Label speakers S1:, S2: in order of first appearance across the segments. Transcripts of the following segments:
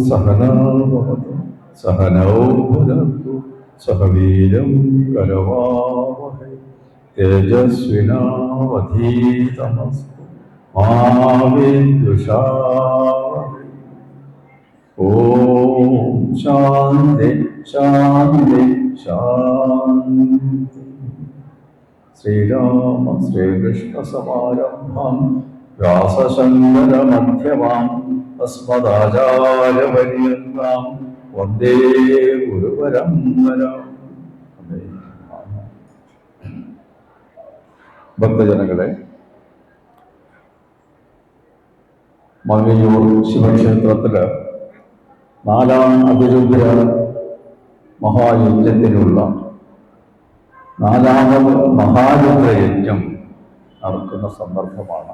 S1: സഹനാവതു സഹനൗ ഭുനക്തു സഹ വീര്യം കരവാവഹൈ തേജസ്വിനാവധീതമസ്തു മാ വിദ്വിഷാവഹൈ. ഓം ശാന്തി ശാന്തി ശാന്തി. ശ്രീരാമ ശ്രീകൃഷ്ണ സമാരംഭം വ്യാസശങ്കര മധ്യമാം അസ്മദാചാര്യപര്യന്താം വന്ദേ ഗുരുപരമ്പരാം. ഭക്തജനങ്ങളെ, മങ്ങയൂർ ശിവക്ഷേത്രത്തില് 4ാം അതിരുദ്ര മഹായജ്ഞത്തിനുള്ള 4ാമത് മഹാരുദ്രയജ്ഞം നടക്കുന്ന സന്ദർഭമാണ്.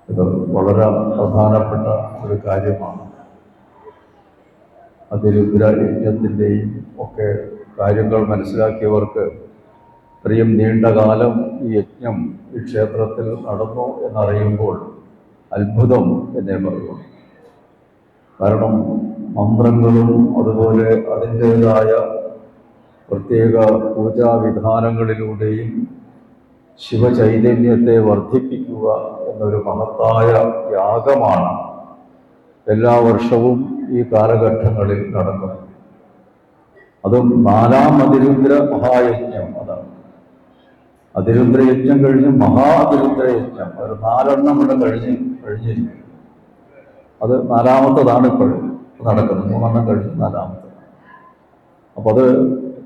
S1: ഇത് വളരെ പ്രധാനപ്പെട്ട ഒരു കാര്യമാണ്. അതിരുദ്ര യജ്ഞത്തിൻ്റെയും ഒക്കെ കാര്യങ്ങൾ മനസ്സിലാക്കിയവർക്ക് ഇത്രയും നീണ്ടകാലം ഈ യജ്ഞം ഈ ക്ഷേത്രത്തിൽ നടന്നു എന്നറിയുമ്പോൾ അത്ഭുതം എന്നേ പറയൂ. കാരണം മന്ത്രങ്ങളും അതുപോലെ അതിൻ്റേതായ പ്രത്യേക പൂജാവിധാനങ്ങളിലൂടെയും ശിവചൈതന്യത്തെ വർദ്ധിപ്പിക്കുക എന്നൊരു മഹത്തായ യാഗമാണ് എല്ലാ വർഷവും ഈ കാലഘട്ടങ്ങളിൽ നടക്കുന്നത്. അതും 4ാം അതിരുദ്ര മഹായജ്ഞം. അതാണ് അതിരുദ്രയജ്ഞം കഴിഞ്ഞ് മഹാ അതിരുദ്രയജ്ഞം. ഒരു 4 ഇവിടെ കഴിഞ്ഞിരിക്കും. അത് 4ാമത്തതാണ് ഇപ്പോഴും നടക്കുന്നത്. 3 കഴിഞ്ഞ് 4ാമത്തത്. അപ്പോൾ അത്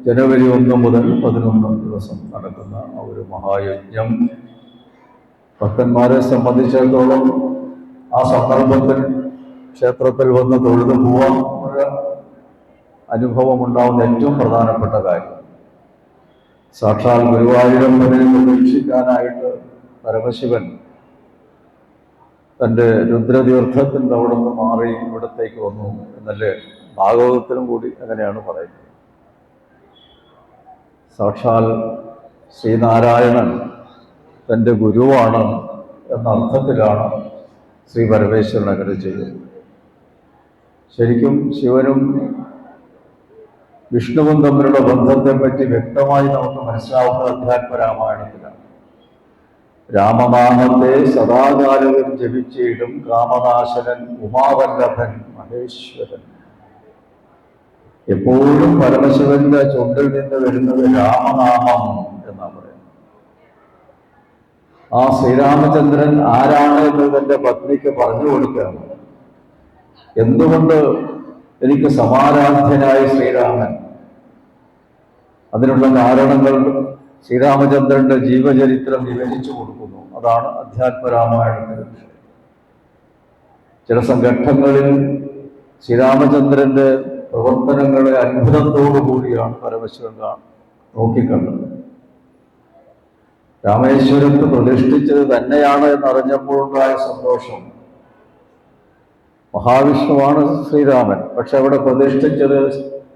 S1: ജനുവരി 1 മുതൽ 11 ദിവസം നടക്കുന്ന ആ ഒരു മഹായജ്ഞം ഭക്തന്മാരെ സംബന്ധിച്ചിടത്തോളം ആ സന്ദർഭത്തിൽ ക്ഷേത്രത്തിൽ വന്ന് തൊഴുതു പോവാൻ ഒരു അനുഭവം ഉണ്ടാവുന്ന ഏറ്റവും പ്രധാനപ്പെട്ട കാര്യം, സാക്ഷാൽ ഗുരുവായൂരപ്പനെ പ്രതീക്ഷിക്കാനായിട്ട് പരമശിവൻ തൻ്റെ രുദ്രതീർത്ഥത്തിൻ്റെ അവിടെ നിന്ന് മാറി ഇവിടത്തേക്ക് വന്നു എന്നല്ലേ ഭാഗവതത്തിലും കൂടി അങ്ങനെയാണ് പറയുന്നത്. സാക്ഷാൽ ശ്രീനാരായണൻ തൻ്റെ ഗുരുവാണ് എന്ന അർത്ഥത്തിലാണ് ശ്രീ പരമേശ്വരൻ അങ്ങനെ ചെയ്യുന്നത്. ശരിക്കും ശിവനും വിഷ്ണുവും തമ്മിലുള്ള ബന്ധത്തെപ്പറ്റി വ്യക്തമായി നമുക്ക് മനസ്സിലാവുന്ന അധ്യാത്മരാമായണത്തിലാണ്. രാമനാമത്തെ സദാകാലവും ജപിച്ചിടും കാമനാശനൻ ഉമാവല്ലഭൻ മഹേശ്വരൻ. എപ്പോഴും പരമശിവന്റെ ചുണ്ടിൽ നിന്ന് വരുന്നത് രാമനാമം എന്നാണ് പറയുന്നത്. ആ ശ്രീരാമചന്ദ്രൻ ആരാണ് എന്ന് തന്റെ പത്നിക്ക് പറഞ്ഞു കൊടുക്കുകയാണ്. എന്തുകൊണ്ട് എനിക്ക് സമാരാധ്യനായ ശ്രീരാമൻ? അതിനുള്ള കാരണങ്ങൾ ശ്രീരാമചന്ദ്രന്റെ ജീവചരിത്രം വിവരിച്ചു കൊടുക്കുന്നു. അതാണ് അധ്യാത്മരാമായണത്തിന്റെ വിഷയം. ചില സംഘട്ടങ്ങളിൽ ശ്രീരാമചന്ദ്രന്റെ പ്രവർത്തനങ്ങളെ അത്ഭുതത്തോടു കൂടിയാണ് പരമശിവൻ നോക്കിക്കണ്ടത്. രാമേശ്വരത്ത് പ്രതിഷ്ഠിച്ചത് തന്നെയാണ് എന്നറിഞ്ഞപ്പോഴുണ്ടായ സന്തോഷം. മഹാവിഷ്ണുവാണ് ശ്രീരാമൻ, പക്ഷെ അവിടെ പ്രതിഷ്ഠിച്ചത്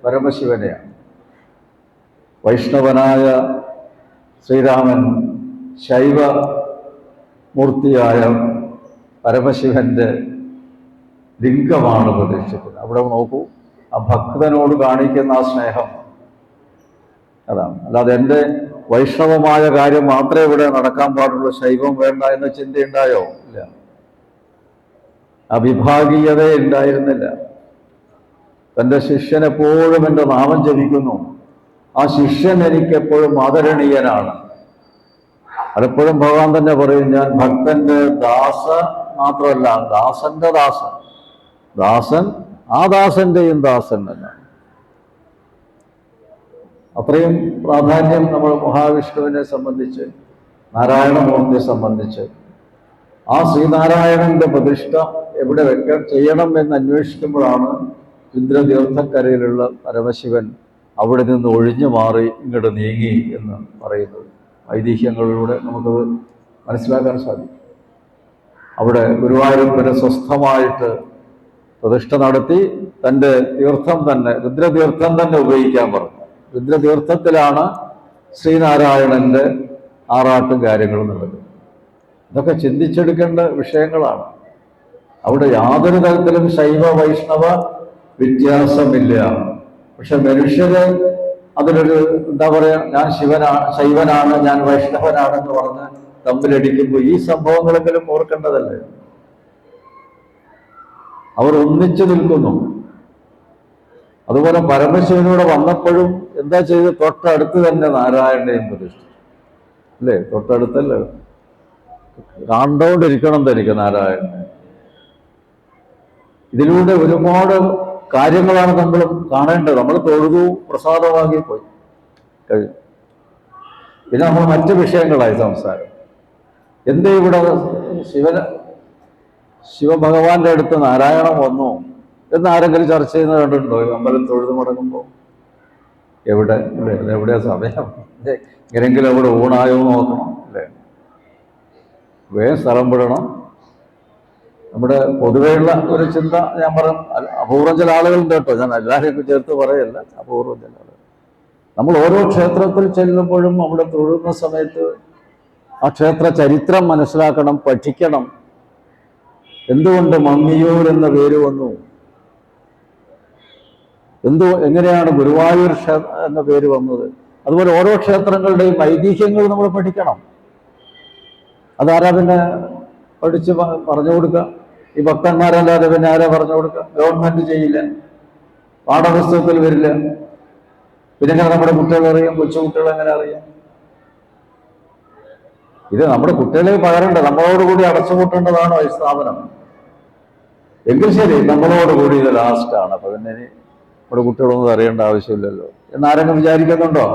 S1: പരമശിവനെയാണ്. വൈഷ്ണവനായ ശ്രീരാമൻ ശൈവ മൂർത്തിയായ പരമശിവന്റെ ലിംഗമാണ് പ്രതിഷ്ഠിക്കുന്നത്. അവിടെ നോക്കൂ, ആ ഭക്തനോട് കാണിക്കുന്ന ആ സ്നേഹം അതാണ്. അല്ലാതെ എൻ്റെ വൈഷ്ണവമായ കാര്യം മാത്രമേ ഇവിടെ നടക്കാൻ പാടുള്ളൂ, ശൈവം വേണ്ട എന്ന ചിന്തയുണ്ടായോ? ഇല്ല. അവിഭാഗീയത ഉണ്ടായിരുന്നില്ല. തൻ്റെ ശിഷ്യൻ എപ്പോഴും എൻ്റെ നാമം ജപിക്കുന്നു, ആ ശിഷ്യൻ എനിക്കെപ്പോഴും ആദരണീയനാണ്. പലപ്പോഴും ഭഗവാൻ തന്നെ പറയും, ഞാൻ ഭക്തന്റെ ദാസ മാത്രമല്ല, ദാസന്റെ ദാസൻ. ദാസൻ ആ ദാസന്റെയും ദാസൻ എന്നാണ്. അത്രയും പ്രാധാന്യം നമ്മൾ മഹാവിഷ്ണുവിനെ സംബന്ധിച്ച്, നാരായണമൂർത്തിയെ സംബന്ധിച്ച്, ആ ശ്രീനാരായണന്റെ പ്രതിഷ്ഠ എവിടെ ചെയ്യണം എന്ന് അന്വേഷിക്കുമ്പോഴാണ് രുദ്രതീർത്ഥക്കരയിലുള്ള പരമശിവൻ അവിടെ നിന്ന് ഒഴിഞ്ഞു മാറി ഇങ്ങോട്ട് നീങ്ങി എന്ന് പറയുന്നത്. ഐതിഹ്യങ്ങളിലൂടെ നമുക്കത് മനസ്സിലാക്കാൻ സാധിക്കും. അവിടെ ഗുരുവായൂരപ്പന് സ്വസ്ഥമായിട്ട് പ്രതിഷ്ഠ നടത്തി തൻ്റെ തീർത്ഥം തന്നെ, രുദ്രതീർത്ഥം തന്നെ ഉപയോഗിക്കാൻ പറഞ്ഞു. രുദ്രതീർത്ഥത്തിലാണ് ശ്രീനാരായണന്റെ ആറാട്ടും കാര്യങ്ങളും നടക്കുന്നത്. ഇതൊക്കെ ചിന്തിച്ചെടുക്കേണ്ട വിഷയങ്ങളാണ്. അവിടെ യാതൊരു തരത്തിലും ശൈവ വൈഷ്ണവ വ്യത്യാസമില്ല. പക്ഷെ മനുഷ്യര് അതിലൊരു എന്താ പറയാ, ഞാൻ ശൈവനാണ്, ഞാൻ വൈഷ്ണവനാണെന്ന് പറഞ്ഞ് തമ്മിലടിക്കുമ്പോൾ ഈ സംഭവങ്ങളെങ്കിലും ഓർക്കേണ്ടതല്ലേ. അവർ ഒന്നിച്ചു നിൽക്കുന്നു. അതുപോലെ പരമശിവനൂടെ വന്നപ്പോഴും എന്താ ചെയ്ത്, തൊട്ടടുത്ത് തന്നെ നാരായണനെയും പ്രതിഷ്ഠിച്ചു. അല്ലേ, തൊട്ടടുത്തല്ലേ, കണ്ടോണ്ടിരിക്കണം ധരിക്കും നാരായണനെ. ഇതിലൂടെ ഒരുപാട് കാര്യങ്ങളാണ് നമ്മൾ കാണേണ്ടത്. നമ്മൾ തൊഴുതു, പ്രസാദമാക്കി പോയി കഴിഞ്ഞു. പിന്നെ നമ്മൾ മറ്റു വിഷയങ്ങളായി സംസാരം. എന്തേ ഇവിടെ ശിവഭഗവാന്റെ അടുത്ത് നാരായണൻ വന്നു എന്ന് ആരെങ്കിലും ചർച്ച ചെയ്യുന്നത് കണ്ടിട്ടുണ്ടോ? ഈ അമ്പലം തൊഴുതു മുടങ്ങുമ്പോൾ എവിടെ അല്ലേ, എവിടെയാ സമയം? എങ്ങനെങ്കിലും അവിടെ ഊണായോ നോക്കണം അല്ലേ, വേഗം സ്ഥലം വിടണം. നമ്മുടെ പൊതുവെയുള്ള ഒരു ചിന്ത ഞാൻ പറയാം. അപൂർവം ചില ആളുകളുണ്ട് കേട്ടോ, ഞാൻ എല്ലാവരെയും ചേർത്ത് പറയല്ല, അപൂർവം ചില ആളുകൾ. നമ്മൾ ഓരോ ക്ഷേത്രത്തിൽ ചെല്ലുമ്പോഴും അവിടെ തൊഴുന്ന സമയത്ത് ആ ക്ഷേത്ര ചരിത്രം മനസ്സിലാക്കണം, പഠിക്കണം. എന്തുകൊണ്ട് മമ്മിയൂർ എന്ന പേര് വന്നു, എങ്ങനെയാണ് ഗുരുവായൂർ എന്ന പേര് വന്നത്, അതുപോലെ ഓരോ ക്ഷേത്രങ്ങളുടെയും ഐതിഹ്യങ്ങൾ നമ്മൾ പഠിക്കണം. അതാരാ പിന്നെ പഠിച്ച് പറഞ്ഞു കൊടുക്കുക? ഈ ഭക്തന്മാരല്ലാതെ പിന്നെ ആരാ പറഞ്ഞു കൊടുക്കുക? ഗവൺമെന്റ് ചെയ്യില്ല, പാഠപുസ്തകത്തിൽ വരില്ല. പിന്നെ എങ്ങനെ നമ്മുടെ കുട്ടികൾ അറിയാം, കൊച്ചുകുട്ടികൾ എങ്ങനെ അറിയാം? ഇത് നമ്മുടെ കുട്ടികളെ പകരണ്ട, നമ്മളോടുകൂടി അടച്ചുപൂട്ടേണ്ടതാണോ ഈ സ്ഥാപനം? എങ്കിൽ ശരി, നമ്മളോടുകൂടി ഇത് ലാസ്റ്റാണ്. അപ്പൊ പിന്നെ ഇനി നമ്മുടെ കുട്ടികളൊന്നും അറിയേണ്ട ആവശ്യമില്ലല്ലോ എന്നാരെങ്കിലും വിചാരിക്കുന്നുണ്ടോ?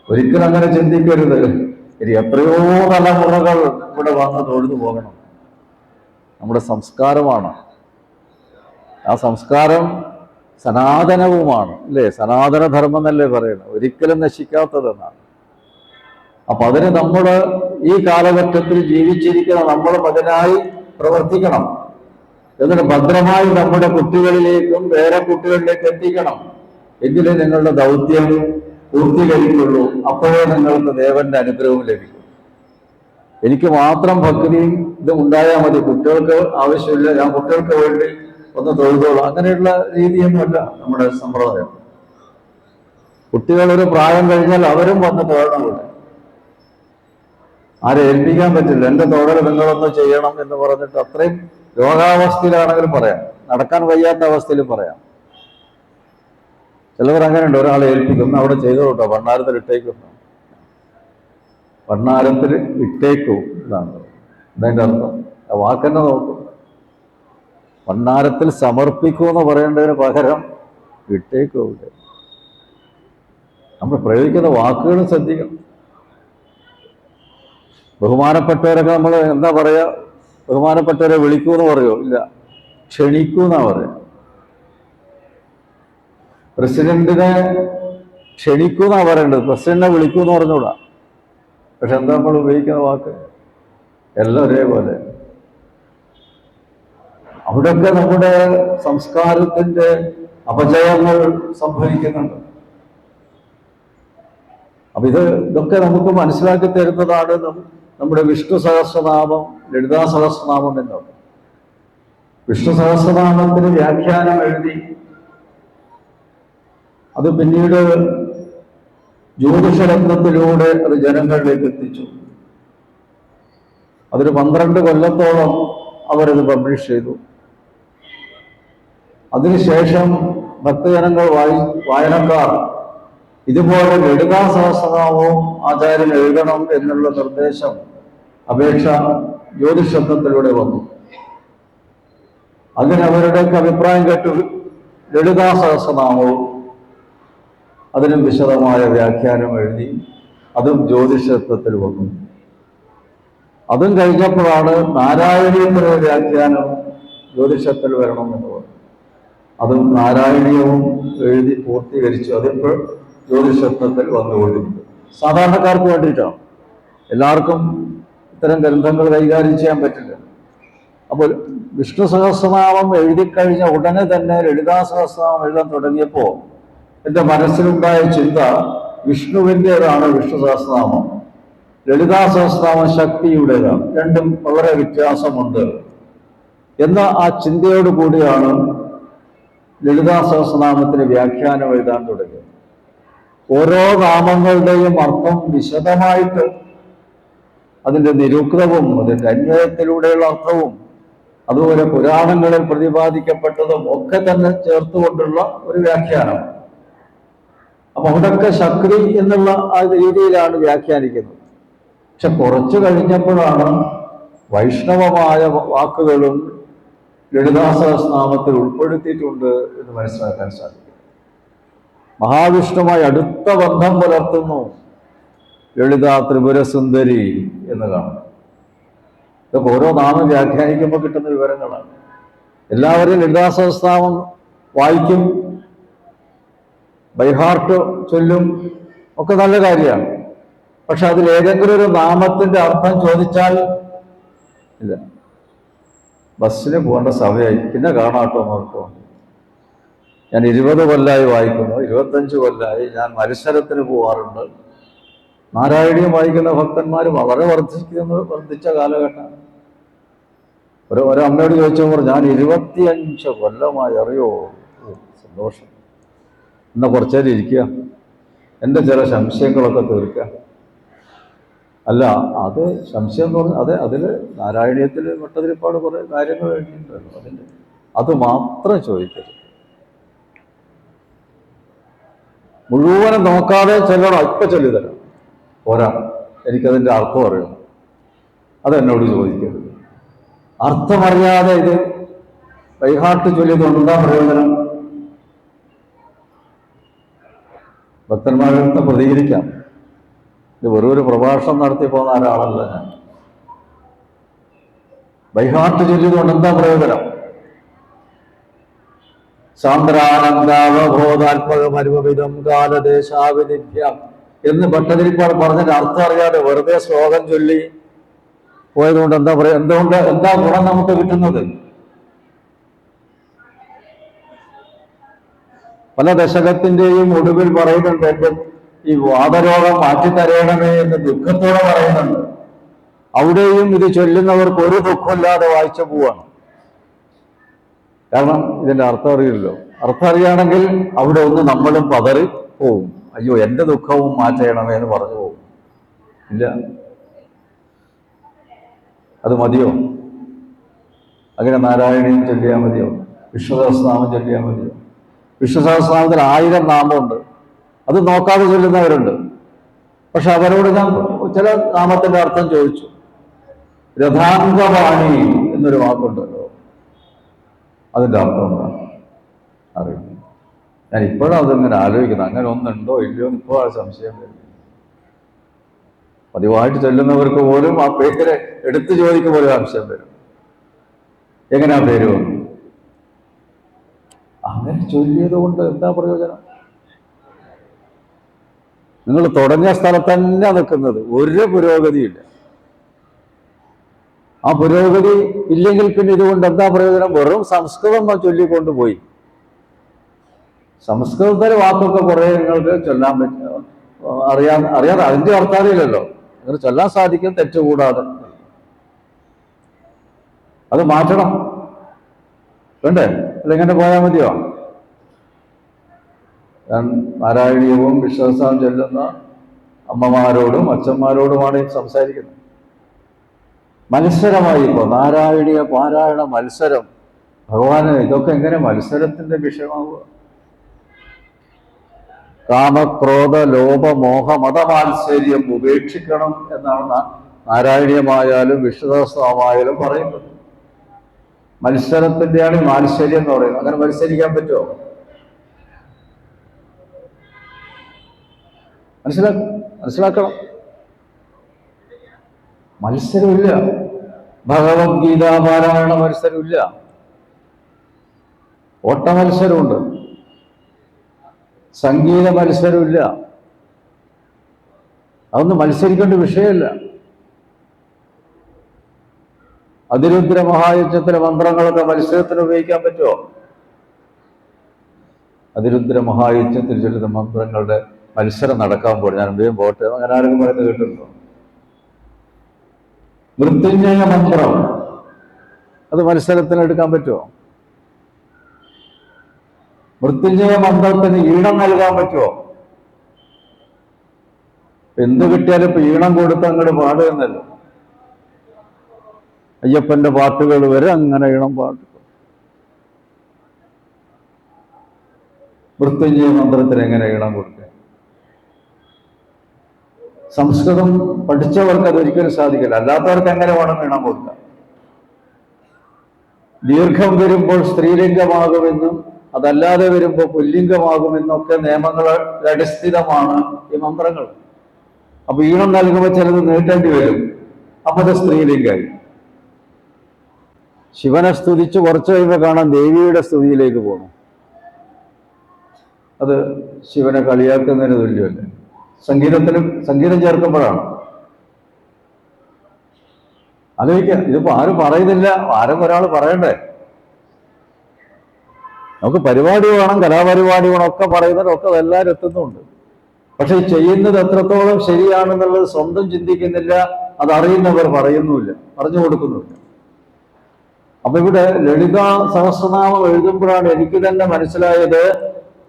S1: ഒരിക്കലും അങ്ങനെ ചിന്തിക്കരുത്. ഇനി എത്രയോ തലമുറകൾ ഇവിടെ വന്ന് തൊഴുതു പോകണം. നമ്മുടെ സംസ്കാരമാണ്. ആ സംസ്കാരം സനാതനവുമാണ് അല്ലേ, സനാതനധർമ്മം എന്നല്ലേ പറയണം, ഒരിക്കലും നശിക്കാത്തതെന്നാണ്. അപ്പൊ അതിന് നമ്മൾ ഈ കാലഘട്ടത്തിൽ ജീവിച്ചിരിക്കുന്ന നമ്മളും അതിനായി പ്രവർത്തിക്കണം. എന്നിട്ട് ഭദ്രമായി നമ്മുടെ കുട്ടികളിലേക്കും വേറെ കുട്ടികളിലേക്ക് എത്തിക്കണം. എങ്കിലേ നിങ്ങളുടെ ദൗത്യം പൂർത്തീകരിക്കുള്ളൂ. അപ്പോഴേ നിങ്ങൾക്ക് ദേവന്റെ അനുഗ്രഹവും ലഭിക്കും. എനിക്ക് മാത്രം ഭക്തിയും ഇതും ഉണ്ടായാൽ മതി, കുട്ടികൾക്ക് ആവശ്യമില്ല, ഞാൻ കുട്ടികൾക്ക് വേണ്ടി ഒന്ന് തൊഴുതോളൂ, അങ്ങനെയുള്ള രീതിയൊന്നുമല്ല നമ്മുടെ സമ്പ്രദായം. കുട്ടികളൊരു പ്രായം കഴിഞ്ഞാൽ അവരും വന്ന് തൊഴണമില്ല. ആരെ ഏൽപ്പിക്കാൻ പറ്റില്ല. എൻ്റെ തൊഴൽ നിങ്ങളൊന്ന് ചെയ്യണം എന്ന് പറഞ്ഞിട്ട് അത്രയും രോഗാവസ്ഥയിലാണെങ്കിലും പറയാം, നടക്കാൻ വയ്യാത്ത അവസ്ഥയിലും പറയാം. ചിലവർ അങ്ങനെയുണ്ട്, ഒരാളെ ഏൽപ്പിക്കുന്നു, അവിടെ ചെയ്തു കേട്ടോ, ഭണ്ണാരത്തിൽ ഇട്ടേക്കും, ഭണ്ണാരത്തിൽ ഇട്ടേക്കൂ ഇതാണ് അതിൻ്റെ അർത്ഥം. ആ വാക്കെന്നെ നോക്കും. ഭണ്ണാരത്തിൽ സമർപ്പിക്കൂ എന്ന് പറയേണ്ടതിന് പകരം ഇട്ടേക്കൂ. ഇവിടെ നമ്മൾ പ്രയോഗിക്കുന്ന വാക്കുകൾ ശ്രദ്ധിക്കണം. ബഹുമാനപ്പെട്ടവരൊക്കെ നമ്മൾ എന്താ പറയുക, ബഹുമാനപ്പെട്ടവരെ വിളിക്കൂ എന്ന് പറയുമോ? ഇല്ല, ക്ഷണിക്കൂ എന്നാ പറയുക. പ്രസിഡന്റിനെ ക്ഷണിക്കൂ എന്നാ പറയേണ്ടത്, പ്രസിഡന്റിനെ വിളിക്കൂ എന്ന് പറഞ്ഞുകൂടാ. പക്ഷെ എന്താ നമ്മൾ ഉപയോഗിക്കുന്ന വാക്ക്? എല്ലാം ഒരേപോലെ. അവിടെയൊക്കെ നമ്മുടെ സംസ്കാരത്തിന്റെ അപജയങ്ങൾ സംഭവിക്കുന്നുണ്ട്. അപ്പൊ ഇതൊക്കെ നമുക്ക് മനസ്സിലാക്കി തരുന്നതാണ് നമ്മുടെ വിഷ്ണു സഹസ്രനാമം, ലളിതാ സഹസ്രനാമം എന്നത്. വിഷ്ണു സഹസ്രനാമത്തിന് വ്യാഖ്യാനം എഴുതി അത് പിന്നീട് ജ്യോതിഷരത്നത്തിലൂടെ അത് ജനങ്ങളിലേക്ക് എത്തിച്ചു. അതൊരു 12 കൊല്ലത്തോളം അവരത് പബ്ലിഷ് ചെയ്തു. അതിനുശേഷം ഭക്തജനങ്ങൾ വായനക്കാർ ഇതുപോലെ ലളിതാ സഹസ്രനാമവും ആചാര്യൻ എഴുതണം എന്നുള്ള നിർദ്ദേശം, അപേക്ഷ ജ്യോതിഷത്തിലൂടെ വന്നു. അതിനവരുടെയൊക്കെ അഭിപ്രായം കേട്ടു ലളിതാ സഹസ്രനാമവും അതിനും വിശദമായ വ്യാഖ്യാനം എഴുതി, അതും ജ്യോതിഷത്തിൽ വന്നു. അതും കഴിഞ്ഞപ്പോഴാണ് നാരായണീയത്തിലെ വ്യാഖ്യാനം ജ്യോതിഷത്തിൽ വരണം എന്ന് പറഞ്ഞു. അതും നാരായണീയവും എഴുതി പൂർത്തീകരിച്ചു. അതിപ്പോൾ ജ്യോതിഷത്തിൽ വന്നുകൊണ്ടിരിക്കുന്നു. സാധാരണക്കാർക്ക് വേണ്ടിയിട്ടാണ്, എല്ലാവർക്കും ഇത്തരം ഗ്രന്ഥങ്ങൾ കൈകാര്യം ചെയ്യാൻ പറ്റില്ല. അപ്പോൾ വിഷ്ണു സഹസ്രനാമം എഴുതിക്കഴിഞ്ഞ ഉടനെ തന്നെ ലളിതാ സഹസ്രനാമം എഴുതാൻ തുടങ്ങിയപ്പോൾ എൻ്റെ മനസ്സിലുണ്ടായ ചിന്ത, വിഷ്ണുവിൻ്റെതാണ് വിഷ്ണു സഹസ്രനാമം, ലളിതാ സഹസ്രനാമം ശക്തിയുടേതാണ്. രണ്ടും വളരെ വ്യത്യാസമുണ്ട്. എന്ന ആ ചിന്തയോട് കൂടിയാണ് ലളിതാ സഹസ്രനാമത്തിന് വ്യാഖ്യാനം എഴുതാൻ തുടങ്ങിയത്. ഓരോ നാമങ്ങളുടെയും അർത്ഥം വിശദമായിട്ട് അതിൻ്റെ നിരൂക്തവും അതിൻ്റെ അന്വയത്തിലൂടെയുള്ള അർത്ഥവും അതുപോലെ പുരാണങ്ങളിൽ പ്രതിപാദിക്കപ്പെട്ടതും ഒക്കെ തന്നെ ചേർത്തുകൊണ്ടുള്ള ഒരു വ്യാഖ്യാനം. അപ്പൊ അവിടൊക്കെ ശക്തി എന്നുള്ള ആ രീതിയിലാണ് വ്യാഖ്യാനിക്കുന്നത്. പക്ഷെ കുറച്ചു കഴിഞ്ഞപ്പോഴാണ് വൈഷ്ണവമായ വാക്കുകളും ലളിതാ സഹസ്രനാമത്തിൽ ഉൾപ്പെടുത്തിയിട്ടുണ്ട് എന്ന് മനസ്സിലാക്കാൻ സാധിക്കും. മഹാവിഷ്ണുവുമായി അടുത്ത ബന്ധം പുലർത്തുന്നു ലളിത ത്രിപുരസുന്ദരി എന്ന് കാണുന്നു. ഇതൊക്കെ ഓരോ നാമം വ്യാഖ്യാനിക്കുമ്പോൾ കിട്ടുന്ന വിവരങ്ങളാണ്. എല്ലാവരും ലളിതാ സഹസ്രനാമം വായിക്കും, ബൈഹാർട്ട് ചൊല്ലും, ഒക്കെ നല്ല കാര്യമാണ്. പക്ഷെ അതിൽ ഏതെങ്കിലും ഒരു നാമത്തിന്റെ അർത്ഥം ചോദിച്ചാൽ ഇല്ല, ബസ്സിന് പോകേണ്ട സമയമായി, പിന്നെ കാണാട്ടോ നോക്കോ. ഞാൻ 20 കൊല്ലമായി വായിക്കുന്നു, 25 കൊല്ലമായി ഞാൻ മത്സരത്തിന് പോവാറുണ്ട്. നാരായണീയം വായിക്കുന്ന ഭക്തന്മാർ വളരെ വർദ്ധിച്ച കാലഘട്ടം. ഒരമ്മയോട് ചോദിച്ചപ്പോൾ ഞാൻ 25 കൊല്ലമായി, അറിയോ? സന്തോഷം. എന്നാൽ കുറച്ചേരം ഇരിക്കുക, എൻ്റെ ചില സംശയങ്ങളൊക്കെ തീർക്കുക. അല്ല, അത് സംശയം എന്ന് പറഞ്ഞാൽ അതിൽ നാരായണീയത്തിൽ ഭട്ടതിരിപ്പാട് കുറേ കാര്യങ്ങൾ എഴുതിയിട്ടുണ്ടല്ലോ, അത് മാത്രം ചോദിക്കരുത്. മുഴുവനും നോക്കാതെ ചിലരോട് ഇപ്പം ചൊല്ലിത്തരാം, പോരാ, എനിക്കതിൻ്റെ അർത്ഥം അറിയണം, അതെന്നോട് ചോദിക്കരുത്. അർത്ഥമറിയാതെ ഇത് ബൈഹാർട്ട് ചൊല്ലിയതുകൊണ്ട് എന്താ പ്രയോജനം? ഭക്തന്മാരുടെ പ്രതികരിക്കാം. ഇത് വെറും ഒരു പ്രഭാഷണം നടത്തി പോകുന്ന ഒരാളല്ല ഞാൻ. ബൈഹാർട്ട് ചൊല്ലിയതുകൊണ്ട് എന്താ പ്രയോജനം? സാന്ദ്രാനന്ദാവബോധാത്മകമരുവിധം കാലദേശാവിനിഭ്യം എന്ന് ഭട്ടതിരിപ്പാട് പറഞ്ഞതിന്റെ അർത്ഥം അറിയാതെ വെറുതെ ശ്ലോകം ചൊല്ലി പോയതുകൊണ്ട് എന്താ പറയുക? എന്താ ഗുണം നമുക്ക് കിട്ടുന്നത്? പല ദശകത്തിന്റെയും ഒടുവിൽ പറയുന്നുണ്ട്, എൻ്റെ ഈ വാതരോഗം മാറ്റിത്തരയണമേ എന്ന് ദുഃഖത്തോടെ പറയുന്നുണ്ട്. അവിടെയും ഇത് ചൊല്ലുന്നവർക്ക് ഒരു ദുഃഖമില്ലാതെ വായിച്ച പോവാണ്. കാരണം ഇതിന്റെ അർത്ഥം അറിയില്ലല്ലോ. അർത്ഥം അറിയുകയാണെങ്കിൽ അവിടെ ഒന്ന് നമ്മളും പതറി പോവും, അയ്യോ എൻ്റെ ദുഃഖവും മാറ്റണമേ എന്ന് പറഞ്ഞു പോകും. ഇല്ല, അത് മതിയോ? അങ്ങനെ നാരായണീയം ചൊല്ലിയാൽ മതിയോ? വിഷ്ണു സഹസ്രനാമം ചൊല്ലിയാൽ മതിയോ? വിഷ്ണു സഹസ്രനാമത്തിൽ 1000 നാമമുണ്ട്, അത് നോക്കാതെ ചൊല്ലുന്നവരുണ്ട്. പക്ഷെ അവരോട് ഞാൻ ചില നാമത്തിന്റെ അർത്ഥം ചോദിച്ചു. രഥാംഗവാണി എന്നൊരു വാക്കുണ്ടല്ലോ, അതിൻ്റെ അർത്ഥം എന്താണ് അറിയില്ല. ഞാൻ ഇപ്പോഴും അതിങ്ങനെ ആലോചിക്കുന്നത്, അങ്ങനെ ഒന്നുണ്ടോ ഇല്ലയോ എന്ന് ഇപ്പോൾ സംശയം വരും. പതിവായിട്ട് ചൊല്ലുന്നവർക്ക് പോലും ആ പേര് എടുത്തു ചോദിക്കുമ്പോൾ ഒരു സംശയം വരും, എങ്ങനെയാ പേര് വന്നു? അങ്ങനെ ചൊല്ലിയത് കൊണ്ട് എന്താ പ്രയോജനം? നിങ്ങൾ തുടങ്ങിയ സ്ഥലത്ത് തന്നെ നിൽക്കുന്നത്, ഒരു പുരോഗതിയില്ല. ആ പുരോഗതി ഇല്ലെങ്കിൽ പിന്നെ ഇതുകൊണ്ട് എന്താ പ്രയോജനം? വെറും സംസ്കൃതം ചൊല്ലിക്കൊണ്ടുപോയി. സംസ്കൃതത്തിലെ വാക്കൊക്കെ കുറേ നിങ്ങൾക്ക് ചൊല്ലാൻ പറ്റും, അറിയാതെ അതിൻ്റെ അർത്ഥം അറിയില്ലല്ലോ, നിങ്ങൾ ചൊല്ലാൻ സാധിക്കും തെറ്റുകൂടാതെ. അത് മാറ്റണം വേണ്ടേ? അല്ലെങ്ങനെ പോയാൽ മതിയോ? ഞാൻ നാരായണീയവും വിശ്വാസം ചൊല്ലുന്ന അമ്മമാരോടും അച്ഛന്മാരോടുമാണ് സംസാരിക്കുന്നത്. മത്സരമായി ഇപ്പോൾ നാരായണീയ പാരായണ മത്സരം. ഭഗവാന് ഇതൊക്കെ എങ്ങനെ മത്സരത്തിന്റെ വിഷയമാവുക? കാമക്രോധ ലോഭ മോഹ മതമാത്സര്യം ഉപേക്ഷിക്കണം എന്നാണ് നാരായണീയമായാലും വിഷ്ണുസഹസ്രനാമായാലും പറയുന്നത്. മത്സരത്തിൻ്റെയാണ് മാത്സര്യം എന്ന് പറയുന്നത്. അങ്ങനെ മത്സരിക്കാൻ പറ്റുമോ? മനസ്സിലാക്കണം. മത്സരമില്ല. ഭഗവത്ഗീത പാരായണ മത്സരമില്ല. ഓട്ട മത്സരമുണ്ട്, സംഗീത മത്സരമില്ല. അതൊന്നും മത്സരിക്കേണ്ട വിഷയമല്ല. അതിരുദ്ര മഹായജ്ഞത്തിലെ മന്ത്രങ്ങളൊക്കെ മത്സരത്തിന് ഉപയോഗിക്കാൻ പറ്റുമോ? അതിരുദ്ര മഹായജ്ഞത്തിൽ ചൊല്ലുന്ന മന്ത്രങ്ങളുടെ മത്സരം നടക്കാൻ പോലും ഞാൻ എന്തെങ്കിലും പോട്ടെ, അങ്ങനെ ആരെങ്കിലും പറയുന്നത് കേട്ടിട്ടുണ്ടോ? മൃത്യുഞ്ജയ മന്ത്രം അത് മത്സരത്തിന് എടുക്കാൻ പറ്റുമോ? മൃത്യുഞ്ജയ മന്ത്രത്തിന് ഈണം നൽകാൻ പറ്റുമോ? എന്ത് കിട്ടിയാലും ഇപ്പൊ ഈണം കൊടുത്ത് അങ്ങോട്ട് പാടുകയെന്നല്ലോ. അയ്യപ്പന്റെ പാട്ടുകൾ വരെ അങ്ങനെ ഈണം പാടും. മൃത്യുഞ്ജയ മന്ത്രത്തിന് എങ്ങനെ ഈണം കൊടുക്കുക? സംസ്കൃതം പഠിച്ചവർക്ക് അതൊരിക്കലും സാധിക്കില്ല. അല്ലാത്തവർക്ക് എങ്ങനെ വേണം ഈണം കൊടുക്കാം? ദീർഘം വരുമ്പോൾ സ്ത്രീലിംഗമാകുമെന്നും അതല്ലാതെ വരുമ്പോൾ പുല്ലിംഗമാകുമെന്നൊക്കെ നിയമങ്ങളുടെ അടിസ്ഥിതമാണ് ഈ മന്ത്രങ്ങൾ. അപ്പൊ ഈണം നൽകുമ്പോൾ ചിലത് നീട്ടേണ്ടി വരും, അപ്പൊ അത് സ്ത്രീലിംഗമായി. ശിവനെ സ്തുതിച്ച് കുറച്ച് കഴിയുമ്പോൾ കാണാൻ ദേവിയുടെ സ്തുതിയിലേക്ക് പോകണം. അത് ശിവനെ കളിയാക്കുന്നതിന് തുല്യമല്ലേ? സംഗീതം ചേർക്കുമ്പോഴാണ്. ആലോചിക്കുക, ഇതിപ്പോ ആരും പറയുന്നില്ല, ആരും ഒരാൾ പറയണ്ടേ? നമുക്ക് പരിപാടി വേണം, കലാപരിപാടി വേണം, ഒക്കെ പറയുന്നതൊക്കെ എല്ലാവരും എത്തുന്നുണ്ട്. പക്ഷെ ചെയ്യുന്നത് എത്രത്തോളം ശരിയാണെന്നുള്ളത് സ്വന്തം ചിന്തിക്കുന്നില്ല, അതറിയുന്നവർ പറയുന്നുമില്ല, പറഞ്ഞു കൊടുക്കുന്നുമില്ല. അപ്പൊ ഇവിടെ ലളിതാ സഹസ്രനാമം എഴുതുമ്പോഴാണ് എനിക്ക് തന്നെ മനസ്സിലായത്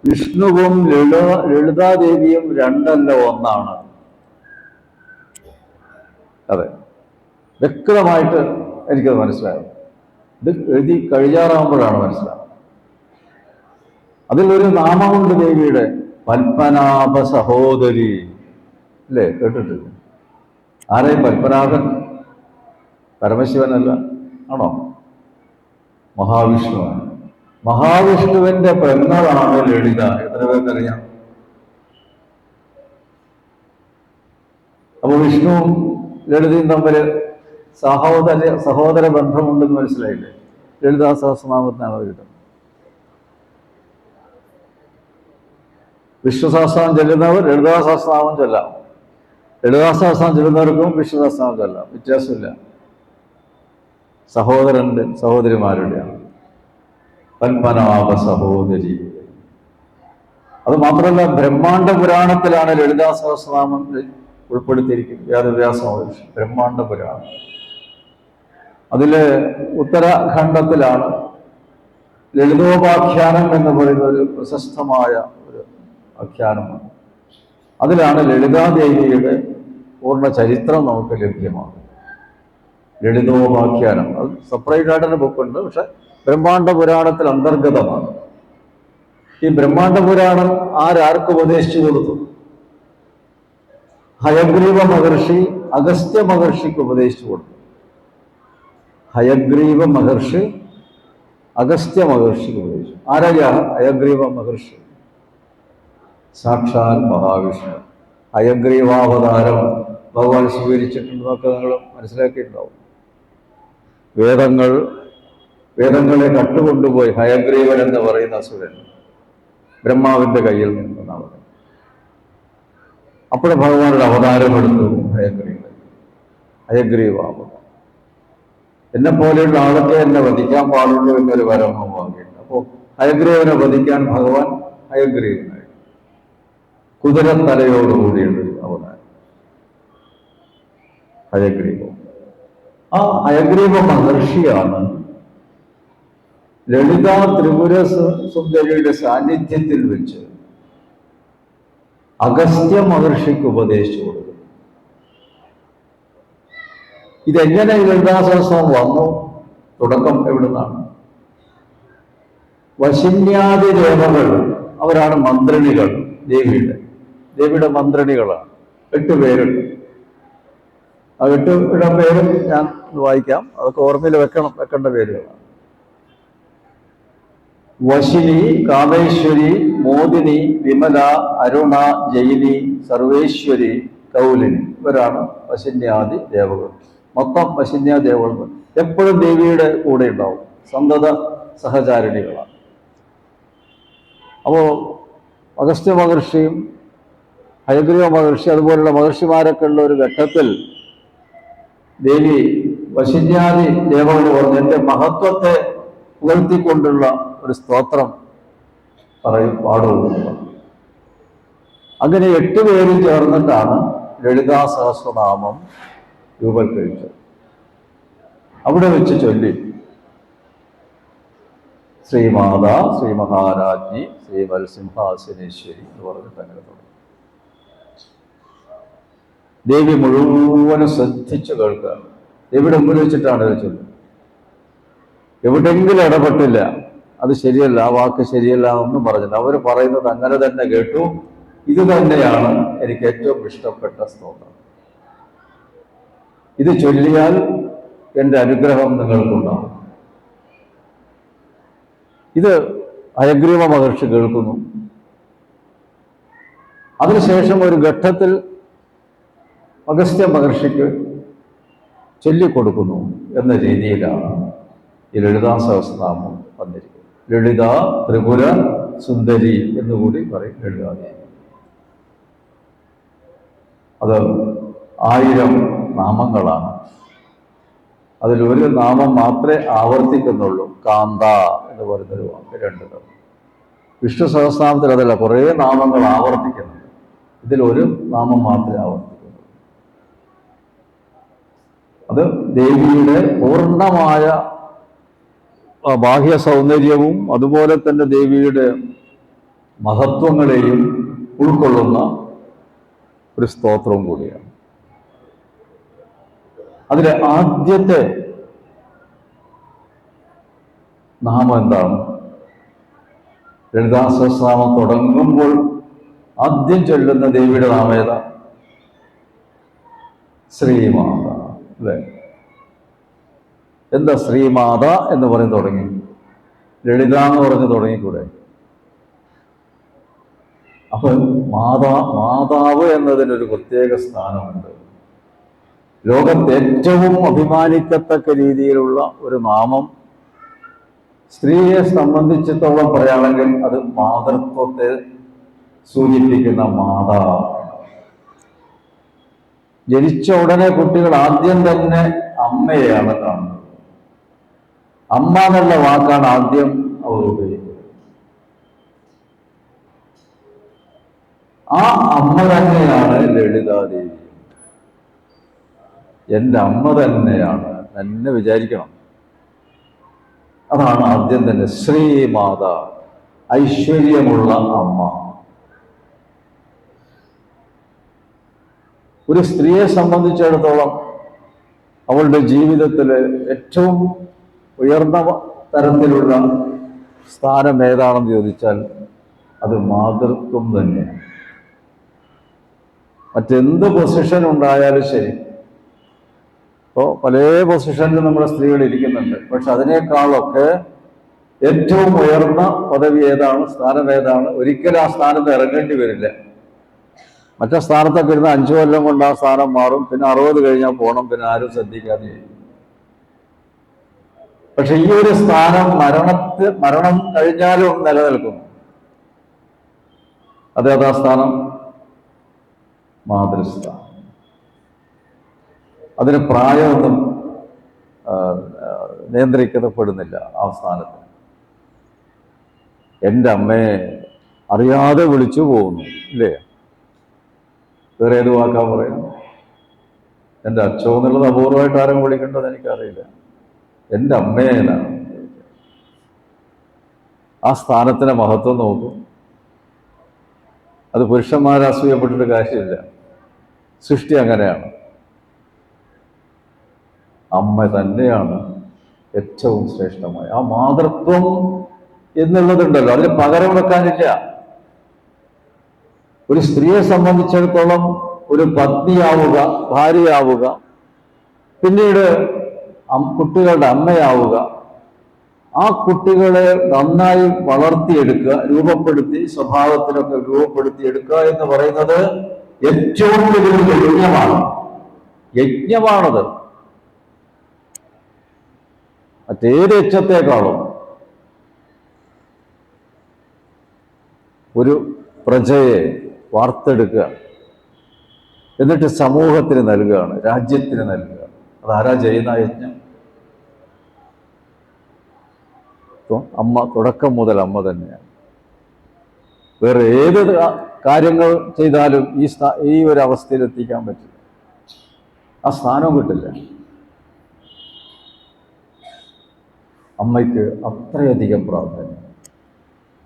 S1: വിഷ്ണുവും ലളിതാദേവിയും രണ്ടല്ല ഒന്നാണ്. അതെ, വ്യക്തമായിട്ട് എനിക്കത് മനസ്സിലായത്. ഇത് എഴുതി കഴിയാറാകുമ്പോഴാണ് മനസ്സിലാവുന്നത്. അതിലൊരു നാമമുണ്ട് ദേവിയുടെ, പത്മനാഭ സഹോദരി, അല്ലേ? കേട്ടിട്ടില്ല? ആരെയും പത്മനാഭൻ പരമശിവനല്ല, ആണോ? മഹാവിഷ്ണുവാണ്. മഹാവിഷ്ണുവിന്റെ പെങ്ങളാണ് ലളിത. എത്ര പേർക്കറിയാം? അപ്പൊ വിഷ്ണുവും ലളിതയും തമ്മിൽ സഹോദര ബന്ധമുണ്ടെന്ന് മനസ്സിലായില്ലേ? ലളിതാ സഹസ്രനാമത്തിനാണ് കിട്ടുന്നത്. വിഷ്ണു സഹസ്രനാമം ചൊല്ലുന്നവർ ലളിതാ സഹസ്രനാമം ചൊല്ലാം. ലളിതാ സഹസ്രനാമം ചൊല്ലുന്നവർക്കും വിഷ്ണു സഹസ്രനാമം ചൊല്ലാം, വ്യത്യാസമില്ല. സഹോദരിമാരുടെയാണ്. പത്മനാഭ സഹോദരി. അത് മാത്രമല്ല, ബ്രഹ്മാണ്ഡ പുരാണത്തിലാണ് ലളിതാ സഹസ്രനാമം ഉൾപ്പെടുത്തിയിരിക്കുന്നത്. വേദവ്യാസ ബ്രഹ്മാണ്ഡ പുരാണം. അതില് ഉത്തരാഖണ്ഡത്തിലാണ് ലളിതോപാഖ്യാനം എന്ന് പറയുന്ന ഒരു പ്രശസ്തമായ ഒരു ആഖ്യാനമാണ്. അതിലാണ് ലളിതാദേവിയുടെ പൂർണ്ണ ചരിത്രം നമുക്ക് ലഭ്യമാണ്. ലളിതോപാഖ്യാനം അത് സെപ്പറേറ്റ് ആയിട്ടൊരു ബുക്കുണ്ട്, പക്ഷെ ബ്രഹ്മാണ്ഡ പുരാണത്തിൽ അന്തർഗതമാണ്. ഈ ബ്രഹ്മാണ്ഡ പുരാണം ആർക്ക് ഉപദേശിച്ചു കൊടുത്തു? ഹയഗ്രീവ മഹർഷി അഗസ്ത്യ മഹർഷിക്ക് ഉപദേശിച്ചു കൊടുത്തു. ഹയഗ്രീവ മഹർഷി അഗസ്ത്യ മഹർഷിക്ക് ഉപദേശിച്ചു. ആരാ ഹയഗ്രീവ മഹർഷി? സാക്ഷാൽ മഹാവിഷ്ണു. ഹയഗ്രീവാവതാരം ഭഗവാൻ സ്വീകരിച്ചിട്ടുണ്ടെന്നൊക്കെ നിങ്ങൾ മനസ്സിലാക്കിയിട്ടുണ്ടാവും. വേദങ്ങളെ കട്ടുകൊണ്ടുപോയി ഹയഗ്രീവൻ എന്ന് പറയുന്ന അസുരൻ ബ്രഹ്മാവിന്റെ കയ്യിൽ നിന്നാണ്. അപ്പോൾ ഭഗവാനൊരു അവതാരമെടുത്തു ഹയഗ്രീവാവതാരം. എന്നെ പോലെയുള്ള ആളൊക്കെ എന്നെ വധിക്കാൻ പാടുള്ളൂ എന്നൊരു വരം വാങ്ങിയിട്ട്, അപ്പോൾ ഹയഗ്രീവനെ വധിക്കാൻ ഭഗവാൻ ഹയഗ്രീവനായി കുതിരത്തലയോടുകൂടിയുള്ള അവതാരം ഹയഗ്രീവം. ആ ഹയഗ്രീവ മഹർഷിയാണ് ലളിതാ ത്രിപുര സുന്ദരിയുടെ സാന്നിധ്യത്തിൽ വെച്ച് അഗസ്ത്യ മഹർഷിക്ക് ഉപദേശിച്ചു കൊടുക്കും. ഇതെങ്ങനെ ലളിതാ സഹസ്രനാമം വന്നു? തുടക്കം എവിടുന്നാണ്? വശിന്യാദി ദേവകൾ, അവരാണ് മന്ത്രിണികൾ. ദേവിയുടെ മന്ത്രിണികളാണ്. 8 പേരുണ്ട്. ആ 8 പേരും ഞാൻ വായിക്കാം, അതൊക്കെ ഓർമ്മയിൽ വെക്കേണ്ട പേരുകളാണ്. വശിനി, കാമേശ്വരി, മോദിനി, വിമല, അരുണ, ജയിനി, സർവേശ്വരി, കൗലിനി. ഇവരാണ് വശിന്യാദി ദേവകൾ. മൊത്തം വശിന്യാദി ദേവകൾ എപ്പോഴും ദേവിയുടെ കൂടെ ഉണ്ടാവും, സന്തത സഹചാരിണികളാണ്. അപ്പോൾ അഗസ്ത്യ മഹർഷിയും ഹയഗ്രീവ മഹർഷി അതുപോലുള്ള മഹർഷിമാരൊക്കെ ഉള്ള ഒരു ഘട്ടത്തിൽ ദേവി വശിന്യാദി ദേവകൾ പറഞ്ഞു, എൻ്റെ മഹത്വത്തെ പുകഴ്ത്തിക്കൊണ്ടുള്ള ഒരു സ്തോത്രം പാടുന്നു. അങ്ങനെ 8 പേരും ചേർന്നിട്ടാണ് ലളിതാ സഹസ്രനാമം രൂപവൽക്കരിച്ചത്. അവിടെ വെച്ച് ചൊല്ലി ശ്രീമാത, ശ്രീ മഹാരാജ്ഞി, ശ്രീ വത്സിംഹാസനേശ്വരി എന്ന് പറഞ്ഞിട്ട് അങ്ങനെ തുടങ്ങി. ദേവി മുഴുവനും ശ്രദ്ധിച്ചു കേൾക്കുക. ദേവിയുടെ മുമ്പിൽ വെച്ചിട്ടാണ് വെച്ചത്. എവിടെയെങ്കിലും ഇടപെട്ടില്ല, അത് ശരിയല്ല, ആ വാക്ക് ശരിയല്ല ഒന്നും പറഞ്ഞില്ല. അവർ പറയുന്നത് അങ്ങനെ തന്നെ കേട്ടു. ഇത് തന്നെയാണ് എനിക്ക് ഏറ്റവും ഇഷ്ടപ്പെട്ട സ്തോത്രം. ഇത് ചൊല്ലിയാൽ എൻ്റെ അനുഗ്രഹം നിങ്ങൾക്കുണ്ടാവും. ഇത് ഹയഗ്രീവ മഹർഷി കേൾക്കുന്നു. അതിനുശേഷം ഒരു ഘട്ടത്തിൽ അഗസ്ത്യ മഹർഷിക്ക് ചൊല്ലിക്കൊടുക്കുന്നു എന്ന രീതിയിലാണ് ഈ ലളിതാ സഹസ്രനാമം വന്നിരിക്കുന്നത്. ലളിത ത്രിപുര സുന്ദരി എന്നുകൂടി പറയും ലളിതാദേവി. അത് 1000 നാമങ്ങളാണ്. അതിലൊരു നാമം മാത്രമേ ആവർത്തിക്കുന്നുള്ളൂ, കാന്ത എന്ന് പറയുന്നൊരു വാക്ക് 2 തവണ. വിഷ്ണു സഹസ്രനാമത്തിൽ അതല്ല, കുറേ നാമങ്ങൾ ആവർത്തിക്കുന്നുണ്ട്. ഇതിലൊരു നാമം മാത്രമേ ആവർത്തിക്കുന്നുള്ളൂ. അത് ദേവിയുടെ പൂർണ്ണമായ ബാഹ്യ സൗന്ദര്യവും അതുപോലെ തന്നെ ദേവിയുടെ മഹത്വങ്ങളെയും ഉൾക്കൊള്ളുന്ന ഒരു സ്തോത്രവും കൂടിയാണ്. അതിലെ ആദ്യത്തെ നാമം എന്താണ്? ലളിതാ സഹസ്രനാമം തുടങ്ങുമ്പോൾ ആദ്യം ചൊല്ലുന്ന ദേവിയുടെ നാമം ഏതാ? ശ്രീമാത, അല്ലേ? എന്താ ശ്രീമാത എന്ന് പറഞ്ഞ് തുടങ്ങി? ലളിത എന്ന് പറഞ്ഞ് തുടങ്ങിക്കൂടെ? അപ്പൊ മാതാവ് എന്നതിനൊരു പ്രത്യേക സ്ഥാനമുണ്ട്. ലോകത്ത് ഏറ്റവും അഭിമാനിക്കത്തക്ക രീതിയിലുള്ള ഒരു നാമം സ്ത്രീയെ സംബന്ധിച്ചിടത്തോളം പറയുകയാണെങ്കിൽ അത് മാതൃത്വത്തെ സൂചിപ്പിക്കുന്ന മാതാവ്. ജനിച്ച ഉടനെ കുട്ടികൾ ആദ്യം തന്നെ അമ്മയെയാണ് കാണുന്നത്. അമ്മ എന്നുള്ള വാക്കാണ് ആദ്യം അവർ ഉപയോഗിക്കുന്നത്. ആ അമ്മ തന്നെയാണ് ലളിതാദേവി. എൻ്റെ അമ്മ തന്നെയാണ് എന്നെ വിചാരിക്കണം. അതാണ് ആദ്യം തന്നെ ശ്രീമാത, ഐശ്വര്യമുള്ള അമ്മ. ഒരു സ്ത്രീയെ സംബന്ധിച്ചിടത്തോളം അവളുടെ ജീവിതത്തിൽ ഏറ്റവും ഉയർന്ന തരത്തിലുള്ള സ്ഥാനം ഏതാണെന്ന് ചോദിച്ചാൽ അത് മാതൃത്വം തന്നെയാണ്. മറ്റെന്ത് പൊസിഷൻ ഉണ്ടായാലും ശരി, ഇപ്പോൾ പല പൊസിഷനിലും നമ്മുടെ സ്ത്രീകൾ ഇരിക്കുന്നുണ്ട്. പക്ഷെ അതിനേക്കാളൊക്കെ ഏറ്റവും ഉയർന്ന പദവി ഏതാണ്, സ്ഥാനം ഏതാണ്? ഒരിക്കലും ആ സ്ഥാനത്ത് ഇറങ്ങേണ്ടി വരില്ല. മറ്റേ സ്ഥാനത്തൊക്കെ ഇരുന്ന് 5 കൊല്ലം കൊണ്ട് ആ സ്ഥാനം മാറും. പിന്നെ 60 കഴിഞ്ഞാൽ പോകണം, പിന്നെ ആരും ശ്രദ്ധിക്കാതെ ചെയ്യും. പക്ഷെ ഈ ഒരു സ്ഥാനം മരണം കഴിഞ്ഞാലും നിലനിൽക്കുന്നു. അതേതാ സ്ഥാനം? മാതൃസ്ഥാനം. അതിന് പ്രായമൊന്നും നിയന്ത്രിക്കപ്പെടുന്നില്ല ആ സ്ഥാനത്ത്. എൻ്റെ അമ്മയെ അറിയാതെ വിളിച്ചു പോകുന്നു, ഇല്ലേ? വേറെ ഏത് വാക്കാ പറയുന്നത്? എൻ്റെ അച്ഛോ എന്നുള്ളത് അപൂർവമായിട്ട് ആരും വിളിക്കേണ്ടത് എനിക്കറിയില്ല. എൻ്റെ അമ്മേനാണ്. ആ സ്ഥാനത്തിൻ്റെ മഹത്വം നോക്കും. അത് പുരുഷന്മാരെ അസൂയപ്പെട്ടിട്ട് കാര്യമില്ല. സൃഷ്ടി അങ്ങനെയാണ്. അമ്മ തന്നെയാണ് ഏറ്റവും ശ്രേഷ്ഠമായ ആ മാതൃത്വം എന്നുള്ളതുണ്ടല്ലോ, അതിന് പകരം വെക്കാനില്ല. ഒരു സ്ത്രീയെ സംബന്ധിച്ചിടത്തോളം ഒരു പത്നിയാവുക, ഭാര്യയാവുക, പിന്നീട് കുട്ടികളുടെ അമ്മയാവുക, ആ കുട്ടികളെ നന്നായി വളർത്തിയെടുക്കുക, രൂപപ്പെടുത്തി സ്വഭാവത്തിലൊക്കെ രൂപപ്പെടുത്തിയെടുക്കുക എന്ന് പറയുന്നത് ഏറ്റവും വലിയ യജ്ഞമാണ്. യജ്ഞമാണത്. മറ്റേത് യജ്ഞത്തെക്കാളും ഒരു പ്രജയെ വാർത്തെടുക്കുക, എന്നിട്ട് സമൂഹത്തിന് നൽകുകയാണ്, രാജ്യത്തിന് നൽകുക. അതാരാ ചെയ്യുന്ന യജ്ഞം? അമ്മ. തുടക്കം മുതൽ അമ്മ തന്നെയാണ്. വേറെ ഏത് കാര്യങ്ങൾ ചെയ്താലും ഈ ഒരു അവസ്ഥയിൽ എത്തിക്കാൻ പറ്റില്ല. ആ സ്ഥാനവും കിട്ടില്ല. അമ്മയ്ക്ക് അത്രയധികം പ്രാധാന്യം.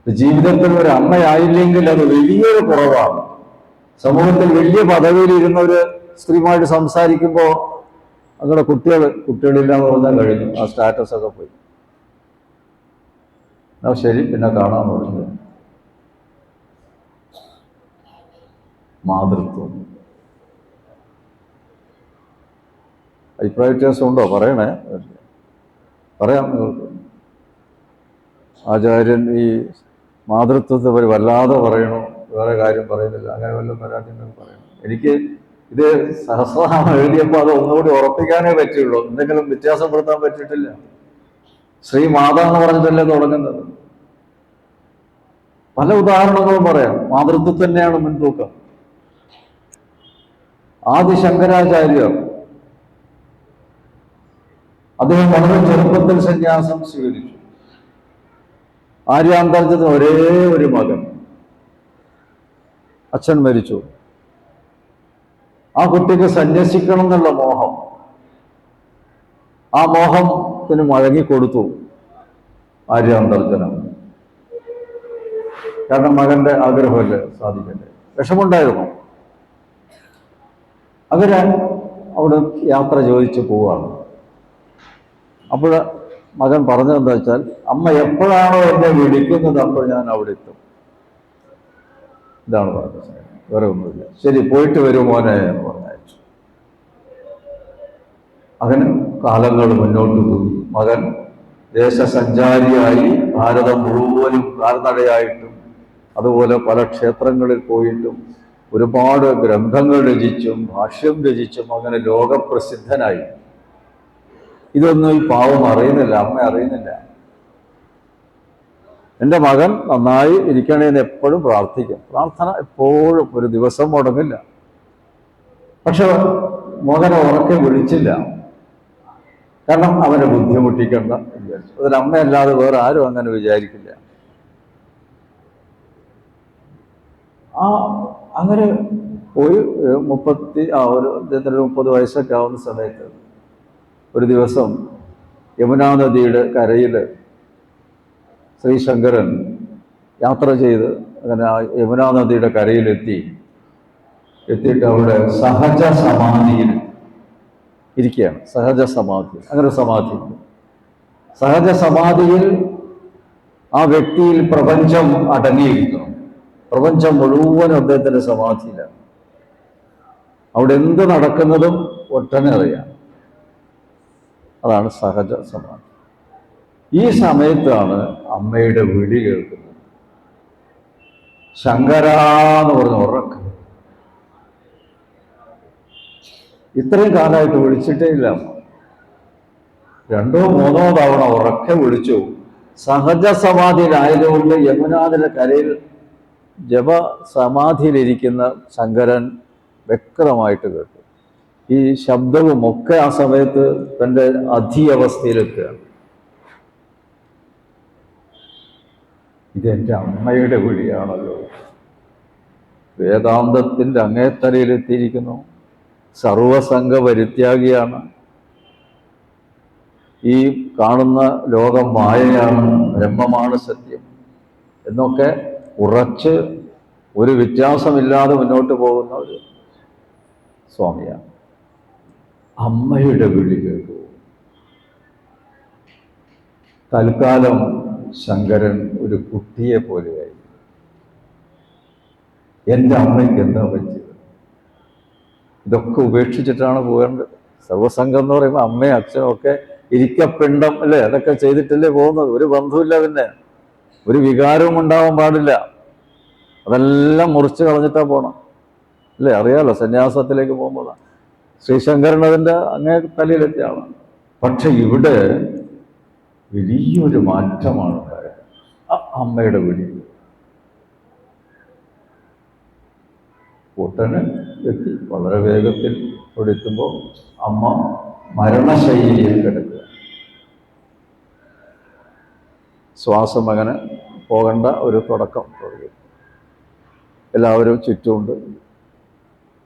S1: ജീവിതത്തിൽ ഒരു അമ്മയായില്ലെങ്കിൽ അത് വലിയൊരു കുറവാണ്. സമൂഹത്തിൽ വലിയ പദവിയിൽ ഇരുന്ന ഒരു സ്ത്രീയുമായിട്ട് സംസാരിക്കുമ്പോൾ അങ്ങനെ കുട്ടികളില്ലാന്ന് പറഞ്ഞാൽ കഴിഞ്ഞു, ആ സ്റ്റാറ്റസ് ഒക്കെ പോയി. ശരി, പിന്നെ കാണാമെന്ന് പറഞ്ഞു. മാതൃത്വം അഭിപ്രായ വ്യത്യാസം ഉണ്ടോ? പറയണേ, പറയാം നിങ്ങൾക്ക്. ആചാര്യൻ ഈ മാതൃത്വത്തെ വല്ലാതെ പറയണോ, വേറെ കാര്യം പറയുന്നില്ല, അങ്ങനെ വല്ല പരാതി പറയണം. എനിക്ക് ഇത് സഹസ്രനാമം എഴുതിയപ്പോൾ അത് ഒന്നുകൂടി ഉറപ്പിക്കാനേ പറ്റുള്ളൂ, എന്തെങ്കിലും വ്യത്യാസപ്പെടുത്താൻ പറ്റിയിട്ടില്ല. ശ്രീ മാതാ എന്ന് പറഞ്ഞിട്ടല്ലേ തുടങ്ങുന്നത്. പല ഉദാഹരണങ്ങളും പറയാം. മാതൃത്വം തന്നെയാണ് മുൻതൂക്കം. ആദി ശങ്കരാചാര്യർ അദ്ദേഹം വളരെ ചെറുപ്പത്തിൽ സന്യാസം സ്വീകരിച്ചു. ആര്യാന്തർജത്തിന് ഒരേ ഒരു മകൻ, അച്ഛൻ മരിച്ചു. ആ കുട്ടിക്ക് സന്യസിക്കണം എന്നുള്ള മോഹം, ആ മോഹത്തിന് വഴങ്ങിക്കൊടുത്തു ആര്യാന്തർജനം. കാരണം മകന്റെ ആഗ്രഹമല്ലേ സാധിക്കണ്ടേ. വിഷമുണ്ടായിരുന്നു. അങ്ങനെ അവിടെ യാത്ര ചോദിച്ച് പോവുകയാണ്. അപ്പോൾ മകൻ പറഞ്ഞതെന്താ വെച്ചാൽ, അമ്മ എപ്പോഴാണോ എന്നെ വിളിക്കുന്നത് അപ്പോൾ ഞാൻ അവിടെ എത്തും. ഇതാണ് പറഞ്ഞത്, വേറെ ഒന്നുമില്ല. ശരി, പോയിട്ട് വരും മോനെ എന്ന് പറഞ്ഞയച്ചു. അങ്ങനെ കാലങ്ങൾ മുന്നോട്ട് പോയി. മകൻ ദേശസഞ്ചാരിയായി ഭാരതം മുഴുവനും കാൽനടയായിട്ടും അതുപോലെ പല ക്ഷേത്രങ്ങളിൽ പോയിട്ടും ഒരുപാട് ഗ്രന്ഥങ്ങൾ രചിച്ചും ഭാഷ്യം രചിച്ചും അങ്ങനെ ലോകപ്രസിദ്ധനായി. ഇതൊന്നും ഈ പാവം അറിയുന്നില്ല, അമ്മ അറിയുന്നില്ല. എൻ്റെ മകൻ നന്നായി ഇരിക്കണേന്ന് എപ്പോഴും പ്രാർത്ഥിക്കും. പ്രാർത്ഥന എപ്പോഴും, ഒരു ദിവസം മുടങ്ങില്ല. പക്ഷെ മകനെ ഉറക്കെ വിളിച്ചില്ല. കാരണം അവനെ ബുദ്ധിമുട്ടിക്കണ്ട വിചാരിച്ചു. അതിലമ്മയല്ലാതെ വേറെ ആരും അങ്ങനെ വിചാരിക്കില്ല. അങ്ങനെ പോയി 30 വയസ്സൊക്കെ ആവുന്ന സമയത്ത് ഒരു ദിവസം യമുനാ നദിയുടെ കരയിൽ ശ്രീശങ്കരൻ യാത്ര ചെയ്ത് അങ്ങനെ യമുനാ നദിയുടെ എത്തിയിട്ട് അവിടെ സഹജ സമാധിയിൽ ഇരിക്കുകയാണ്. സഹജ സമാധി, അങ്ങനെ സമാധി. സഹജ സമാധിയിൽ ആ വ്യക്തിയിൽ പ്രപഞ്ചം അടങ്ങിയിരിക്കുന്നു. പ്രപഞ്ചം മുഴുവൻ അദ്ദേഹത്തിന്റെ സമാധിയിലാണ്. അവിടെ എന്ത് നടക്കുന്നതും ഒട്ടനെ അറിയാം. അതാണ് സഹജ സമാധി. ഈ സമയത്താണ് അമ്മയുടെ വിളി കേൾക്കുന്നത്. ശങ്കരാന്ന് പറഞ്ഞ് ഉറക്കം. ഇത്രയും കാലമായിട്ട് വിളിച്ചിട്ടേ ഇല്ല. 2 3 തവണ ഉറക്കെ വിളിച്ചു. സഹജ സമാധിയിലായതുകൊണ്ട് യമുനാദിന്റെ കരയിൽ ജപസമാധിയിലിരിക്കുന്ന ശങ്കരൻ വ്യക്തമായിട്ട് കേട്ടു. ഈ ശബ്ദവും ഒക്കെ ആ സമയത്ത് തൻ്റെ അധീയവസ്ഥയിലെത്തുകയാണ്. ഇതെൻ്റെ അമ്മയുടെ വിളിയാണല്ലോ. വേദാന്തത്തിൻ്റെ അങ്ങേത്തലയിലെത്തിയിരിക്കുന്നു. സർവസംഘ പരിത്യാഗിയാണ്. ഈ കാണുന്ന ലോകം മായയാണ്, ബ്രഹ്മമാണ് സത്യം എന്നൊക്കെ ഉറച്ച് ഒരു വ്യത്യാസമില്ലാതെ മുന്നോട്ട് പോകുന്ന ഒരു സ്വാമിയാണ്. അമ്മയുടെ വിളി കേട്ടു. തൽക്കാലം ശങ്കരൻ ഒരു കുട്ടിയെ പോലെയായി. എൻ്റെ അമ്മയ്ക്ക് എന്താ പറ്റിയത്? ഇതൊക്കെ ഉപേക്ഷിച്ചിട്ടാണ് പോകേണ്ടത്. സർവസംഘം എന്ന് പറയുമ്പോൾ അമ്മയും അച്ഛനും ഒക്കെ ഇരിക്കപ്പിണ്ടം അല്ലേ, അതൊക്കെ ചെയ്തിട്ടല്ലേ പോകുന്നത്. ഒരു ബന്ധവുമില്ല, പിന്നെ ഒരു വികാരവും ഉണ്ടാവാൻ പാടില്ല. അതെല്ലാം മുറിച്ച് കളഞ്ഞിട്ടാ പോകണം അല്ലേ. അറിയാലോ, സന്യാസത്തിലേക്ക് പോകുമ്പോഴാണ്. ശ്രീശങ്കരൻ അതിൻ്റെ അങ്ങേ തലയിലെത്തിയ ആളാണ്. പക്ഷെ ഇവിടെ വലിയൊരു മാറ്റമാണ് ഉണ്ടായത്. അമ്മയുടെ വിളി കൂട്ടന് എത്തി. വളരെ വേഗത്തിൽ ഇവിടെ എത്തുമ്പോൾ അമ്മ മരണശൈലിയിൽ കിടക്കുക. ശ്വാസം അങ്ങനെ പോകേണ്ട ഒരു തുടക്കം തുടങ്ങി. എല്ലാവരും ചുറ്റുമുണ്ട്.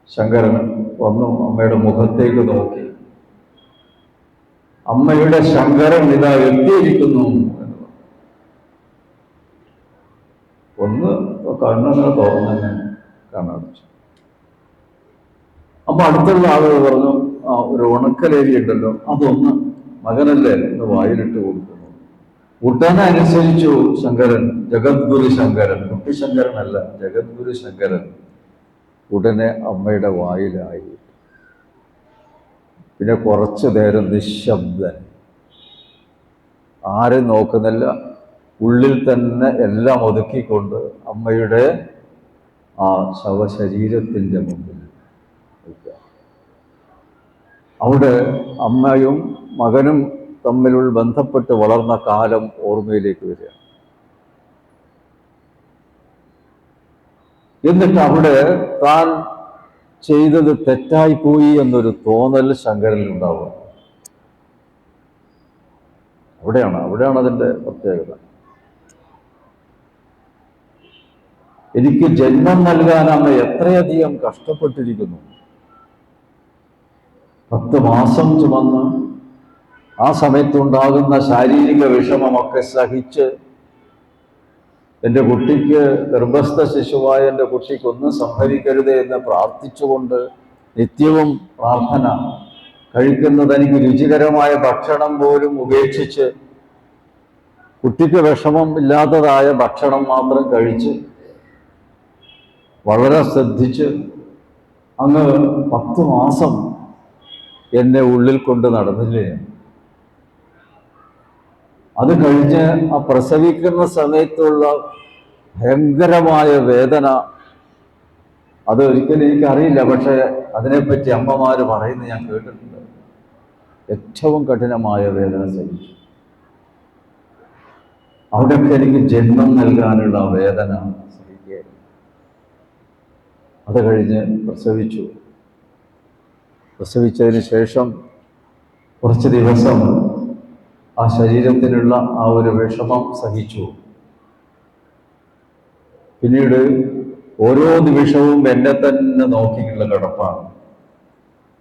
S1: ശങ്കരൻ വന്നു അമ്മയുടെ മുഖത്തേക്ക് നോക്കി. അമ്മയുടെ ശങ്കരൻ ഇതാ എത്തിയിരിക്കുന്നു എന്ന്. ഒന്ന് കണ്ണുകൾ തുറന്നെ കാണാൻ. അപ്പൊ അടുത്തുള്ള ആളുകൾ പറഞ്ഞു, ആ ഒരു ഉണക്കലേരി ഉണ്ടല്ലോ, അതൊന്ന് മകനല്ലേ എന്ന് വായിലിട്ട് കൊടുക്കുന്നു. ഉടനെ അനുസരിച്ചു ശങ്കരൻ, ജഗദ്ഗുരു ശങ്കരൻ, കുട്ടിശങ്കരനല്ല, ജഗദ്ഗുരു ശങ്കരൻ ഉടനെ അമ്മയുടെ വായിലായി. പിന്നെ കുറച്ചു നേരം നിശബ്ദൻ, ആരും നോക്കുന്നില്ല, ഉള്ളിൽ തന്നെ എല്ലാം ഒതുക്കിക്കൊണ്ട് അമ്മയുടെ ആ ശവശരീരത്തിൻ്റെ മുമ്പിൽ. അവിടെ അമ്മയും മകനും തമ്മിലുള്ള ബന്ധപ്പെട്ട് വളർന്ന കാലം ഓർമ്മയിലേക്ക് വരിക. എന്നിട്ട് അവിടെ താൻ ചെയ്തത് തെറ്റായിപ്പോയി എന്നൊരു തോന്നൽ ശങ്കരനിലുണ്ടാവുക. അവിടെയാണ് അതിൻ്റെ പ്രത്യേകത. എനിക്ക് ജന്മം നൽകാൻ അമ്മ എത്രയധികം കഷ്ടപ്പെട്ടിരിക്കുന്നു. 10 മാസം ചുമന്ന് ആ സമയത്തുണ്ടാകുന്ന ശാരീരിക വിഷമമൊക്കെ സഹിച്ച് എൻ്റെ കുട്ടിക്ക്, ഗർഭസ്ഥ ശിശുവായ എൻ്റെ കുട്ടിക്ക് ഒന്നും സംഭവിക്കരുതേ എന്ന് പ്രാർത്ഥിച്ചുകൊണ്ട് നിത്യവും പ്രാർത്ഥന, കഴിക്കുന്നത് എനിക്ക് രുചികരമായ ഭക്ഷണം പോലും ഉപേക്ഷിച്ച് കുട്ടിക്ക് വിഷമം ഇല്ലാത്തതായ ഭക്ഷണം മാത്രം കഴിച്ച് വളരെ ശ്രദ്ധിച്ച് അങ്ങ് 10 മാസം എന്നെ ഉള്ളിൽ കൊണ്ട് നടന്നില്ലേ. അത് കഴിഞ്ഞ് ആ പ്രസവിക്കുന്ന സമയത്തുള്ള ഭയങ്കരമായ വേദന, അത് ഒരിക്കലും എനിക്കറിയില്ല, പക്ഷെ അതിനെപ്പറ്റി അമ്മമാർ പറയുന്നത് ഞാൻ കേട്ടിട്ടുണ്ട്. ഏറ്റവും കഠിനമായ വേദന സഹിച്ചു. അവിടെയൊക്കെ എനിക്ക് ജന്മം നൽകാനുള്ള വേദന സഹിക്കുകയായിരുന്നു. അത് കഴിഞ്ഞ് പ്രസവിച്ചതിന് ശേഷം കുറച്ച് ദിവസം ആ ശരീരത്തിലുള്ള ആ ഒരു വിഷമം സഹിച്ചു. പിന്നീട് ഓരോ നിമിഷവും എന്നെ തന്നെ നോക്കിയുള്ള കിടപ്പാണ്,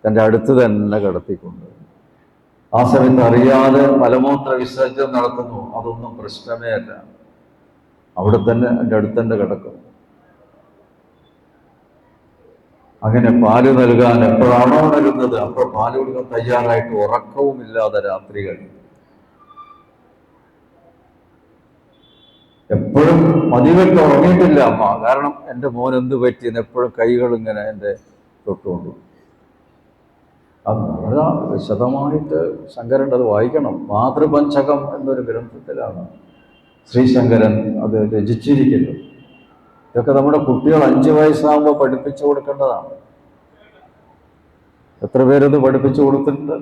S1: തൻ്റെ അടുത്ത് തന്നെ കിടത്തിക്കൊണ്ട്. ആ സമയത്ത് അറിയാതെ മലമൂത്ര വിസർജനം നടത്തുന്നു, അതൊന്നും പ്രശ്നമേ അല്ല. അവിടെ തന്നെ എൻ്റെ അടുത്ത് തന്നെ കിടക്കും. അങ്ങനെ പാല് നൽകാൻ എപ്പോഴാണോ നൽകുന്നത് അപ്പോൾ പാല് കൊടുക്കാൻ തയ്യാറായിട്ട് ഉറക്കവുമില്ലാതെ രാത്രികൾ. എപ്പോഴും പതിവെട്ട് ഉറങ്ങിയിട്ടില്ല അമ്മ. കാരണം എൻ്റെ മോൻ എന്ത് പറ്റിയെന്ന് എപ്പോഴും കൈകൾ ഇങ്ങനെ എൻ്റെ തൊട്ടുകൊണ്ടു. അത് വളരെ വിശദമായിട്ട് ശങ്കരൻ അത് വായിക്കണം. മാതൃപഞ്ചകം എന്നൊരു ഗ്രന്ഥത്തിലാണ് ശ്രീശങ്കരൻ അത് രചിച്ചിരിക്കുന്നത്. ഇതൊക്കെ നമ്മുടെ കുട്ടികൾ 5 വയസ്സാകുമ്പോൾ പഠിപ്പിച്ചു കൊടുക്കേണ്ടതാണ്. എത്ര പേരത് പഠിപ്പിച്ചു കൊടുത്തിട്ടുണ്ട്?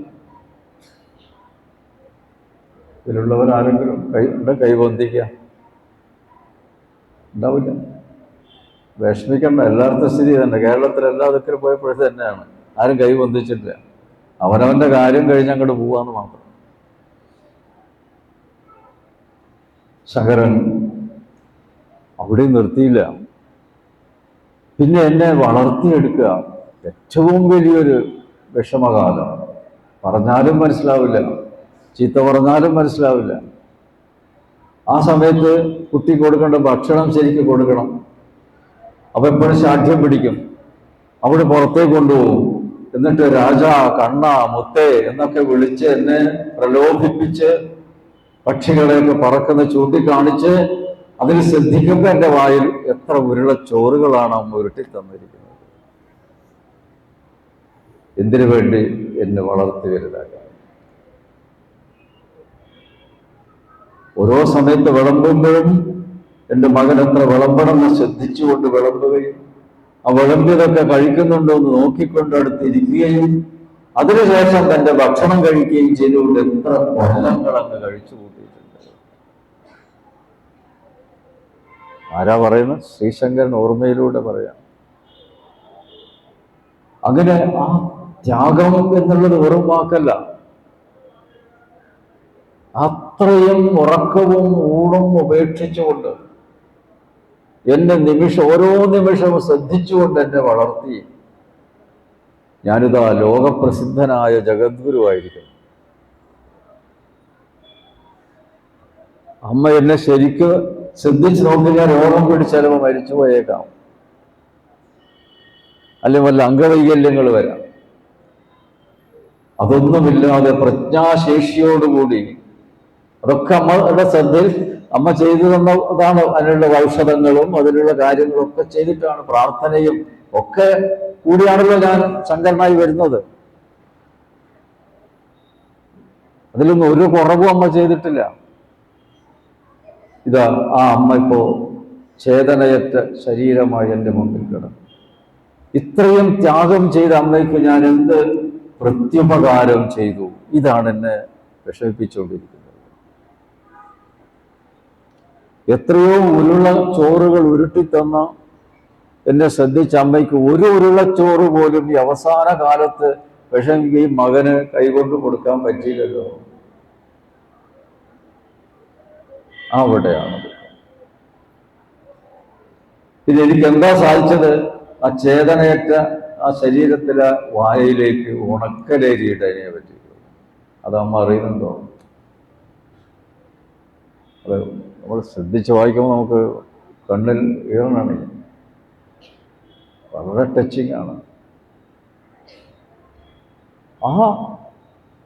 S1: ഇതിലുള്ളവരാരെങ്കിലും കൈ പൊന്തിക്കുക? ഉണ്ടാവില്ല. വിഷമിക്കണ്ട, എല്ലായിടത്തും സ്ഥിതി തന്നെ. കേരളത്തിൽ എല്ലാ ദിക്കിലും പോയപ്പോഴേ തന്നെയാണ്, ആരും കൈ പൊന്തിച്ചിട്ടില്ല. അവനവൻ്റെ കാര്യം കഴിഞ്ഞ് അങ്ങോട്ട് പോവാന്ന് മാത്രം. ശങ്കരൻ അവിടെ നിർത്തിയില്ല. പിന്നെ എന്നെ വളർത്തിയെടുക്കുക ഏറ്റവും വലിയൊരു വിഷമകാലം. പറഞ്ഞാലും മനസ്സിലാവില്ല, ചീത്ത പറഞ്ഞാലും മനസ്സിലാവില്ല. ആ സമയത്ത് കുട്ടി കൊടുക്കേണ്ട ഭക്ഷണം ശരിക്കും കൊടുക്കണം. അപ്പം എപ്പോഴും ശാഠ്യം പിടിക്കും. അവിടെ പുറത്തേക്ക് കൊണ്ടുപോകും. എന്നിട്ട് രാജ, കണ്ണ, മുത്തേ എന്നൊക്കെ വിളിച്ച് എന്നെ പ്രലോഭിപ്പിച്ച് പക്ഷികളെയൊക്കെ പറക്കുന്ന ചൂണ്ടിക്കാണിച്ച് അതിൽ ശ്രദ്ധിക്കുമ്പോൾ എൻ്റെ വായിൽ എത്ര ഉരുളച്ചോറുകളാണ് അമ്മ ഉരുട്ടി തന്നിരിക്കുന്നത്. എന്തിനു വേണ്ടി? എന്നെ വളർത്തി വലുതാക്കാൻ. ഓരോ സമയത്ത് വിളമ്പുമ്പോഴും എൻ്റെ മകൻ എത്ര വിളമ്പണമെന്ന് ശ്രദ്ധിച്ചുകൊണ്ട് വിളമ്പുകയും ആ വിളമ്പിയതൊക്കെ കഴിക്കുന്നുണ്ടോ എന്ന് നോക്കിക്കൊണ്ട് അടുത്തിരിക്കുകയും അതിനുശേഷം തൻ്റെ ഭക്ഷണം കഴിക്കുകയും ചെയ്തുകൊണ്ട് എത്ര കൊല്ലങ്ങൾ അങ്ങ് കഴിച്ചു കൂട്ടിയിട്ടുണ്ട്. ആരാ പറയുന്നത്? ശ്രീശങ്കരൻ ഓർമ്മയിലൂടെ പറയാം. അങ്ങനെ ആ ത്യാഗം എന്നുള്ളത് വെറും വാക്കല്ല. അത്രയും ഉറക്കവും ഊണും ഉപേക്ഷിച്ചുകൊണ്ട് എന്നെ ഓരോ നിമിഷവും ശ്രദ്ധിച്ചുകൊണ്ട് എന്നെ വളർത്തി. ഞാനിതാ ലോകപ്രസിദ്ധനായ ജഗദ്ഗുരുവായിരിക്കുന്നു. അമ്മ എന്നെ ശരിക്കും ശ്രദ്ധിച്ച് നോക്കിയാൽ രോഗം പിടിച്ച് ചിലപ്പോൾ മരിച്ചു പോയേക്കാം, അല്ലെങ്കിൽ വല്ല അംഗവൈകല്യങ്ങൾ വരാം. അതൊന്നുമില്ലാതെ പ്രജ്ഞാശേഷിയോടുകൂടി, അതൊക്കെ അമ്മയുടെ ശ്രദ്ധയിൽ അമ്മ ചെയ്തു തന്നതാണ്. അതിനുള്ള ഔഷധങ്ങളും അതിനുള്ള കാര്യങ്ങളും ഒക്കെ ചെയ്തിട്ടാണ്, പ്രാർത്ഥനയും ഒക്കെ കൂടിയാണല്ലോ ഞാൻ ശങ്കരനായി വരുന്നത്. അതിലൊന്നും ഒരു കുറവും അമ്മ ചെയ്തിട്ടില്ല. ഇതാ ആ അമ്മ ഇപ്പോ ചേതനയറ്റ ശരീരമായി എൻ്റെ മുമ്പിൽ കിടന്നു. ഇത്രയും ത്യാഗം ചെയ്ത അമ്മയ്ക്ക് ഞാൻ എന്ത് പ്രത്യുപകാരം ചെയ്തു? ഇതാണ് എന്നെ വിഷമിപ്പിച്ചുകൊണ്ടിരിക്കുന്നത്. എത്രയോ ഉരുള ചോറുകൾ ഉരുട്ടിത്തന്ന എന്നെ ശ്രദ്ധിച്ച അമ്മയ്ക്ക് ഒരു ഉരുളച്ചോറ് പോലും ഈ അവസാന കാലത്ത് വിഷമിക്കുകയും മകന് കൈകൊണ്ട് കൊടുക്കാൻ പറ്റിയില്ലല്ലോ. അവിടെയാണ് ഇത് എനിക്ക് എന്താ സാധിച്ചത്? ആ ചേതനയറ്റ ആ ശരീരത്തിലെ വായയിലേക്ക് ഉണക്കലേരിയിടനെ പറ്റിയിട്ടുള്ളൂ. അത് അമ്മ അറിയുന്നുണ്ടോ? അത് നമ്മൾ ശ്രദ്ധിച്ച് വായിക്കുമ്പോൾ നമുക്ക് കണ്ണിൽ ഈറനാണ്. വളരെ ടച്ചിങ് ആണ്. ആ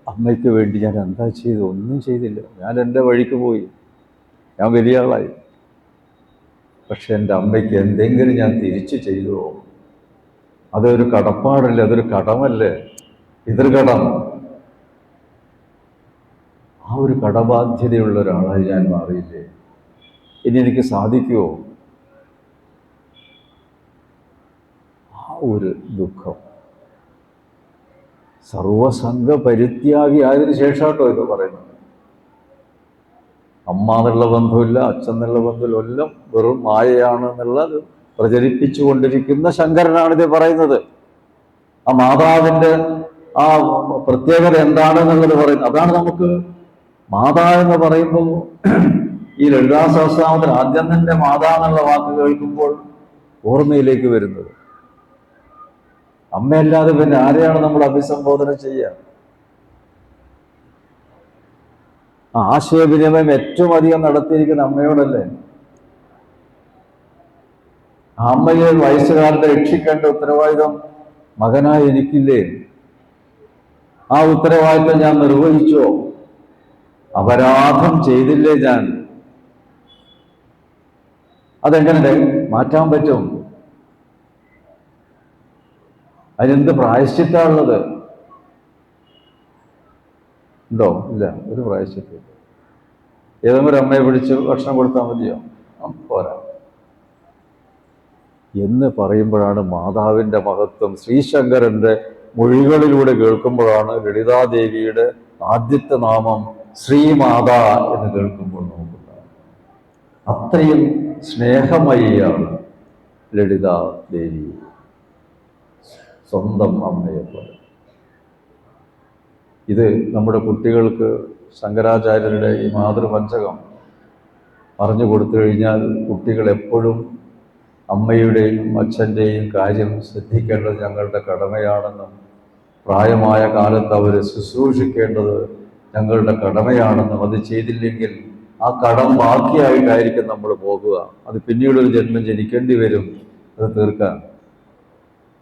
S1: അമ്മയ്ക്ക് വേണ്ടി ഞാൻ എന്താ ചെയ്തു? ഒന്നും ചെയ്തില്ല. ഞാൻ എൻ്റെ വഴിക്ക് പോയി, ഞാൻ വലിയ ആളായി. പക്ഷെ എൻ്റെ അമ്മയ്ക്ക് എന്തെങ്കിലും ഞാൻ തിരിച്ചു ചെയ്തുവോ? അതൊരു കടപ്പാടല്ലേ, അതൊരു കടമല്ലേ, പിതൃകടം. ആ ഒരു കടബാധ്യതയുള്ള ഒരാളായി ഞാൻ മാറിയില്ലേ? ഇനി എനിക്ക് സാധിക്കുമോ? ആ ഒരു ദുഃഖം. സർവസംഘ പരിത്യാഗി ആയതിനു ശേഷമാട്ടോ ഇത് പറയുന്നത്. അമ്മ എന്നുള്ള ബന്ധമില്ല, അച്ഛൻ എന്നുള്ള ബന്ധമില്ല, എല്ലാം വെറും മായയാണ് എന്നുള്ളത് പ്രചരിപ്പിച്ചു കൊണ്ടിരിക്കുന്ന ശങ്കരനാണിത് പറയുന്നത്. ആ മാതാവിൻ്റെ ആ പ്രത്യേകത എന്താണെന്നുള്ളത് പറയുന്നത്. അതാണ് നമുക്ക് മാതാ എന്ന് പറയുമ്പോൾ ഈ ലളിതാ സഹസ്രനാമത്തിൽ ആദ്യം തന്നെ മാതാ എന്നുള്ള വാക്ക് കേൾക്കുമ്പോൾ ഓർമ്മയിലേക്ക് വരുന്നത്. അമ്മയല്ലാതെ പിന്നെ ആരെയാണ് നമ്മൾ അഭിസംബോധന ചെയ്യുക? ആശയവിനിമയം ഏറ്റവും അധികം നടത്തിയിരിക്കുന്ന അമ്മയോടല്ലേ? അമ്മയെ വയസ്സുകാരന്റെ രക്ഷിക്കേണ്ട ഉത്തരവാദിത്വം മകനായി എനിക്കില്ലേ? ആ ഉത്തരവാദിത്വം ഞാൻ നിർവഹിച്ചോ? അപരാധം ചെയ്തില്ലേ ഞാൻ? അതെങ്ങനെ മാറ്റാൻ പറ്റും? അതിനെന്ത് പ്രായശ്ചിത്തമുള്ളത് ഉണ്ടോ? ഇല്ല, ഒരു പ്രായശ്ചിത്തം. ഏതെങ്കിലും ഒരു അമ്മയെ പിടിച്ച് ഭക്ഷണം കൊടുത്താൽ മതിയോ? പോരാ എന്ന് പറയുമ്പോഴാണ് മാതാവിൻ്റെ മഹത്വം ശ്രീശങ്കരൻ്റെ മൊഴികളിലൂടെ കേൾക്കുമ്പോഴാണ് ലളിതാദേവിയുടെ ആദ്യത്തെ നാമം ശ്രീമാതാ എന്ന് കേൾക്കുമ്പോൾ നോക്കുന്നത്. അത്രയും സ്നേഹമയിയാണ് ലളിതാദേവി, സ്വന്തം അമ്മയെപ്പോലെ. ഇത് നമ്മുടെ കുട്ടികൾക്ക് ശങ്കരാചാര്യരുടെ ഈ മാതൃപഞ്ചകം പറഞ്ഞു കൊടുത്തു കഴിഞ്ഞാൽ കുട്ടികൾ എപ്പോഴും അമ്മയുടെയും അച്ഛൻ്റെയും കാര്യം ശ്രദ്ധിക്കേണ്ടത് ഞങ്ങളുടെ കടമയാണെന്നും പ്രായമായ കാലത്ത് അവരെ ശുശ്രൂഷിക്കേണ്ടത് ഞങ്ങളുടെ കടമയാണെന്നും അത് ചെയ്തില്ലെങ്കിൽ ആ കടം ബാക്കിയായിട്ടായിരിക്കും നമ്മൾ പോകുക. അത് പിന്നീടൊരു ജന്മം ജനിക്കേണ്ടി വരും അത് തീർക്കാൻ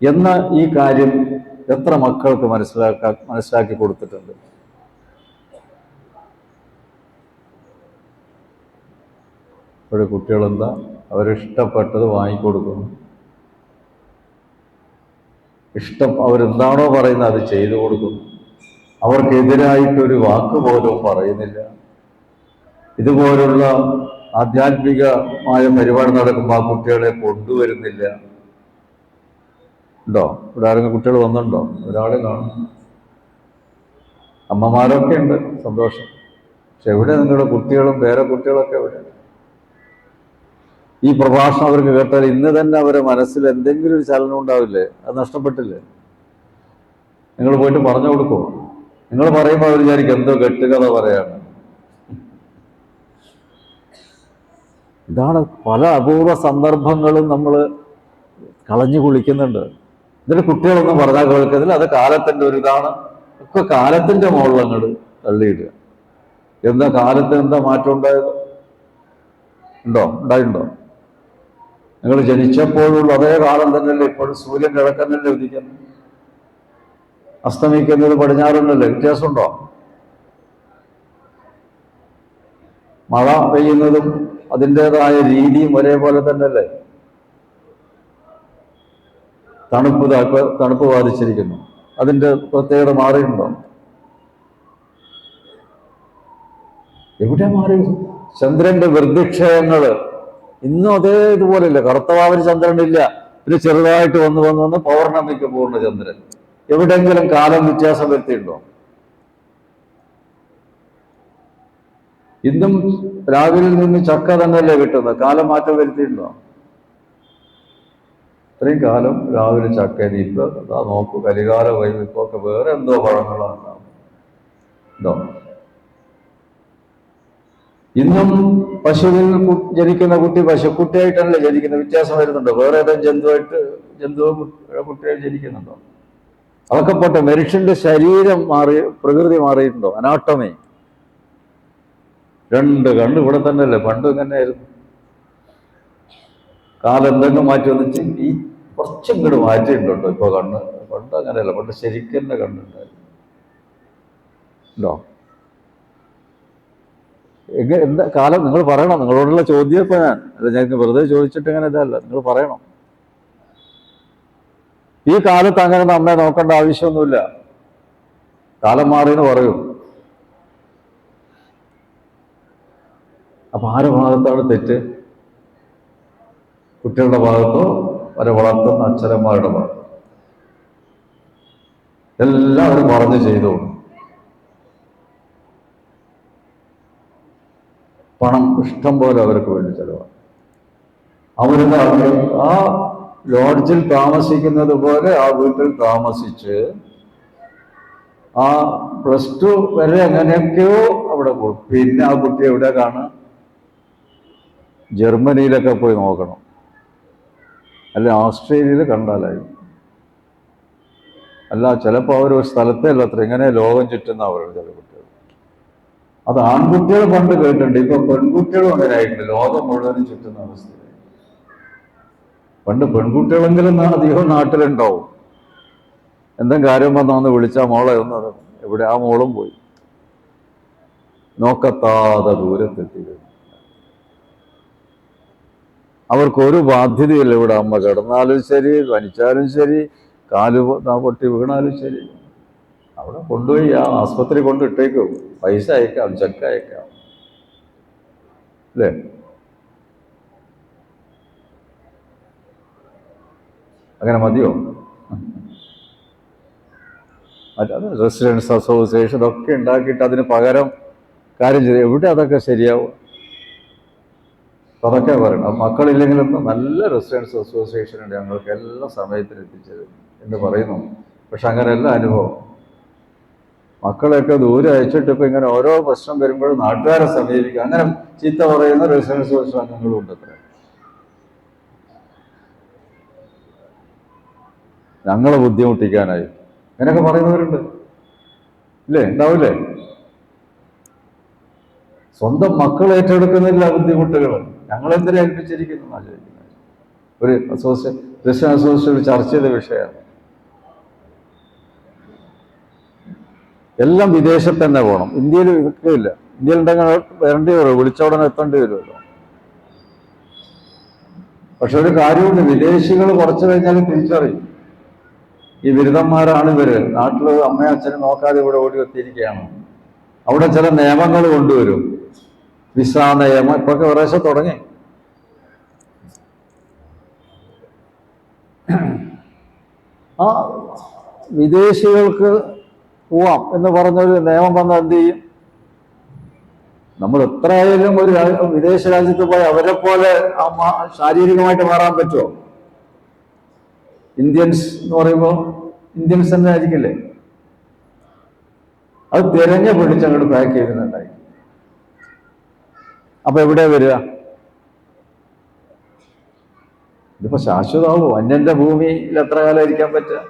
S1: എന്ന ഈ കാര്യം എത്ര മക്കൾക്ക് മനസ്സിലാക്കി കൊടുത്തിട്ടുണ്ട്? ഇപ്പോഴും കുട്ടികളെന്താ അവരിഷ്ടപ്പെട്ടത് വാങ്ങിക്കൊടുക്കുന്നു, അവരെന്താണോ പറയുന്നത് അത് ചെയ്തു കൊടുക്കുന്നു. അവർക്കെതിരായിട്ടൊരു വാക്ക് പോലും പറയുന്നില്ല. ഇതുപോലുള്ള ആധ്യാത്മികമായ പരിപാടി നടക്കുമ്പോൾ ആ കുട്ടികളെ കൊണ്ടുവരുന്നില്ല. ഉണ്ടോ? ഇവിടെ ആരെങ്കിലും കുട്ടികൾ വന്നിട്ടുണ്ടോ? ഒരാളെ കാണും. അമ്മമാരൊക്കെ ഉണ്ട്, സന്തോഷം. പക്ഷെ എവിടെ നിങ്ങളുടെ കുട്ടികളും പേരക്കുട്ടികളൊക്കെ എവിടെ? ഈ പ്രഭാഷണം അവർക്ക് കേട്ടാൽ ഇന്ന് തന്നെ അവരെ മനസ്സിൽ എന്തെങ്കിലും ഒരു ചലനം ഉണ്ടാവില്ലേ? അത് നഷ്ടപ്പെട്ടില്ലേ? നിങ്ങൾ പോയിട്ട് പറഞ്ഞു കൊടുക്കുമോ? നിങ്ങൾ പറയുമ്പോൾ അവർ വിചാരിക്കും എന്തോ കെട്ടുകഥ പറയാണ്. ഇതാണ് പല അപൂർവ സന്ദർഭങ്ങളും നമ്മൾ കളഞ്ഞു കുളിക്കുന്നുണ്ട്. ഇതിന് കുട്ടികളൊന്നും പറഞ്ഞാൽ കേൾക്കുന്നില്ല. അത് കാലത്തിൻ്റെ ഒരു ഇതാണ്. ഒക്കെ കാലത്തിൻ്റെ മുകളിലങ്ങട് തള്ളിയിടുക. എന്താ കാലത്ത് എന്താ മാറ്റം ഉണ്ടായത്? ഉണ്ടോ? ഉണ്ടായിട്ടുണ്ടോ? നിങ്ങൾ ജനിച്ചപ്പോഴുള്ള അതേ കാലം തന്നെയല്ലേ ഇപ്പോഴും? സൂര്യൻ കിഴക്കന്നല്ലേ ഉദിക്കുന്നത്, അസ്തമിക്കുന്നത് പടിഞ്ഞാറുന്നല്ലേ? വ്യത്യാസമുണ്ടോ? മഴ പെയ്യുന്നതും അതിൻ്റെതായ രീതിയും ഒരേപോലെ തന്നെയല്ലേ? തണുപ്പ് ബാധിച്ചിരിക്കുന്നു, അതിൻ്റെ പ്രത്യേകത മാറിയിട്ടുണ്ടോ? എവിടെ മാറി? ചന്ദ്രന്റെ വൃദ്ധിക്ഷയങ്ങൾ ഇന്നും അതേ ഇതുപോലെയല്ലേ? കറുത്തവാവിന് ചന്ദ്രനില്ല, പിന്നെ ചെറുതായിട്ട് വന്ന് പൗർണമിക്ക് പൂർണ്ണ ചന്ദ്രൻ. എവിടെയെങ്കിലും കാലം വ്യത്യാസം വരുത്തിയിട്ടുണ്ടോ? ഇന്നും രാവിലെ നിന്ന് ചക്ക തന്നെയല്ലേ കിട്ടുന്നത്? കാലം മാറ്റം വരുത്തിയിട്ടുണ്ടോ? ഇത്രയും കാലം രാവിലെ ചക്ക, ഇപ്പൊ അതാ നോക്കൂ, കലികാല വൈവിപ്പൊക്കെ വേറെ എന്തോ പഴങ്ങളാണ് ഉണ്ടോ? ഇന്നും പശുവിൽ ജനിക്കുന്ന കുട്ടി പശുക്കുട്ടിയായിട്ടല്ലേ ജനിക്കുന്നത്? വ്യത്യാസം വരുന്നുണ്ടോ? വേറെ ഏതെങ്കിലും ജന്തു കുട്ടിയായി ജനിക്കുന്നുണ്ടോ? അതൊക്കെ പോട്ടെ, മനുഷ്യന്റെ ശരീരം മാറി, പ്രകൃതി മാറിയിട്ടുണ്ടോ? അനാട്ടമി, രണ്ട് കണ്ണ് ഇവിടെ തന്നെയല്ലേ? പണ്ട് ഇങ്ങനെയായിരുന്നു. കാലം എന്തെങ്കിലും മാറ്റി വന്നിട്ട് ഈ കുറച്ചും കൂടെ മാറ്റിയിട്ടുണ്ടോ ഇപ്പൊ കണ്ണ്? പണ്ട് അങ്ങനെയല്ല, പണ്ട് ശരിക്കും തന്നെ കണ്ണുണ്ടായിരുന്നു. ഉണ്ടോ? എന്താ കാലം? നിങ്ങൾ പറയണം. നിങ്ങളോടുള്ള ചോദ്യം ഇപ്പൊ ഞങ്ങൾക്ക് വെറുതെ ചോദിച്ചിട്ട് ഇങ്ങനെ ഇതല്ല, നിങ്ങൾ പറയണം. ഈ കാലത്ത് അങ്ങനെ നമ്മെ നോക്കേണ്ട ആവശ്യമൊന്നുമില്ല, കാലം മാറിയെന്ന് പറയും. അപ്പൊ ആരുടെ ഭാഗത്താണ് തെറ്റ്? കുട്ടികളുടെ ഭാഗത്തോ അവരെ വളർത്തുന്ന അച്ഛനന്മാരുടെ ഭാഗത്തോ? എല്ലാം അവർ പറഞ്ഞു ചെയ്തോളൂ. പണം ഇഷ്ടം പോലെ അവർക്ക് വേണ്ടി ചെലവാണ്. അവരുടെ ആ ലോഡ്ജിൽ താമസിക്കുന്നത് പോലെ ആ വീട്ടിൽ താമസിച്ച് ആ +2 വരെ എങ്ങനെയൊക്കെയോ അവിടെ പോകും. പിന്നെ ആ കുട്ടി എവിടെ കാണുക? ജർമ്മനിയിലൊക്കെ പോയി നോക്കണം, അല്ലെ ഓസ്ട്രേലിയയിൽ കണ്ടാലായി. അല്ല, ചിലപ്പോൾ അവർ ഒരു സ്ഥലത്തേ അല്ല അത്ര, ഇങ്ങനെ ലോകം ചുറ്റുന്ന അവരുടെ ചില കുട്ടികൾ. അത് ആൺകുട്ടികൾ പണ്ട് കേട്ടിട്ടുണ്ട്, ഇപ്പൊ പെൺകുട്ടികളും അങ്ങനെ ആയിട്ടുണ്ട്, ലോകം മുഴുവനും ചുറ്റുന്ന അവസ്ഥ. പണ്ട് പെൺകുട്ടികളെങ്കിലും അധികം നാട്ടിലുണ്ടാവും, എന്തെങ്കിലും കാര്യം വന്ന് വിളിച്ചാൽ മോളെ ഒന്ന് എവിടെ, ആ മോളും പോയി, നോക്കത്താതെ ദൂരത്തെത്തി. അവർക്കൊരു ബാധ്യതയില്ല. ഇവിടെ അമ്മ കിടന്നാലും ശരി, വനിച്ചാലും ശരി, കാല് പൊട്ടി വീണാലും ശരി, അവിടെ കൊണ്ടുപോയി ആ ആസ്പത്രി കൊണ്ടിട്ടേക്കും, പൈസ അയക്കാം, ചെക്ക് അയക്കാം, അല്ലേ? അങ്ങനെ മതിയോ? അത് റെസിഡൻസ് അസോസിയേഷൻ ഒക്കെ ഉണ്ടാക്കിയിട്ട് അതിന് പകരം കാര്യം ചെയ്ത് എവിടെ അതൊക്കെ ശരിയാവും? അതൊക്കെ പറയണം. മക്കളില്ലെങ്കിലും നല്ല റെസിഡൻസ് അസോസിയേഷൻ ഉണ്ട്, ഞങ്ങൾക്ക് എല്ലാ സമയത്തിന് എത്തിച്ചത് എന്ന് പറയുന്നു. പക്ഷെ അങ്ങനെയല്ല അനുഭവം. മക്കളെയൊക്കെ ദൂരെ അയച്ചിട്ട് ഇപ്പൊ ഇങ്ങനെ ഓരോ പ്രശ്നം വരുമ്പോഴും നാട്ടുകാരെ സമീപിക്കുക, അങ്ങനെ ചീത്ത പറയുന്ന റെസിഡൻസ് അസോസിയേഷൻ അംഗങ്ങളും ഉണ്ട്. അത്ര ഞങ്ങളെ ബുദ്ധിമുട്ടിക്കാനായി അങ്ങനെയൊക്കെ പറയുന്നവരുണ്ട്, ഇല്ലേ? ഉണ്ടാവില്ലേ? സ്വന്തം മക്കൾ ഏറ്റെടുക്കുന്നില്ല ബുദ്ധിമുട്ടുകൾ, ഞങ്ങളെന്തിനാ ഏൽപ്പിച്ചിരിക്കുന്നു ആലോചിക്കുന്നത്. ഒരു ക്രിസ്ത്യൻ അസോസിയേഷൻ ചർച്ച ചെയ്ത വിഷയമാണ്. എല്ലാം വിദേശത്ത് തന്നെ പോകണം, ഇന്ത്യയിൽ ഇതൊക്കെ ഇല്ല. ഇന്ത്യയിൽ ഉണ്ടെങ്കിൽ വരേണ്ടി വരും, വിളിച്ചോടനെ എത്തേണ്ടി വരുമല്ലോ. പക്ഷെ ഒരു കാര്യമുണ്ട്, വിദേശികൾ കുറച്ചു കഴിഞ്ഞാൽ തിരിച്ചറിയും ഈ ബിരുദന്മാരാണ് ഇവര്, നാട്ടിൽ അമ്മയും അച്ഛനും നോക്കാതെ ഇവിടെ ഓടി എത്തിയിരിക്കുകയാണ്. അവിടെ ചില നിയമങ്ങൾ കൊണ്ടുവരും, വിസ നിയമം ഇപ്പൊക്കെ കുറേശ്ശെ തുടങ്ങി. ആ വിദേശികൾക്ക് പോവാം എന്ന് പറഞ്ഞൊരു നിയമം വന്നാൽ എന്ത് ചെയ്യും? നമ്മൾ എത്രയായാലും ഒരു വിദേശ രാജ്യത്ത് പോയി അവരെ പോലെ ശാരീരികമായിട്ട് മാറാൻ പറ്റുമോ? ഇന്ത്യൻസ് എന്ന് പറയുമ്പോൾ ഇന്ത്യൻസ് തന്നെ ആയിരിക്കില്ലേ? അത് തിരഞ്ഞു പിടിച്ചങ്ങോട്ട് പാക്ക് ചെയ്തിട്ടുണ്ടായി. അപ്പൊ എവിടെ വരിക? ഇതിപ്പോ ശാശ്വതമാവോ? അന്യന്റെ ഭൂമിയിൽ എത്ര കാലം ഇരിക്കാൻ പറ്റുക?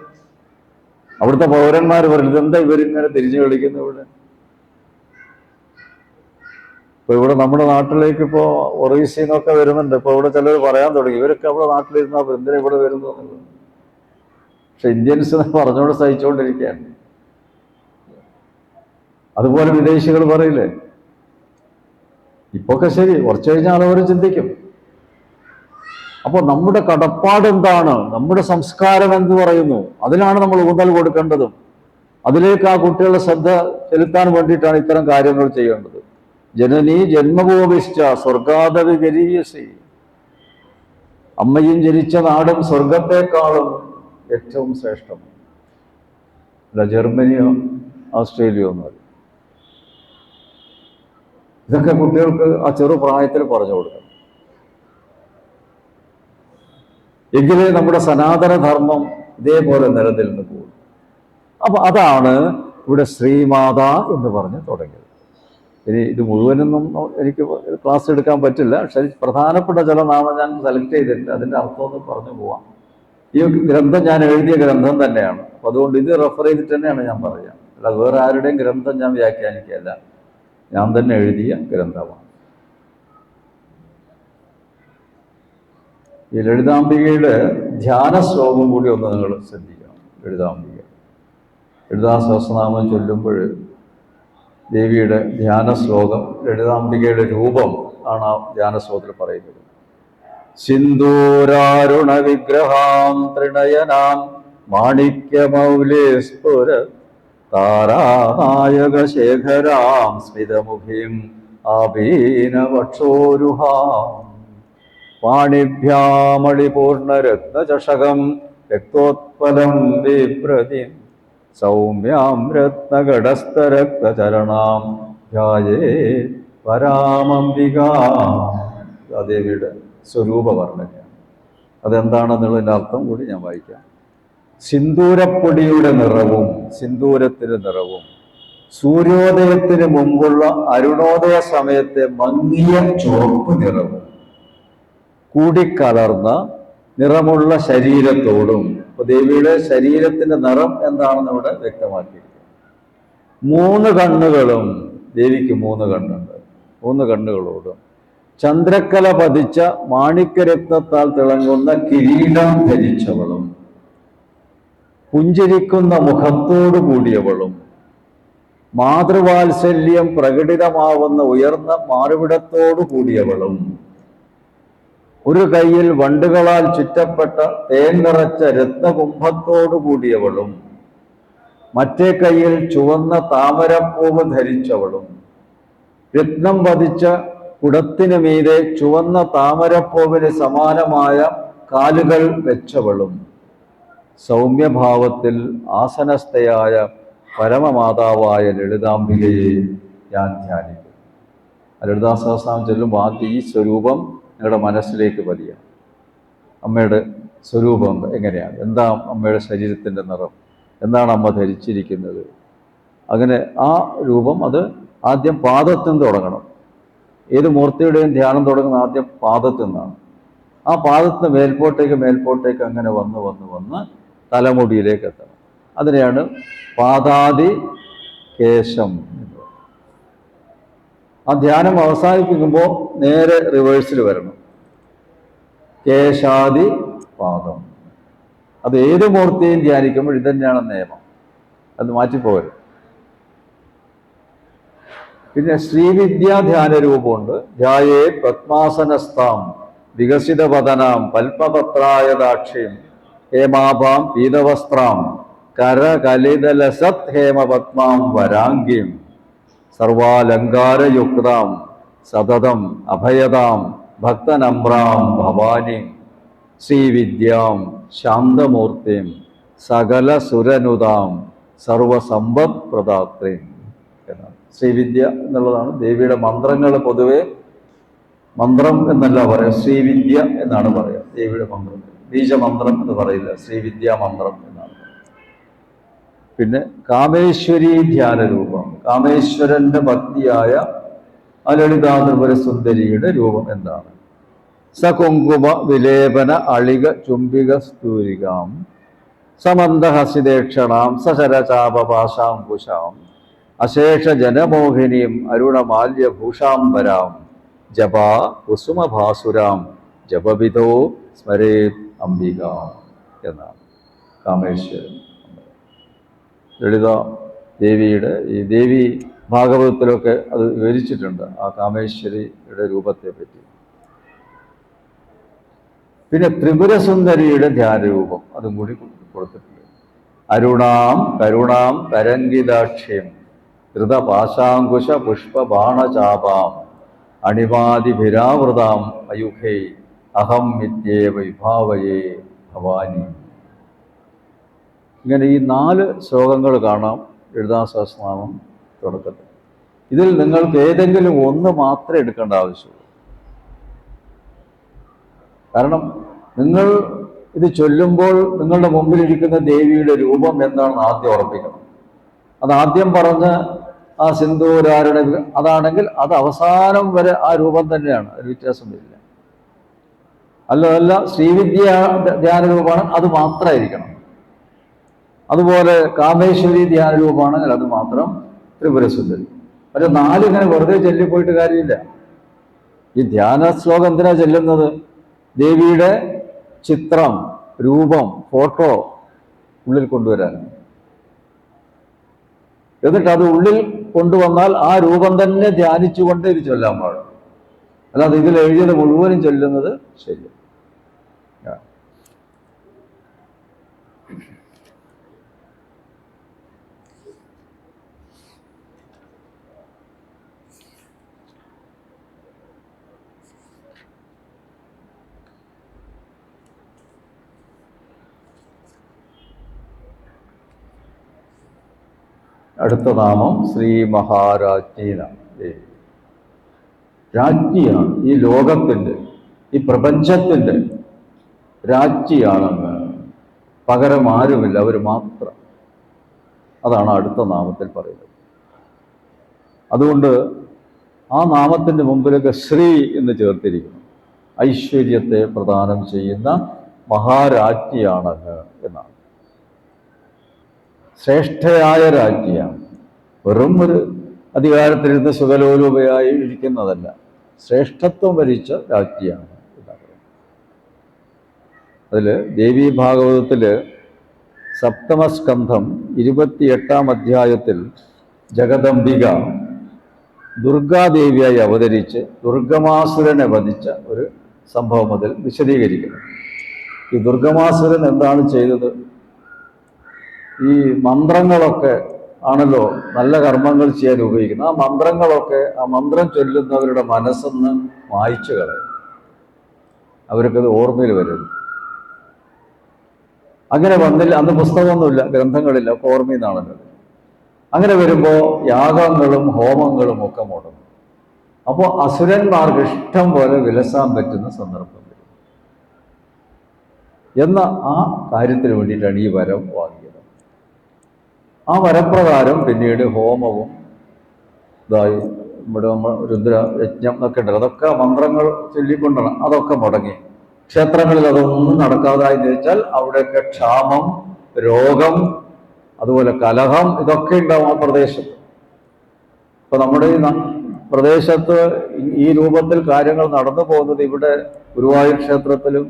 S1: അവിടുത്തെ പൗരന്മാർ പറയുന്നത് എന്താ ഇവരിങ്ങനെ തിരിഞ്ഞു കളിക്കുന്നു ഇവിടെ? ഇപ്പോൾ ഇവിടെ നമ്മുടെ നാട്ടിലേക്ക് ഇപ്പോൾ ഒറീസയിൽ നിന്നൊക്കെ വരുന്നുണ്ട്. ഇപ്പോൾ ഇവിടെ ചിലർ പറയാൻ തുടങ്ങി ഇവരൊക്കെ അവിടെ നാട്ടിലിരുന്നാൽ എന്തിനാ ഇവിടെ വരുന്നു എന്നുള്ളത്. പക്ഷെ ഇന്ത്യൻസ് പറഞ്ഞുകൊണ്ട് സഹിച്ചുകൊണ്ടിരിക്കുകയാണ്. അതുപോലെ വിദേശികൾ പറയില്ലേ, ഇപ്പൊക്കെ ശരി, കുറച്ച് കഴിഞ്ഞാൽ അവർ ചിന്തിക്കും. അപ്പോൾ നമ്മുടെ കടപ്പാട് എന്താണ്, നമ്മുടെ സംസ്കാരം എന്ത് പറയുന്നു, അതിനാണ് നമ്മൾ ഊന്നൽ കൊടുക്കേണ്ടതും. അതിലേക്ക് ആ കുട്ടികളുടെ ശ്രദ്ധ ചെലുത്താൻ വേണ്ടിയിട്ടാണ് ഇത്തരം കാര്യങ്ങൾ ചെയ്യേണ്ടത്. ജനനീ ജന്മഭൂമിശ്ച സ്വർഗാദവി ഗരീയസി, അമ്മയും ജനിച്ച നാടും സ്വർഗത്തെക്കാളും ഏറ്റവും ശ്രേഷ്ഠമാണ്. അല്ല ജർമ്മനിയോ ഓസ്ട്രേലിയയോ ഒന്നുമല്ല. ഇതൊക്കെ കുട്ടികൾക്ക് ആ ചെറുപ്രായത്തിൽ പറഞ്ഞു കൊടുക്കണം. എങ്കിലേ നമ്മുടെ സനാതനധർമ്മം ഇതേപോലെ നിലനിന്ന് പോകും. അപ്പൊ അതാണ് ഇവിടെ ശ്രീമാത എന്ന് പറഞ്ഞ് തുടങ്ങിയത്. ഇനി ഇത് മുഴുവനൊന്നും എനിക്ക് ക്ലാസ് എടുക്കാൻ പറ്റില്ല. പക്ഷെ പ്രധാനപ്പെട്ട ചില നാമം ഞാൻ സെലക്ട് ചെയ്തിട്ട് അതിൻ്റെ അർത്ഥമൊന്ന് പറഞ്ഞു പോവാം. ഈ ഗ്രന്ഥം ഞാൻ എഴുതിയ ഗ്രന്ഥം തന്നെയാണ്. അപ്പൊ അതുകൊണ്ട് ഇത് റെഫർ ചെയ്തിട്ട് തന്നെയാണ് ഞാൻ പറയുക. അല്ല വേറെ ആരുടെയും ഗ്രന്ഥം ഞാൻ വ്യാഖ്യാനിക്കുകയല്ല, ഞാൻ തന്നെ എഴുതിയ ഗ്രന്ഥമാണ്. ഈ ലളിതാംബികയുടെ ധ്യാന ശ്ലോകം കൂടി ഒന്ന് നിങ്ങൾ ശ്രദ്ധിക്കണം. ലളിതാ സഹസ്രനാമം ചൊല്ലുമ്പോൾ ദേവിയുടെ ധ്യാന ശ്ലോകം, ലളിതാംബികയുടെ രൂപം ആണ് ആ ധ്യാന ശ്ലോകത്തിൽ പറയുന്നത്. സിന്ദൂരാരുണ വിഗ്രഹാം ത്രിണയനാം മാണിക്യമൗലേ സ്ഫുര താരാനായക ശേഖരാം സ്മിതമുഖീം ആപീനവക്ഷോരുഹാം പാണിഭ്യാമളിപൂർണരത്നചഷകം രക്തോത്പലം വിപ്രതിം സൗമ്യാം രത്നഘടസ്ഥരക്തചരണാം ധ്യായേ പരാമംബികാ. ദേവിയുടെ സ്വരൂപ വർണ്ണനയാണ്. അതെന്താണെന്നുള്ളതിൻ്റെ അർത്ഥം കൂടി ഞാൻ വായിക്കാം. സിന്ദൂരപ്പൊടിയുടെ നിറവും സിന്ദൂരത്തിന് നിറവും സൂര്യോദയത്തിന് മുമ്പുള്ള അരുണോദയ സമയത്തെ മങ്ങിയ ചുവപ്പ് നിറവും കൂടിക്കലർന്ന നിറമുള്ള ശരീരത്തോടും. അപ്പൊ ദേവിയുടെ ശരീരത്തിന്റെ നിറം എന്താണെന്ന് ഇവിടെ വ്യക്തമാക്കിയിരിക്കുന്നു. 3 കണ്ണുകളും, ദേവിക്ക് 3 കണ്ണുണ്ട്, 3 കണ്ണുകളോടും ചന്ദ്രക്കല പതിച്ച മാണിക്യരത്നത്താൽ തിളങ്ങുന്ന കിരീടം ധരിച്ചവളും പുഞ്ചിരിക്കുന്ന മുഖത്തോടു കൂടിയവളും മാതൃവാത്സല്യം പ്രകടിതമാവുന്ന ഉയർന്ന മാറുവിടത്തോടു കൂടിയവളും ഒരു കൈയിൽ വണ്ടുകളാൽ ചുറ്റപ്പെട്ട തേൻ നിറച്ച രത്നകുംഭത്തോടു കൂടിയവളും മറ്റേ കൈയിൽ ചുവന്ന താമരപ്പൂവ് ധരിച്ചവളും രത്നം പതിച്ച കുടത്തിനു മീതെ ചുവന്ന താമരപ്പൂവിന് സമാനമായ കാലുകൾ വെച്ചവളും സൗമ്യഭാവത്തിൽ ആസനസ്ഥയായ പരമമാതാവായ ലളിതാംബികയെ ഞാൻ ധ്യാനിക്കും. ലളിതാ സഹസ്രനാമം ചൊല്ലുമ്പോൾ ആദ്യം ഈ സ്വരൂപം നിങ്ങളുടെ മനസ്സിലേക്ക് പതിയാണ്. അമ്മയുടെ സ്വരൂപം എങ്ങനെയാണ്, എന്താ അമ്മയുടെ ശരീരത്തിൻ്റെ നിറം, എന്താണ് അമ്മ ധരിച്ചിരിക്കുന്നത്, അങ്ങനെ ആ രൂപം അത് ആദ്യം പാദത്തിൽ നിന്ന് തുടങ്ങണം. ഏത് മൂർത്തിയുടെയും ധ്യാനം തുടങ്ങുന്ന ആദ്യം പാദത്തിൽ നിന്നാണ്. ആ പാദത്തിന് മേൽപോട്ടേക്ക് അങ്ങനെ വന്ന് തലമുടിയിലേക്ക് എത്തണം. അതിനെയാണ് പാദാദി കേശം. ആ ധ്യാനം അവസാനിപ്പിക്കുമ്പോൾ നേരെ റിവേഴ്സിൽ വരണം. കേശാദി പാദം. അത് ഏത് മൂർത്തിയും ധ്യാനിക്കുമ്പോൾ ഇതന്നെയാണ് നിയമം, അത് മാറ്റിപ്പോകരുത്. പിന്നെ ശ്രീവിദ്യാ ധ്യാന രൂപമുണ്ട്. ധ്യായേ പത്മാസനസ്ഥാം വികസിത പതനാം പൽപപത്രായദാക്ഷിം ഹേമാഭാം പീതവസ്ത്രാം കരകലിതലസത് ഹേമപത്മാം വരാംഗീം സർവാലങ്കാരയുക്താം സതതം അഭയതാം ഭക്തനമ്രാം ഭവാനിം ശ്രീവിദ്യാം ശാന്തമൂർത്തിം സകല സുരനുതാം സർവസമ്പത് പ്രദാത്രീം എന്നാണ്. ശ്രീവിദ്യ എന്നുള്ളതാണ് ദേവിയുടെ മന്ത്രങ്ങൾ. പൊതുവെ മന്ത്രം എന്നല്ല പറയുക, ശ്രീവിദ്യ എന്നാണ് പറയുക. ദേവിയുടെ മന്ത്രം ബീജമന്ത്രം എന്ന് പറയില്ല, ശ്രീവിദ്യാ മന്ത്രം എന്നാണ്. പിന്നെ കാമേശ്വരി ധ്യാന രൂപം. കാമേശ്വരന്റെ ഭക്തിയായ ലളിതാ ത്രിപുര സുന്ദരിയുടെ രൂപം എന്താണ്? സകുങ്കുമ വിലേപന അളിക ചുംബിക സ്തൂരികാം സമന്തഹസിദേക്ഷണാം സശരചാപപാശാംകുശാം അശേഷ ജനമോഹിനിയും അരുണമാല്യഭൂഷാംബരാം ജപാ കുസുമഭാസുരാം ജപവിധോ സ്മരേത് അംബിക എന്നാണ് കാമേശ്വരൻ. ലളിത ദേവിയുടെ ഈ ദേവി ഭാഗവതത്തിലൊക്കെ അത് വിവരിച്ചിട്ടുണ്ട്, ആ കാമേശ്വരിയുടെ രൂപത്തെ പറ്റി. പിന്നെ ത്രിപുരസുന്ദരിയുടെ ധ്യാനരൂപം അതും കൂടി കൊടുത്തിട്ടുണ്ട്. അരുണാം കരുണാം തരംഗിതാക്ഷ്യം ധൃതപാശാങ്കുശ പുഷ്പബാണചാപാം അണിമാതിഭിരാവൃതാം അയുഹേ അഹം വിദ്യേവ വിഭാവയേ ഭവാനി. ഇങ്ങനെ ഈ 4 ശ്ലോകങ്ങൾ കാണാം ലളിതാ സഹസ്രനാമം തുടക്കത്തിൽ. ഇതിൽ നിങ്ങൾക്ക് ഏതെങ്കിലും ഒന്ന് മാത്രമേ എടുക്കേണ്ട ആവശ്യമുള്ളൂ. കാരണം നിങ്ങൾ ഇത് ചൊല്ലുമ്പോൾ നിങ്ങളുടെ മുമ്പിലിരിക്കുന്ന ദേവിയുടെ രൂപം എന്താണെന്ന് ആദ്യം ഉറപ്പിക്കണം. അത് ആദ്യം പറഞ്ഞ ആ സിന്ദൂരാരുടെ അതാണെങ്കിൽ അത് അവസാനം വരെ ആ രൂപം തന്നെയാണ്, ഒരു വ്യത്യാസമില്ല. അല്ല ശ്രീവിദ്യ ധ്യാന രൂപമാണ്, അത് മാത്രമായിരിക്കണം. അതുപോലെ കാമേശ്വരി ധ്യാന രൂപമാണെങ്കിൽ അത് മാത്രം ത്രിപുരസുന്ദരി. പക്ഷെ 4 ഇങ്ങനെ വെറുതെ ചൊല്ലിപ്പോയിട്ട് കാര്യമില്ല. ഈ ധ്യാന ശ്ലോകം എന്തിനാ ചെല്ലുന്നത്? ദേവിയുടെ ചിത്രം, രൂപം, ഫോട്ടോ ഉള്ളിൽ കൊണ്ടുവരാൻ. എന്നിട്ട് അത് ഉള്ളിൽ കൊണ്ടുവന്നാൽ ആ രൂപം തന്നെ ധ്യാനിച്ചുകൊണ്ട് ഇത് ചൊല്ലാൻ പാടും. അല്ലാതെ ഇതിൽ എഴുതിയത് മുഴുവനും ചൊല്ലുന്നത് ശരിയാണ്. അടുത്ത നാമം ശ്രീ മഹാരാജ്ഞിനാണ്. രാജ്ഞിയാണ്, ഈ ലോകത്തിൻ്റെ, ഈ പ്രപഞ്ചത്തിൻ്റെ രാജ്ഞിയാണെന്ന്. പകരം ആരുമില്ല, അവർ മാത്രം. അതാണ് അടുത്ത നാമത്തിൽ പറയുന്നത്. അതുകൊണ്ട് ആ നാമത്തിൻ്റെ മുമ്പിലൊക്കെ ശ്രീ എന്ന് ചേർത്തിരിക്കുന്നു. ഐശ്വര്യത്തെ പ്രദാനം ചെയ്യുന്ന മഹാരാജ്ഞിയാണെന്ന് എന്നാണ്. ശ്രേഷ്ഠയായ രാജ്ഞിയാണ്. വെറും ഒരു അധികാരത്തിലിരുന്ന് സുഖലോലുപയായി ഇരിക്കുന്നതല്ല, ശ്രേഷ്ഠത്വം വരിച്ച രാജ്ഞിയാണ് എന്നാണ് പറയുന്നത്. അതിൽ ദേവീ ഭാഗവതത്തിൽ സപ്തമസ്കന്ധം 28-ാം അധ്യായത്തിൽ ജഗദംബിക ദുർഗാദേവിയായി അവതരിച്ച് ദുർഗമാസുരനെ വധിച്ച ഒരു സംഭവം അതിൽ വിശദീകരിക്കുന്നു. ഈ ദുർഗമാസുരൻ എന്താണ് ചെയ്തത്? ഈ മന്ത്രങ്ങളൊക്കെ ആണല്ലോ നല്ല കർമ്മങ്ങൾ ചെയ്യാൻ ഉപയോഗിക്കുന്നത്. ആ മന്ത്രങ്ങളൊക്കെ, ആ മന്ത്രം ചൊല്ലുന്നവരുടെ മനസ്സൊന്ന് മായ്ച്ചു കളയും, അവർക്കത് ഓർമ്മയിൽ വരും. അങ്ങനെ വന്നില്ല, അന്ന് പുസ്തകമൊന്നുമില്ല, ഗ്രന്ഥങ്ങളില്ല, ഒക്കെ ഓർമ്മയിൽ നിന്നാണല്ലോ. അങ്ങനെ വരുമ്പോൾ യാഗങ്ങളും ഹോമങ്ങളും ഒക്കെ മുടങ്ങും. അപ്പോൾ അസുരന്മാർക്ക് ഇഷ്ടം പോലെ വിലസാൻ പറ്റുന്ന സന്ദർഭം വരും. എന്ന ആ കാര്യത്തിന് വേണ്ടിയിട്ടാണ് ഈ വരം വാങ്ങിയത്. ആ വരപ്രകാരം പിന്നീട് ഹോമവും ഇതായി ഇവിടെ നമ്മൾ രുദ്ര യജ്ഞം എന്നൊക്കെ ഉണ്ടല്ലോ, അതൊക്കെ മന്ത്രങ്ങൾ ചൊല്ലിക്കൊണ്ടാണ്, അതൊക്കെ മുടങ്ങി. ക്ഷേത്രങ്ങളിൽ അതൊന്നും നടക്കാതായി വെച്ചാൽ അവിടെയൊക്കെ ക്ഷാമം, രോഗം, അതുപോലെ കലഹം, ഇതൊക്കെ ഉണ്ടാവും ആ പ്രദേശത്ത്. ഇപ്പൊ നമ്മുടെ ഈ പ്രദേശത്ത് ഈ രൂപത്തിൽ കാര്യങ്ങൾ നടന്നു പോകുന്നത് ഇവിടെ ഗുരുവായൂർ ക്ഷേത്രത്തിലും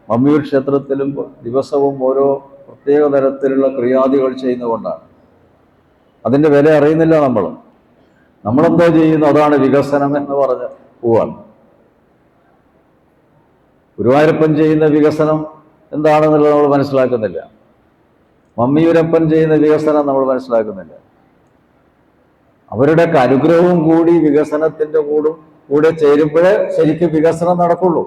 S1: മമ്മിയൂർ ക്ഷേത്രത്തിലും ദിവസവും ഓരോ പ്രത്യേക തരത്തിലുള്ള ക്രിയാദികൾ ചെയ്യുന്നതുകൊണ്ടാണ്. അതിൻ്റെ വില അറിയുന്നില്ല നമ്മളെന്തോ ചെയ്യുന്നു, അതാണ് വികസനം എന്ന് പറഞ്ഞ് പോവാണ്. ഗുരുവായൂരപ്പൻ ചെയ്യുന്ന വികസനം എന്താണെന്നുള്ളത് നമ്മൾ മനസ്സിലാക്കുന്നില്ല. മമ്മിയൂരപ്പൻ ചെയ്യുന്ന വികസനം നമ്മൾ മനസ്സിലാക്കുന്നില്ല. അവരുടെയൊക്കെ അനുഗ്രഹവും കൂടി വികസനത്തിൻ്റെ കൂടെ ചേരുമ്പോഴേ ശരിക്കും വികസനം നടക്കുള്ളൂ.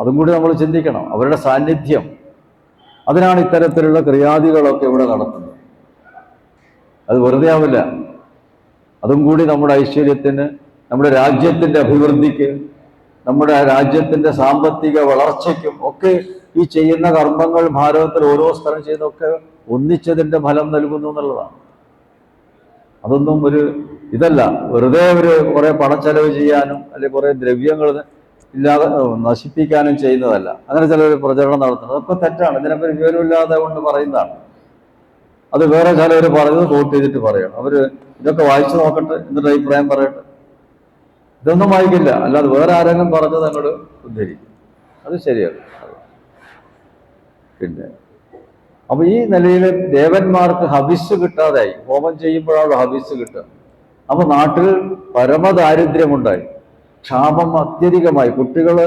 S1: അതും കൂടി നമ്മൾ ചിന്തിക്കണം. അവരുടെ സാന്നിധ്യം, അതിനാണ് ഇത്തരത്തിലുള്ള ക്രിയാദികളൊക്കെ ഇവിടെ നടത്തുന്നത്. അത് വെറുതെ ആവില്ല. അതും കൂടി നമ്മുടെ ഐശ്വര്യത്തിന്, നമ്മുടെ രാജ്യത്തിൻ്റെ അഭിവൃദ്ധിക്ക്, നമ്മുടെ രാജ്യത്തിൻ്റെ സാമ്പത്തിക വളർച്ചയ്ക്കും ഒക്കെ ഈ ചെയ്യുന്ന കർമ്മങ്ങൾ ഭാരതത്തിൽ ഓരോ സ്ഥലം ചെയ്യുന്നതൊക്കെ ഒന്നിച്ചതിൻ്റെ ഫലം നൽകുന്നു എന്നുള്ളതാണ്. അതൊന്നും ഇതല്ല, വെറുതെ കുറേ പണച്ചെലവ് ചെയ്യാനും അല്ലെങ്കിൽ കുറേ ദ്രവ്യങ്ങൾ ഇല്ലാതെ നശിപ്പിക്കാനും ചെയ്യുന്നതല്ല. അങ്ങനെ ചിലർ പ്രചരണം നടത്തുന്നത് അതൊക്കെ തെറ്റാണ്. ഇതിനെപ്പറ്റി വിവരമില്ലാതെ കൊണ്ട് പറയുന്നതാണ്. അത് വേറെ ചിലവർ പറഞ്ഞത് കോട്ട് ചെയ്തിട്ട് പറയണം. അവര് ഇതൊക്കെ വായിച്ചു നോക്കട്ടെ, എന്നിട്ട് അഭിപ്രായം പറയട്ടെ. ഇതൊന്നും വായിക്കില്ല, അല്ലാതെ വേറെ ആരെങ്കിലും പറഞ്ഞത് അങ്ങോട്ട് ഉദ്ധരിക്കും. അത് ശരിയാണ്. പിന്നെ അപ്പൊ ഈ നിലയിൽ ദേവന്മാർക്ക് ഹവിസ് കിട്ടാതായി. ഹോമം ചെയ്യുമ്പോഴാണ് ഹവിസ് കിട്ടുക. അപ്പൊ നാട്ടിൽ പരമദാരിദ്ര്യമുണ്ടായി, ക്ഷാമം അത്യധികമായി, കുട്ടികൾ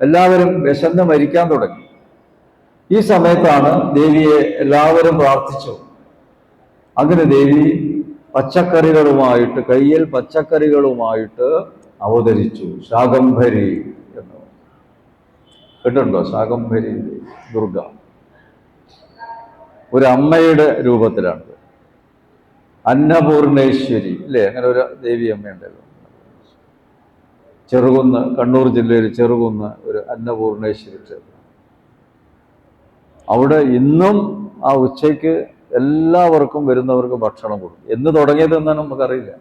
S1: എല്ലാവരും വിശന്ന് മരിക്കാൻ തുടങ്ങി. ഈ സമയത്താണ് ദേവിയെ എല്ലാവരും പ്രാർത്ഥിച്ചു. അങ്ങനെ ദേവി പച്ചക്കറികളുമായിട്ട്, കയ്യിൽ പച്ചക്കറികളുമായിട്ട് അവതരിച്ചു. ശാകംഭരി എന്ന് കേട്ടിട്ടുണ്ടോ? ശാകംഭരി ദുർഗ ഒരു അമ്മയുടെ രൂപത്തിലാണ്. അന്നപൂർണേശ്വരി അല്ലേ, അങ്ങനെ ഒരു ദേവി അമ്മയുണ്ടല്ലോ. ചെറുകുന്ന്, കണ്ണൂർ ജില്ലയിൽ ചെറുകുന്ന് ഒരു അന്നപൂർണേശ്വരി ക്ഷേത്രം. അവിടെ ഇന്നും ആ ഉച്ചയ്ക്ക് എല്ലാവർക്കും വരുന്നവർക്ക് ഭക്ഷണം കൊടുക്കും. എന്ന് തുടങ്ങിയതെന്നാണ് നമുക്കറിയില്ല,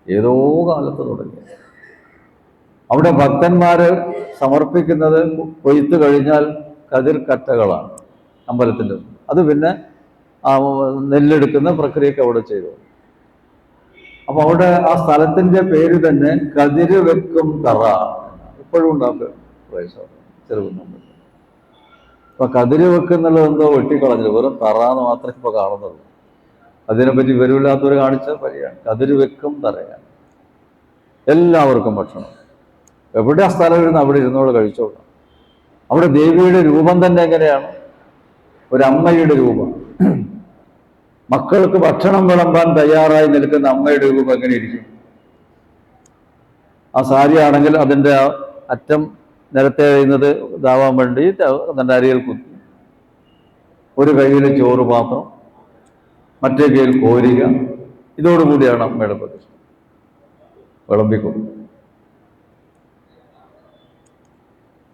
S1: ഏതോ കാലത്ത് തുടങ്ങിയത്. അവിടെ ഭക്തന്മാര് സമർപ്പിക്കുന്നത് കൊയ്ത്ത് കഴിഞ്ഞാൽ കതിർക്കറ്റകളാണ് അമ്പലത്തിൻ്റെ. അത് പിന്നെ നെല്ലെടുക്കുന്ന പ്രക്രിയയൊക്കെ അവിടെ ചെയ്തു. അപ്പൊ അവിടെ ആ സ്ഥലത്തിന്റെ പേര് തന്നെ കതിര് വെക്കും തറ, ഇപ്പോഴും ഉണ്ടാക്കുക ചെറുകുന്നുണ്ട്. അപ്പൊ കതിര് വെക്കുന്നുള്ളത് എന്തോ വെട്ടിക്കളഞ്ഞില്ല, വെറും തറാന്ന് മാത്രമേ ഇപ്പൊ കാണുന്നുള്ളൂ. അതിനെപ്പറ്റി വിവരമില്ലാത്തവർ കാണിച്ച പരിയാണ്. കതിര് വെക്കും തറയാണ്. എല്ലാവർക്കും ഭക്ഷണം, എവിടെ ആ സ്ഥലം ഇരുന്ന് അവിടെ ഇരുന്നോട് കഴിച്ചോളാം. അവിടെ ദേവിയുടെ രൂപം തന്നെ എങ്ങനെയാണ്? ഒരമ്മയുടെ രൂപം. മക്കൾക്ക് ഭക്ഷണം വിളമ്പാൻ തയ്യാറായി നിൽക്കുന്ന അമ്മയുടെ രൂപം എങ്ങനെ ഇരിക്കും? ആ സാരി ആണെങ്കിൽ അതിൻ്റെ അറ്റം നിലത്തെ എഴുന്നത് ഇതാവാൻ വേണ്ടി അതിൻ്റെ അരിയിൽ കുത്തി, ഒരു കയ്യിൽ ചോറ് പാത്രം, മറ്റേ കയ്യിൽ കോരിക. ഇതോടുകൂടിയാണ് അമ്മയുടെ പ്രതിഷ്ഠ. വിളമ്പിക്കൊടുക്കും.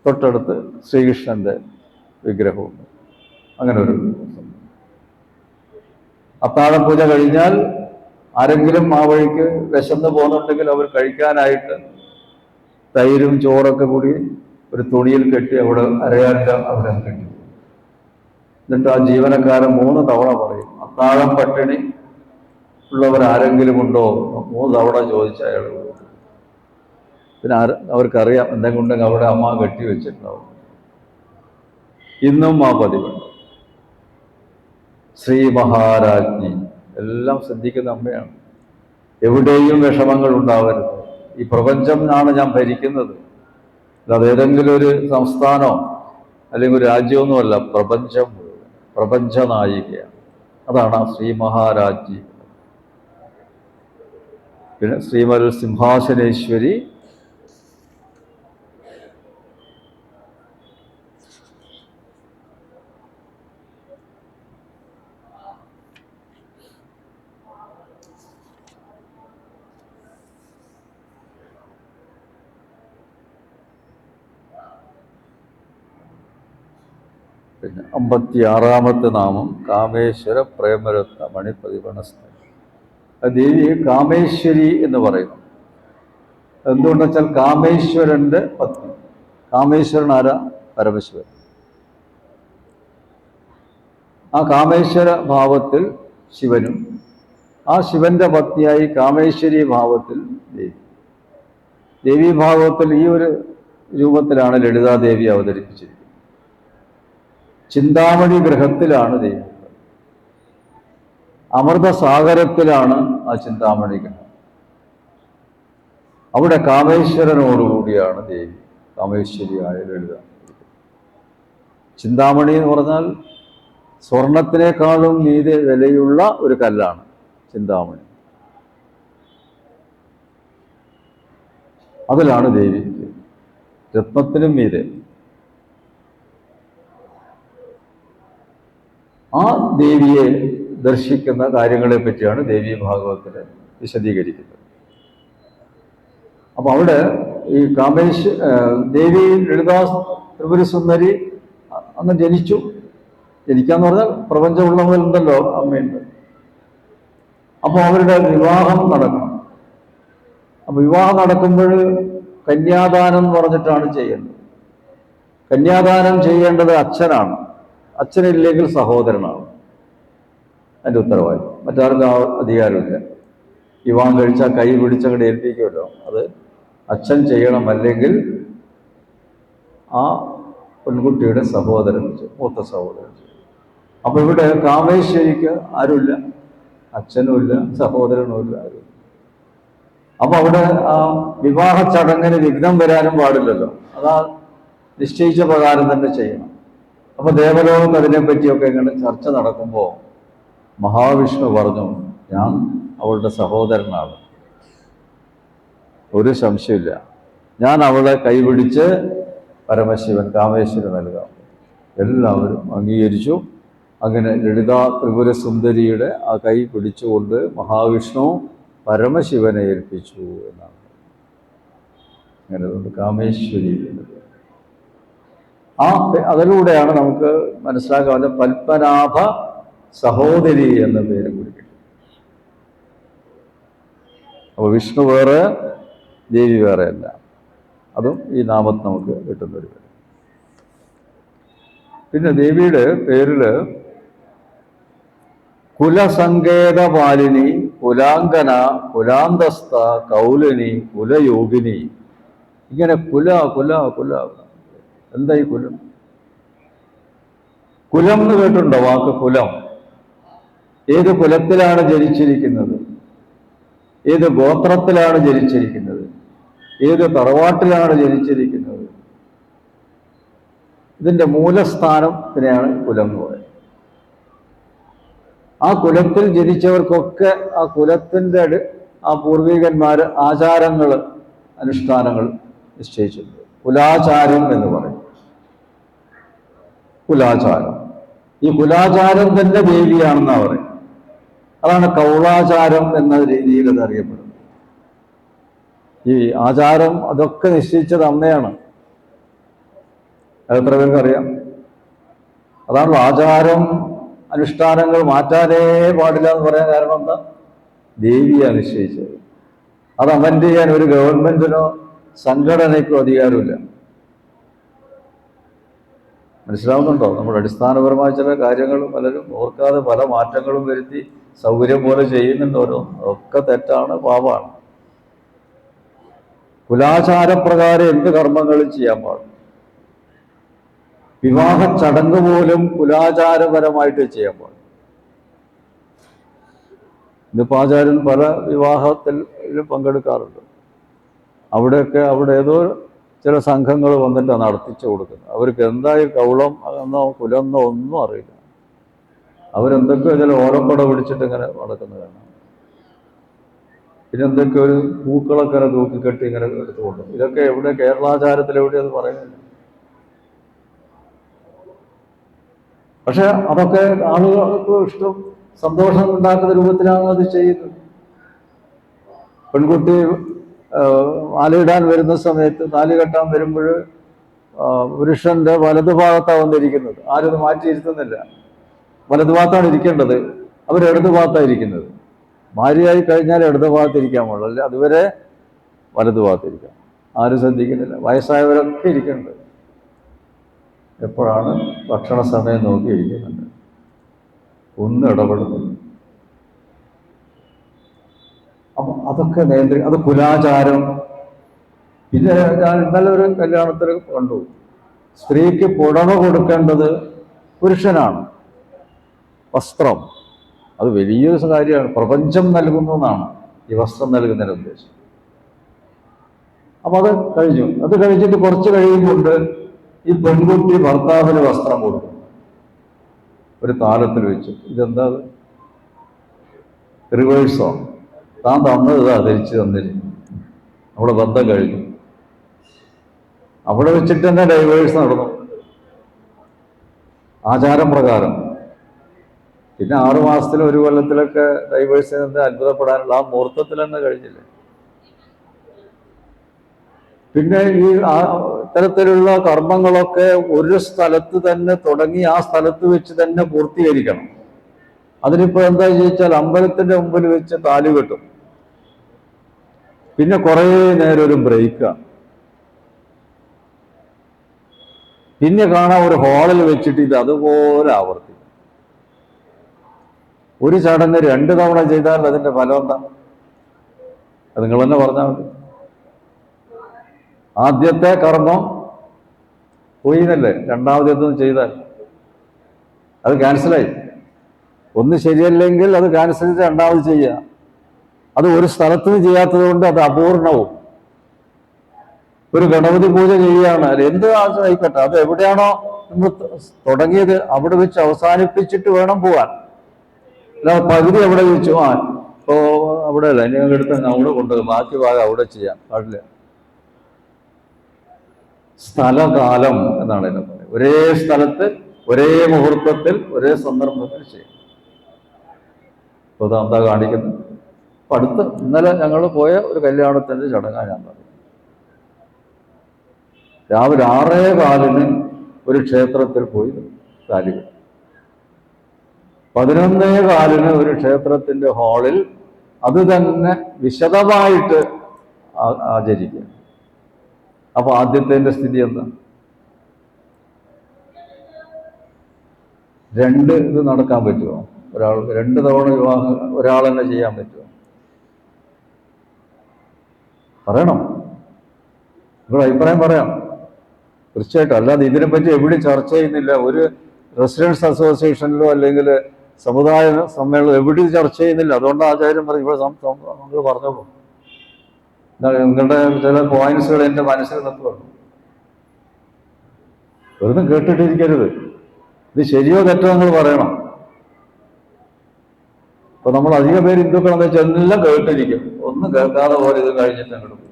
S1: തൊട്ടടുത്ത് ശ്രീകൃഷ്ണന്റെ വിഗ്രഹമുണ്ട്. അങ്ങനെ ഒരു അത്താഴം പൂജ കഴിഞ്ഞാൽ ആരെങ്കിലും ആ വഴിക്ക് വിശന്ന് പോകുന്നുണ്ടെങ്കിൽ അവർ കഴിക്കാനായിട്ട് തൈരും ചോറൊക്കെ കൂടി ഒരു തുണിയിൽ കെട്ടി അവിടെ അരയാഴ്ച അവിടെ കെട്ടി. എന്നിട്ട് ആ ജീവനക്കാരൻ 3 തവണ പറയും, അത്താഴം പട്ടിണി ഉള്ളവരാരെങ്കിലും ഉണ്ടോ? 3 തവണ ചോദിച്ച അയാൾ. പിന്നെ അവർക്കറിയാം എന്തെങ്കിലും ഉണ്ടെങ്കിൽ അവിടെ അമ്മ കെട്ടി വെച്ചിട്ടുണ്ടാവും. ഇന്നും ആ പതിവുണ്ട്. ശ്രീ മഹാരാജ്ഞി എല്ലാം ശ്രദ്ധിക്കുന്ന അമ്മയാണ്. എവിടെയും വിഷമങ്ങൾ ഉണ്ടാവരുത്. ഈ പ്രപഞ്ചമാണ് ഞാൻ ഭരിക്കുന്നത്, അല്ലാതെ ഏതെങ്കിലും ഒരു സംസ്ഥാനമോ അല്ലെങ്കിൽ ഒരു രാജ്യമൊന്നുമല്ല. പ്രപഞ്ചം, പ്രപഞ്ച നായികയാണ്. അതാണ് ആ ശ്രീ മഹാരാജ്ഞി. പിന്നെ ശ്രീമൽ സിംഹാസനേശ്വരി, പിന്നെ 56-ാമത്തെ നാമം കാമേശ്വര പ്രേമരത്ന മണിപ്രതിപണസ്ഥ. ദേവിയെ കാമേശ്വരി എന്ന് പറയുന്നു. എന്തുകൊണ്ടെന്ന് വെച്ചാൽ കാമേശ്വരന്റെ പത്നി. കാമേശ്വരൻ ആരാ? പരമേശ്വരൻ. ആ കാമേശ്വര ഭാവത്തിൽ ശിവനും, ആ ശിവന്റെ പത്നിയായി കാമേശ്വരി ഭാവത്തിൽ ദേവി. ദേവീ ഭാവത്തിൽ ഈ ഒരു രൂപത്തിലാണ് ലളിതാദേവി അവതരിപ്പിച്ചിരിക്കുന്നത്. ചിന്താമണി ഗൃഹത്തിലാണ് ദേവി. അമൃതസാഗരത്തിലാണ് ആ ചിന്താമണി ഗൃഹം. അവിടെ കാമേശ്വരനോടുകൂടിയാണ് ദേവി, കാമേശ്വരിയായ ലളിത. ചിന്താമണി എന്ന് പറഞ്ഞാൽ സ്വർണത്തിനേക്കാളും മീതെ വിലയുള്ള ഒരു കല്ലാണ് ചിന്താമണി. അതിലാണ് ദേവി, രത്നത്തിനും മീതെ. ആ ദേവിയെ ദർശിക്കുന്ന കാര്യങ്ങളെ പറ്റിയാണ് ദേവീ ഭാഗവത്തിൽ വിശദീകരിക്കുന്നത്. അപ്പൊ അവിടെ ഈ ദേവി ലളിതാ ത്രിപുര സുന്ദരി അന്ന് ജനിച്ചു. ജനിക്കാന്ന് പറഞ്ഞാൽ പ്രപഞ്ചമുള്ളവരുണ്ടല്ലോ, അമ്മയുണ്ട്. അപ്പൊ അവരുടെ വിവാഹം നടക്കണം. അപ്പൊ വിവാഹം നടക്കുമ്പോൾ കന്യാദാനം എന്ന് പറഞ്ഞിട്ടാണ് ചെയ്യുന്നത്. കന്യാദാനം ചെയ്യേണ്ടത് അച്ഛനാണ്. അച്ഛനില്ലെങ്കിൽ സഹോദരനാണ്. അതിൻ്റെ ഉത്തരവാദിത്വം. മറ്റാർക്കും ആ അധികാരമില്ല. വിവാഹം കഴിച്ചാൽ കൈ പിടിച്ചങ്ങോട്ട് ഏൽപ്പിക്കുമല്ലോ, അത് അച്ഛൻ ചെയ്യണം. അല്ലെങ്കിൽ ആ പെൺകുട്ടിയുടെ സഹോദരൻ, മൂത്ത സഹോദരൻ. അപ്പൊ ഇവിടെ കാമേശ്വരിക്ക് ആരുമില്ല, അച്ഛനുമില്ല, സഹോദരനുമില്ല, ആരുമില്ല. അപ്പൊ അവിടെ ആ വിവാഹ ചടങ്ങിന് വിഘ്നം വരാനും പാടില്ലല്ലോ. അതാ നിശ്ചയിച്ച പ്രകാരം തന്നെ ചെയ്യണം. അപ്പൊ ദേവലോകത്ത് അതിനെപ്പറ്റിയൊക്കെ ഇങ്ങനെ ചർച്ച നടക്കുമ്പോൾ മഹാവിഷ്ണു പറഞ്ഞു, ഞാൻ അവളുടെ സഹോദരനാണ്, ഒരു സംശയമില്ല, ഞാൻ അവളെ കൈപിടിച്ച് പരമശിവൻ കാമേശ്വരൻ നൽകാം. എല്ലാവരും അംഗീകരിച്ചു. അങ്ങനെ ലളിതാ ത്രിപുര സുന്ദരിയുടെ ആ കൈ പിടിച്ചുകൊണ്ട് മഹാവിഷ്ണു പരമശിവനെ ഏൽപ്പിച്ചു എന്നാണ്. അങ്ങനെ കാമേശ്വരി എന്നത് അതിലൂടെയാണ് നമുക്ക് മനസ്സിലാക്കാൻ പത്മനാഭ സഹോദരി എന്ന പേര് കൂടി കിട്ടും. അപ്പോൾ വിഷ്ണു വേറെ, ദേവി വേറെ അല്ല. അതും ഈ നാമത്തിൽ നമുക്ക് കിട്ടുന്നൊരു പേര്. പിന്നെ ദേവിയുടെ പേരില് കുലസങ്കേതപാലിനി, കുലാങ്കന, കുലാന്തസ്ഥ, കൗലിനി, കുലയോഗിനി, ഇങ്ങനെ കുല കുല കുല. എന്താ ഈ കുലം? കുലം എന്ന് കേട്ടിട്ടുണ്ടോ വാക്ക്? കുലം. ഏത് കുലത്തിലാണ് ജനിച്ചിരിക്കുന്നത്, ഏത് ഗോത്രത്തിലാണ് ജനിച്ചിരിക്കുന്നത്, ഏത് തറവാട്ടിലാണ് ജനിച്ചിരിക്കുന്നത്, ഇതിന്റെ മൂലസ്ഥാനത്തിനെയാണ് കുലം എന്ന് പറയുന്നത്. ആ കുലത്തിൽ ജനിച്ചവർക്കൊക്കെ ആ കുലത്തിൻ്റെ ആ പൂർവികന്മാര് ആചാരങ്ങൾ, അനുഷ്ഠാനങ്ങൾ നിശ്ചയിച്ചിട്ടുണ്ട്. കുലാചാരം എന്ന് പറയും. കുലാചാരം, ഈ കുലാചാരം തന്നെ ദേവിയാണെന്നാ പറയും. അതാണ് കൗളാചാരം എന്ന രീതിയിൽ അത് അറിയപ്പെടുന്നത്. ഈ ആചാരം അതൊക്കെ നിശ്ചയിച്ചത് അമ്മയാണ്. അതെത്ര പേർക്ക് അറിയാം? അതാണ് ആചാരം, അനുഷ്ഠാനങ്ങൾ മാറ്റാനേ പാടില്ല എന്ന് പറയാൻ കാരണം എന്താ? ദേവിയാണ് നിശ്ചയിച്ചത്. അത് അമൻഡ് ചെയ്യാൻ ഒരു ഗവൺമെന്റിനോ സംഘടനയ്ക്കോ അധികാരമില്ല. മനസ്സിലാവുന്നുണ്ടോ? നമ്മൾ അടിസ്ഥാനപരമായ ചില കാര്യങ്ങൾ പലരും ഓർക്കാതെ പല മാറ്റങ്ങളും വരുത്തി സൗകര്യം പോലെ ചെയ്യുന്നുണ്ടോരോ, അതൊക്കെ തെറ്റാണ്, പാപമാണ്. കുലാചാരപ്രകാരം എന്ത് കർമ്മങ്ങളും ചെയ്യാൻ പാടും. വിവാഹ ചടങ്ങ് പോലും കുലാചാരപരമായിട്ട് ചെയ്യാൻ പാടും. ഇതിപ്പോൾ ആചാര്യൻ പല വിവാഹത്തിൽ പങ്കെടുക്കാറുണ്ട്. അവിടെ ഏതോ ചില സംഘങ്ങൾ വന്നിട്ട് നടത്തിച്ചു കൊടുക്കുന്നത്. അവർക്ക് എന്തായി കൗളം എന്നോ കുലമെന്നോ ഒന്നും അറിയില്ല. അവരെന്തൊക്കെയോ ചില ഓലപ്പട പിടിച്ചിട്ട് ഇങ്ങനെ നടക്കുന്നതാണ്. പിന്നെ എന്തൊക്കെ ഒരു പൂക്കളൊക്കെ തൂക്കിക്കെട്ടി ഇങ്ങനെ എടുത്തുകൊണ്ട്, ഇതൊക്കെ എവിടെ കേരളാചാരത്തിൽ എവിടെ അത് പറയുന്നില്ല. പക്ഷെ അതൊക്കെ ആളുകൾക്ക് ഇഷ്ടം, സന്തോഷം ഉണ്ടാക്കുന്ന രൂപത്തിലാണ് അത് ചെയ്യുന്നത്. പെൺകുട്ടി മാലയിടാൻ വരുന്ന സമയത്ത്, താലി കെട്ടാൻ വരുമ്പോൾ പുരുഷന്റെ വലതുഭാഗത്താണ് വന്നിരിക്കുന്നത്. ആരും അത് മാറ്റിയിരുത്തുന്നില്ല. വലതുഭാഗത്താണ് ഇരിക്കേണ്ടത്, അവർ ഇടതുഭാഗത്താണ് ഇരിക്കുന്നത്. ഭാര്യയായി കഴിഞ്ഞാൽ ഇടതുഭാഗത്തിരിക്കാൻ പാടുള്ളൂ, അല്ല അതുവരെ വലതുഭാഗത്തിരിക്കാം. ആരും ശ്രദ്ധിക്കുന്നില്ല. വയസ്സായവരൊക്കെ ഇരിക്കുന്നുണ്ട്. എപ്പോഴാണ് ഭക്ഷണ സമയം നോക്കി ഇരിക്കുന്നുണ്ട്, ഒന്നും ഇടപെടുന്നില്ല. അപ്പൊ അതൊക്കെ അത് കുലാചാരം. പിന്നെ ഞാൻ ഇന്നലെ ഒരു കല്യാണത്തിൽ കണ്ടു, സ്ത്രീക്ക് പുടവ കൊടുക്കേണ്ടത് പുരുഷനാണ്. വസ്ത്രം അത് വലിയൊരു കാര്യമാണ്. പ്രപഞ്ചം നൽകുന്നതാണ് ഈ വസ്ത്രം നൽകുന്നതിന് ഉദ്ദേശം. അപ്പൊ അത് കഴിഞ്ഞു. അത് കഴിഞ്ഞിട്ട് കുറച്ച് കഴിയുമ്പോൾ ഈ പെൺകുട്ടി ഭർത്താവിന് വസ്ത്രം കൊടുക്കും, ഒരു താലത്തിൽ വെച്ച്. ഇതെന്താ? റിവേഴ്സോ? താൻ തന്നത് ഇതാ ധരിച്ചു തന്നിരിക്കും. അവിടെ ബന്ധം കഴിഞ്ഞു. അവിടെ വെച്ചിട്ട് തന്നെ ഡൈവേഴ്സ് നടന്നു ആചാരം പ്രകാരം. പിന്നെ 6 മാസത്തിലും 1 കൊല്ലത്തിലൊക്കെ ഡൈവേഴ്സ് നിന്ന് അത്ഭുതപ്പെടാനുള്ള ആ മുഹൂർത്തത്തിൽ തന്നെ കഴിഞ്ഞില്ലേ. പിന്നെ ഈ ഇത്തരത്തിലുള്ള കർമ്മങ്ങളൊക്കെ ഒരു സ്ഥലത്ത് തന്നെ തുടങ്ങി ആ സ്ഥലത്ത് വെച്ച് തന്നെ പൂർത്തീകരിക്കണം. അതിനിപ്പോ എന്താ ചോദിച്ചാൽ അമ്പലത്തിന്റെ മുമ്പിൽ വെച്ച് താലി കെട്ടും, പിന്നെ കുറേ നേരം ഒരു ബ്രേക്കാണ്, പിന്നെ കാണാൻ ഒരു ഹാളിൽ വെച്ചിട്ട് ഇത് അതുപോലെ ആവർത്തിക്കും. ഒരു ചടങ്ങ് 2 തവണ ചെയ്താൽ അതിൻ്റെ ഫലം എന്താ? അത് നിങ്ങൾ തന്നെ പറഞ്ഞാൽ മതി. ആദ്യത്തെ കർമ്മം പോയി എന്നല്ലേ, രണ്ടാമതൊന്നും ചെയ്താൽ അത് ക്യാൻസലായി. ഒന്ന് ശരിയല്ലെങ്കിൽ അത് ക്യാൻസൽ ചെയ്ത് രണ്ടാമത് ചെയ്യുക. അത് ഒരു സ്ഥലത്ത് നിന്ന് ചെയ്യാത്തത് കൊണ്ട് അത് അപൂർണവും. ഒരു ഗണപതി പൂജ ചെയ്യുകയാണ്, അത് എന്ത് ആയിക്കോട്ടെ, അത് എവിടെയാണോ നമ്മൾ തുടങ്ങിയത് അവിടെ വെച്ച് അവസാനിപ്പിച്ചിട്ട് വേണം പോവാൻ. അല്ല പകുതി അവിടെ വെച്ചു ഇപ്പോൾ അവിടെ അല്ല, ഇനി എടുത്ത് അവിടെ കൊണ്ടുപോകും, ബാക്കി ഭാഗം അവിടെ ചെയ്യാൻ പാടില്ല. സ്ഥലകാലം എന്നാണ് എന്നെ പറയുന്നത്. ഒരേ സ്ഥലത്ത് ഒരേ മുഹൂർത്തത്തിൽ ഒരേ സന്ദർഭത്തിൽ ചെയ്യും. ഇപ്പോൾ എന്താ കാണിക്കുന്നത്? അപ്പം ഇന്നലെ ഞങ്ങൾ പോയ ഒരു കല്യാണത്തിൻ്റെ ചടങ്ങാണ് ഞാൻ പറഞ്ഞത്. രാവിലെ 6:15 ഒരു ക്ഷേത്രത്തിൽ പോയി താലി കെട്ടി. 11:15 ഒരു ക്ഷേത്രത്തിൻ്റെ ഹാളിൽ അത് തന്നെ വിശദമായിട്ട് ആചരിക്കുക. അപ്പൊ ആദ്യത്തെ സ്ഥിതി എന്താ? 2 ഇത് നടക്കാൻ പറ്റുമോ? 2 തവണ വിവാഹം ഒരാൾ തന്നെ ചെയ്യാൻ പറ്റുമോ? പറയണം, നിങ്ങളുടെ അഭിപ്രായം പറയാം തീർച്ചയായിട്ടും. അല്ലാതെ ഇതിനെപ്പറ്റി എവിടെ ചർച്ച ചെയ്യുന്നില്ല. ഒരു റെസിഡൻസ് അസോസിയേഷനിലോ അല്ലെങ്കിൽ സമുദായ സമ്മേളനം എവിടെ ചർച്ച ചെയ്യുന്നില്ല. അതുകൊണ്ട് ആചാര്യം പറയും, ഇവിടെ നമ്മൾ പറഞ്ഞോളൂ, നിങ്ങളുടെ ചില പോയിന്റ്സുകൾ എൻ്റെ മനസ്സിൽ നിൽക്കുമല്ലോ. വെറുതെ കേട്ടിട്ടിരിക്കരുത്. ഇത് ശരിയോ തെറ്റോ നിങ്ങൾ പറയണം. ഇപ്പൊ നമ്മൾ അധികം പേര് ഹിന്ദുക്കളെന്ന് വെച്ചാൽ എല്ലാം കേട്ടിരിക്കും, ഒന്നും കേൾക്കാതെ പോലെ ഇത് കഴിഞ്ഞിട്ട് അങ്ങോട്ട് പോകും.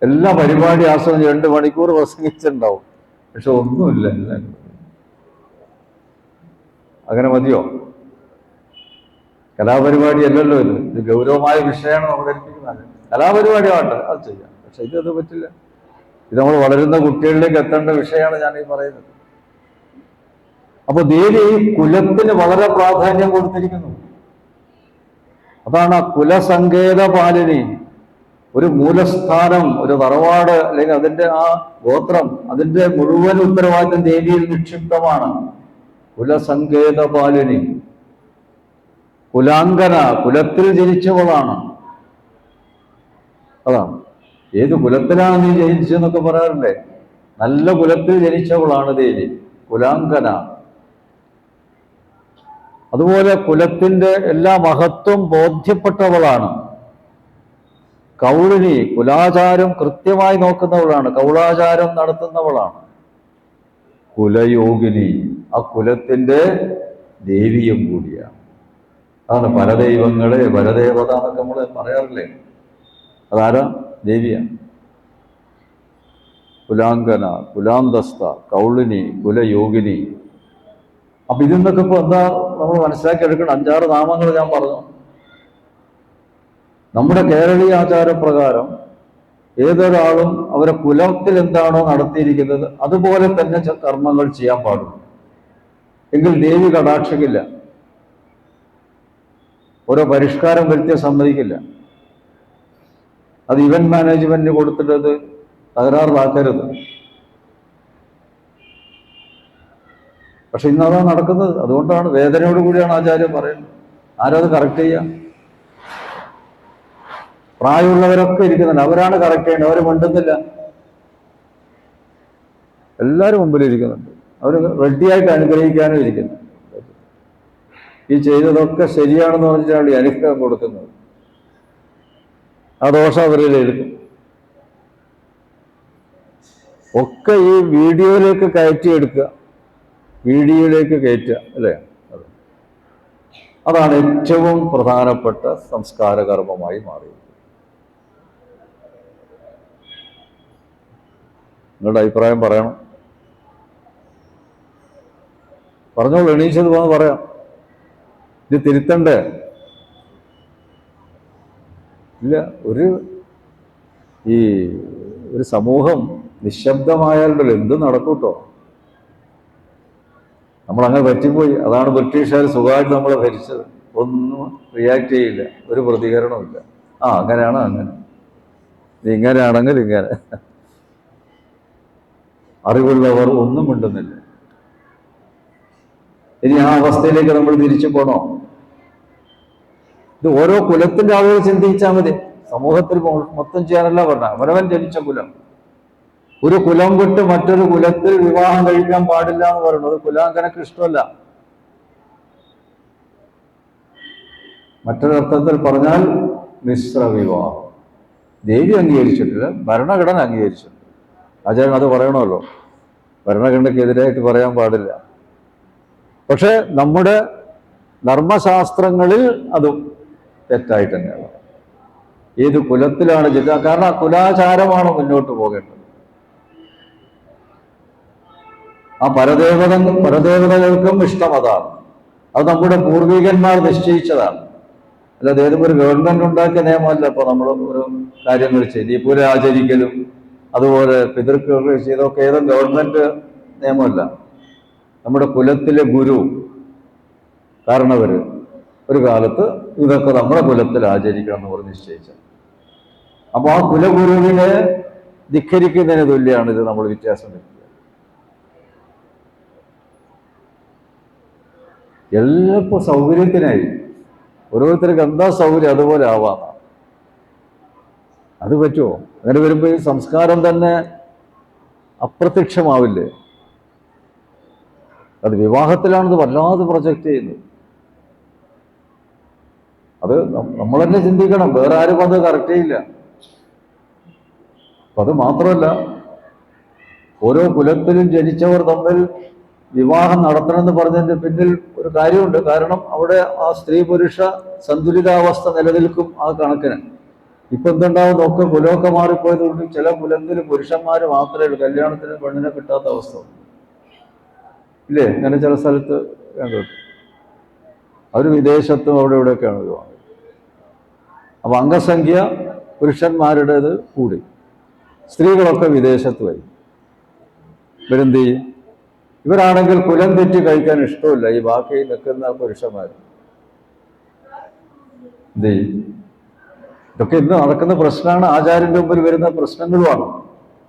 S1: എല്ലാ പരിപാടി ആസ്വദിച്ച് 2 മണിക്കൂർ പ്രസംഗിച്ചിട്ടുണ്ടാവും, പക്ഷെ ഒന്നുമില്ല. അങ്ങനെ മതിയോ? കലാപരിപാടി അല്ലല്ലോ ഇത് ഗൗരവമായ വിഷയമാണ് അവതരിപ്പിക്കുന്നത്. കലാപരിപാടി ആവട്ടെ, അത് ചെയ്യാം, പക്ഷെ ഇത് പറ്റില്ല. ഇത് നമ്മൾ വളരുന്ന കുട്ടികളിലേക്ക് എത്തേണ്ട വിഷയമാണ് ഞാൻ ഈ പറയുന്നത്. അപ്പൊ ദേവി കുലത്തിന് വളരെ പ്രാധാന്യം കൊടുത്തിരിക്കുന്നു. അതാണ് ആ കുലസങ്കേത പാലിനി. ഒരു മൂലസ്ഥാനം, ഒരു തറവാട്, അല്ലെങ്കിൽ അതിൻ്റെ ആ ഗോത്രം, അതിൻ്റെ മുഴുവൻ ഉത്തരവാദിത്വം ദേവിയിൽ നിക്ഷിപ്തമാണ്. കുലസങ്കേത പാലിനി, കുലാങ്കന, കുലത്തിൽ ജനിച്ചവളാണ്. അതാണ്. ഏത് കുലത്തിലാണ് നീ ജനിച്ചെന്നൊക്കെ പറയാറില്ലേ? നല്ല കുലത്തിൽ ജനിച്ചവളാണ് ദേവി, കുലാങ്കന. അതുപോലെ കുലത്തിൻ്റെ എല്ലാ മഹത്വം ബോധ്യപ്പെട്ടവളാണ്. കൗളിനി, കുലാചാരം കൃത്യമായി നോക്കുന്നവളാണ്, കൗളാചാരം നടത്തുന്നവളാണ്. കുലയോഗിനി, ആ കുലത്തിൻ്റെ ദേവിയും കൂടിയാണ്. അതാണ് പരദൈവങ്ങളെ, പരദേവത എന്നൊക്കെ നമ്മൾ പറയാറില്ലേ? അതാരാ? ദേവിയാണ്. കുലാങ്കന, കുലാന്തസ്ഥ, കൗളിനി, കുലയോഗിനി. അപ്പൊ ഇതിന്നൊക്കെ ഇപ്പൊ എന്താ നമ്മൾ മനസ്സിലാക്കി എടുക്കണം? 5-6 നാമങ്ങൾ ഞാൻ പറഞ്ഞു. നമ്മുടെ കേരളീയ ആചാരപ്രകാരം ഏതൊരാളും അവരെ കുലത്തിൽ എന്താണോ നടത്തിയിരിക്കുന്നത് അതുപോലെ തന്നെ കർമ്മങ്ങൾ ചെയ്യാൻ പാടുള്ളൂ. എങ്കിൽ ദേവി കടാക്ഷിക്കില്ല, ഓരോ പരിഷ്കാരം വരുത്തിയ സമ്മതിക്കില്ല. അത് ഇവന്റ് മാനേജ്മെന്റിന് കൊടുത്തിട്ടത് തകരാറിലാക്കരുത്. പക്ഷെ ഇന്നതാ നടക്കുന്നത്. അതുകൊണ്ടാണ് വേദനയോട് കൂടിയാണ് ആചാര്യം പറയുന്നത്. ആരത് കറക്റ്റ് ചെയ്യുക? പ്രായമുള്ളവരൊക്കെ ഇരിക്കുന്നുണ്ട്, അവരാണ് കറക്റ്റ് ചെയ്യുന്നത്. അവർ മിണ്ടുന്നില്ല. എല്ലാവരും മുമ്പിലിരിക്കുന്നുണ്ട്, അവർ റെഡിയായിട്ട് അനുഗ്രഹിക്കാനും ഇരിക്കുന്നു. ഈ ചെയ്തതൊക്കെ ശരിയാണെന്ന് പറഞ്ഞിട്ടാണ് ഈ അനുഗ്രഹം കൊടുക്കുന്നത്. ആ ദോഷം അവരിലെടുക്കും. ഒക്കെ ഈ വീഡിയോയിലേക്ക് കയറ്റിയെടുക്കുക, വീഡിയോയിലേക്ക് കയറ്റുക, അല്ലേ? അതാണ് ഏറ്റവും പ്രധാനപ്പെട്ട സംസ്കാര കർമ്മമായി മാറിയത്. നിങ്ങളുടെ അഭിപ്രായം പറയണം. പറഞ്ഞോളൂ, എണീച്ചത് പോന്ന് പറയാം. ഇത് തിരുത്തണ്ടേ? ഇല്ല. ഒരു സമൂഹം നിശബ്ദമായാലുണ്ടല്ലോ എന്ത് നടക്കൂട്ടോ. നമ്മളങ്ങനെ പറ്റിപ്പോയി. അതാണ് ബ്രിട്ടീഷുകാർ സുഖമായിട്ട് നമ്മളെ ഭരിച്ചത്. ഒന്നും റിയാക്ട് ചെയ്യില്ല, ഒരു പ്രതികരണമില്ല. അങ്ങനെയാണോ അങ്ങനെ, ഇങ്ങനെയാണെങ്കിൽ ഇങ്ങനെ. അറിവുള്ളവർ ഒന്നും മിണ്ടുന്നില്ല. ഇനി ആ അവസ്ഥയിലേക്ക് നമ്മൾ തിരിച്ചു പോകണോ? ഇത് ഓരോ കുലത്തിന്റെ ആളുകൾ ചിന്തിച്ചാൽ മതി. സമൂഹത്തിൽ മൊത്തം ചെയ്യാനല്ല പറഞ്ഞ, അവനവൻ ജനിച്ച കുലം. ഒരു കുലം വിട്ട് മറ്റൊരു കുലത്തിൽ വിവാഹം കഴിക്കാൻ പാടില്ല എന്ന് പറയുന്നത് കുലാങ്കനക്ക് ഇഷ്ടമല്ല. മറ്റൊരർത്ഥത്തിൽ പറഞ്ഞാൽ മിശ്ര വിവാഹം ദേവി അംഗീകരിച്ചിട്ടില്ല, ഭരണഘടന അംഗീകരിച്ചിട്ടില്ല. ആചാര്യൻ അത് പറയണമല്ലോ, ഭരണഘടനയ്ക്കെതിരായിട്ട് പറയാൻ പാടില്ല. പക്ഷെ നമ്മുടെ ധർമ്മശാസ്ത്രങ്ങളിൽ അതും തെറ്റായിട്ട് തന്നെയാണ്. ഏത് കുലത്തിലാണ് കാരണം കുലാചാരമാണ് മുന്നോട്ട് പോകേണ്ടത്. ആ പരദേവതകൾക്കും ഇഷ്ടം അതാണ്. അത് നമ്മുടെ പൂർവികന്മാർ നിശ്ചയിച്ചതാണ്. അല്ലാതെ ഏതും ഒരു ഗവൺമെന്റ് ഉണ്ടാക്കിയ നിയമമല്ല. ഇപ്പൊ നമ്മൾ ഓരോ കാര്യങ്ങൾ ചെയ്ത് ഈ പുര ആചരിക്കലും അതുപോലെ പിതൃക്കൾ ചെയ്തൊക്കെ ഏതും ഗവൺമെന്റ് നിയമമല്ല. നമ്മുടെ കുലത്തിലെ ഗുരു കാരണവര് ഒരു കാലത്ത് ഇതൊക്കെ നമ്മുടെ കുലത്തിൽ ആചരിക്കണം എന്ന് പറഞ്ഞ് നിശ്ചയിച്ച. അപ്പൊ ആ കുലഗുരുവിനെ ധിക്കരിക്കുന്നതിന് തുല്യമാണ് ഇത് നമ്മൾ വ്യത്യാസം വരുത്തുക. എല്ലാം ഇപ്പോൾ സൗകര്യത്തിനായി ഓരോരുത്തർക്ക് എന്താ സൗകര്യം അതുപോലെ ആവാം. അത് പറ്റുമോ? അങ്ങനെ വരുമ്പോൾ ഈ സംസ്കാരം തന്നെ അപ്രത്യക്ഷമാവില്ലേ? അത് വിവാഹത്തിലാണിത് വല്ലാതെ പ്രൊജക്റ്റ് ചെയ്യുന്നത്. അത് നമ്മൾ തന്നെ ചിന്തിക്കണം, വേറെ ആരും അത് കറക്റ്റ് ചെയ്യില്ല. അപ്പൊ അത് മാത്രമല്ല, ഓരോ കുലത്തിലും ജനിച്ചവർ തമ്മിൽ വിവാഹം നടത്തണമെന്ന് പറഞ്ഞതിന്റെ പിന്നിൽ ഒരു കാര്യമുണ്ട്. കാരണം അവിടെ ആ സ്ത്രീ പുരുഷ സന്തുലിതാവസ്ഥ നിലനിൽക്കും ആ കണക്കിന്. ഇപ്പൊ എന്തുണ്ടാവും നോക്ക്, കുലമൊക്കെ മാറിപ്പോയതുകൊണ്ട് ചില കുലത്തിൽ പുരുഷന്മാര് മാത്രമേ ഉള്ളൂ, കല്യാണത്തിന് പെണ്ണിനെ കിട്ടാത്ത അവസ്ഥ ഇല്ലേ? അങ്ങനെ ചില സ്ഥലത്ത് കണ്ടു. അവർ വിദേശത്തും അവിടെ ഇവിടെയൊക്കെയാണ് വിവാഹം. അപ്പൊ അംഗസംഖ്യ പുരുഷന്മാരുടേത് കൂടി, സ്ത്രീകളൊക്കെ വിദേശത്ത് വരും. ഇവരെന്ത് ചെയ്യും? ഇവരാണെങ്കിൽ കുലം തെറ്റി കഴിക്കാൻ ഇഷ്ടമില്ല. ഈ ബാക്കി നിൽക്കുന്ന പുരുഷന്മാർ എന്ത് ചെയ്യും? ഇതൊക്കെ ഇന്ന് നടക്കുന്ന പ്രശ്നമാണ്. ആചാര്യന്റെ മുമ്പിൽ വരുന്ന പ്രശ്നങ്ങളുമാണ്.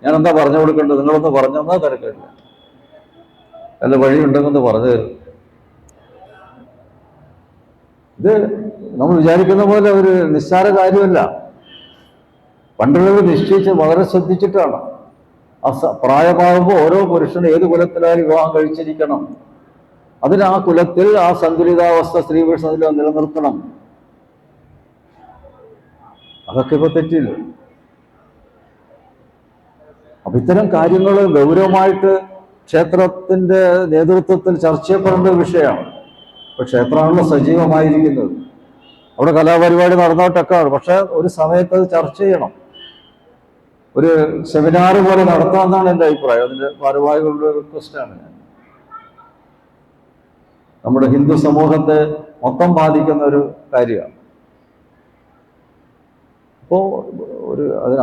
S1: ഞാൻ എന്താ പറഞ്ഞു കൊടുക്കേണ്ടത്? നിങ്ങളൊന്ന് പറഞ്ഞു തന്നാൽ തിരക്കില്ല, നല്ല വഴിയുണ്ടെന്ന് പറഞ്ഞു തരും. ഇത് നമ്മൾ വിചാരിക്കുന്ന പോലെ ഒരു നിസ്സാര കാര്യമല്ല. പണ്ടുള്ളവർ നിശ്ചയിച്ച് വളരെ ശ്രദ്ധിച്ചിട്ടാണ്. പ്രായമാകുമ്പോൾ ഓരോ പുരുഷനും ഏത് കുലത്തിലായാലും വിവാഹം കഴിച്ചിരിക്കണം. അതിന് ആ കുലത്തിൽ ആ സന്തുലിതാവസ്ഥ സ്ത്രീ പുരുഷ നിലനിർത്തണം. അതൊക്കെ ഇപ്പൊ തെറ്റില്ല. അപ്പൊ ഇത്തരം കാര്യങ്ങൾ ഗൗരവമായിട്ട് ക്ഷേത്രത്തിന്റെ നേതൃത്വത്തിൽ ചർച്ച ചെയ്യപ്പെടേണ്ട വിഷയമാണ്. ഇപ്പൊ ക്ഷേത്രമാണല്ലോ സജീവമായിരിക്കുന്നത്. അവിടെ കലാപരിപാടി നടന്നോട്ടൊക്കെയാണ്. പക്ഷെ ഒരു സമയത്ത് അത് ചർച്ച ചെയ്യണം. ഒരു സെമിനാർ പോലെ നടത്താമെന്നാണ് എൻ്റെ അഭിപ്രായം. അതിന്റെ ഭാരവാഹികളുടെ റിക്വസ്റ്റാണ്. നമ്മുടെ ഹിന്ദു സമൂഹത്തെ മൊത്തം ബാധിക്കുന്ന ഒരു കാര്യമാണ്. അപ്പോൾ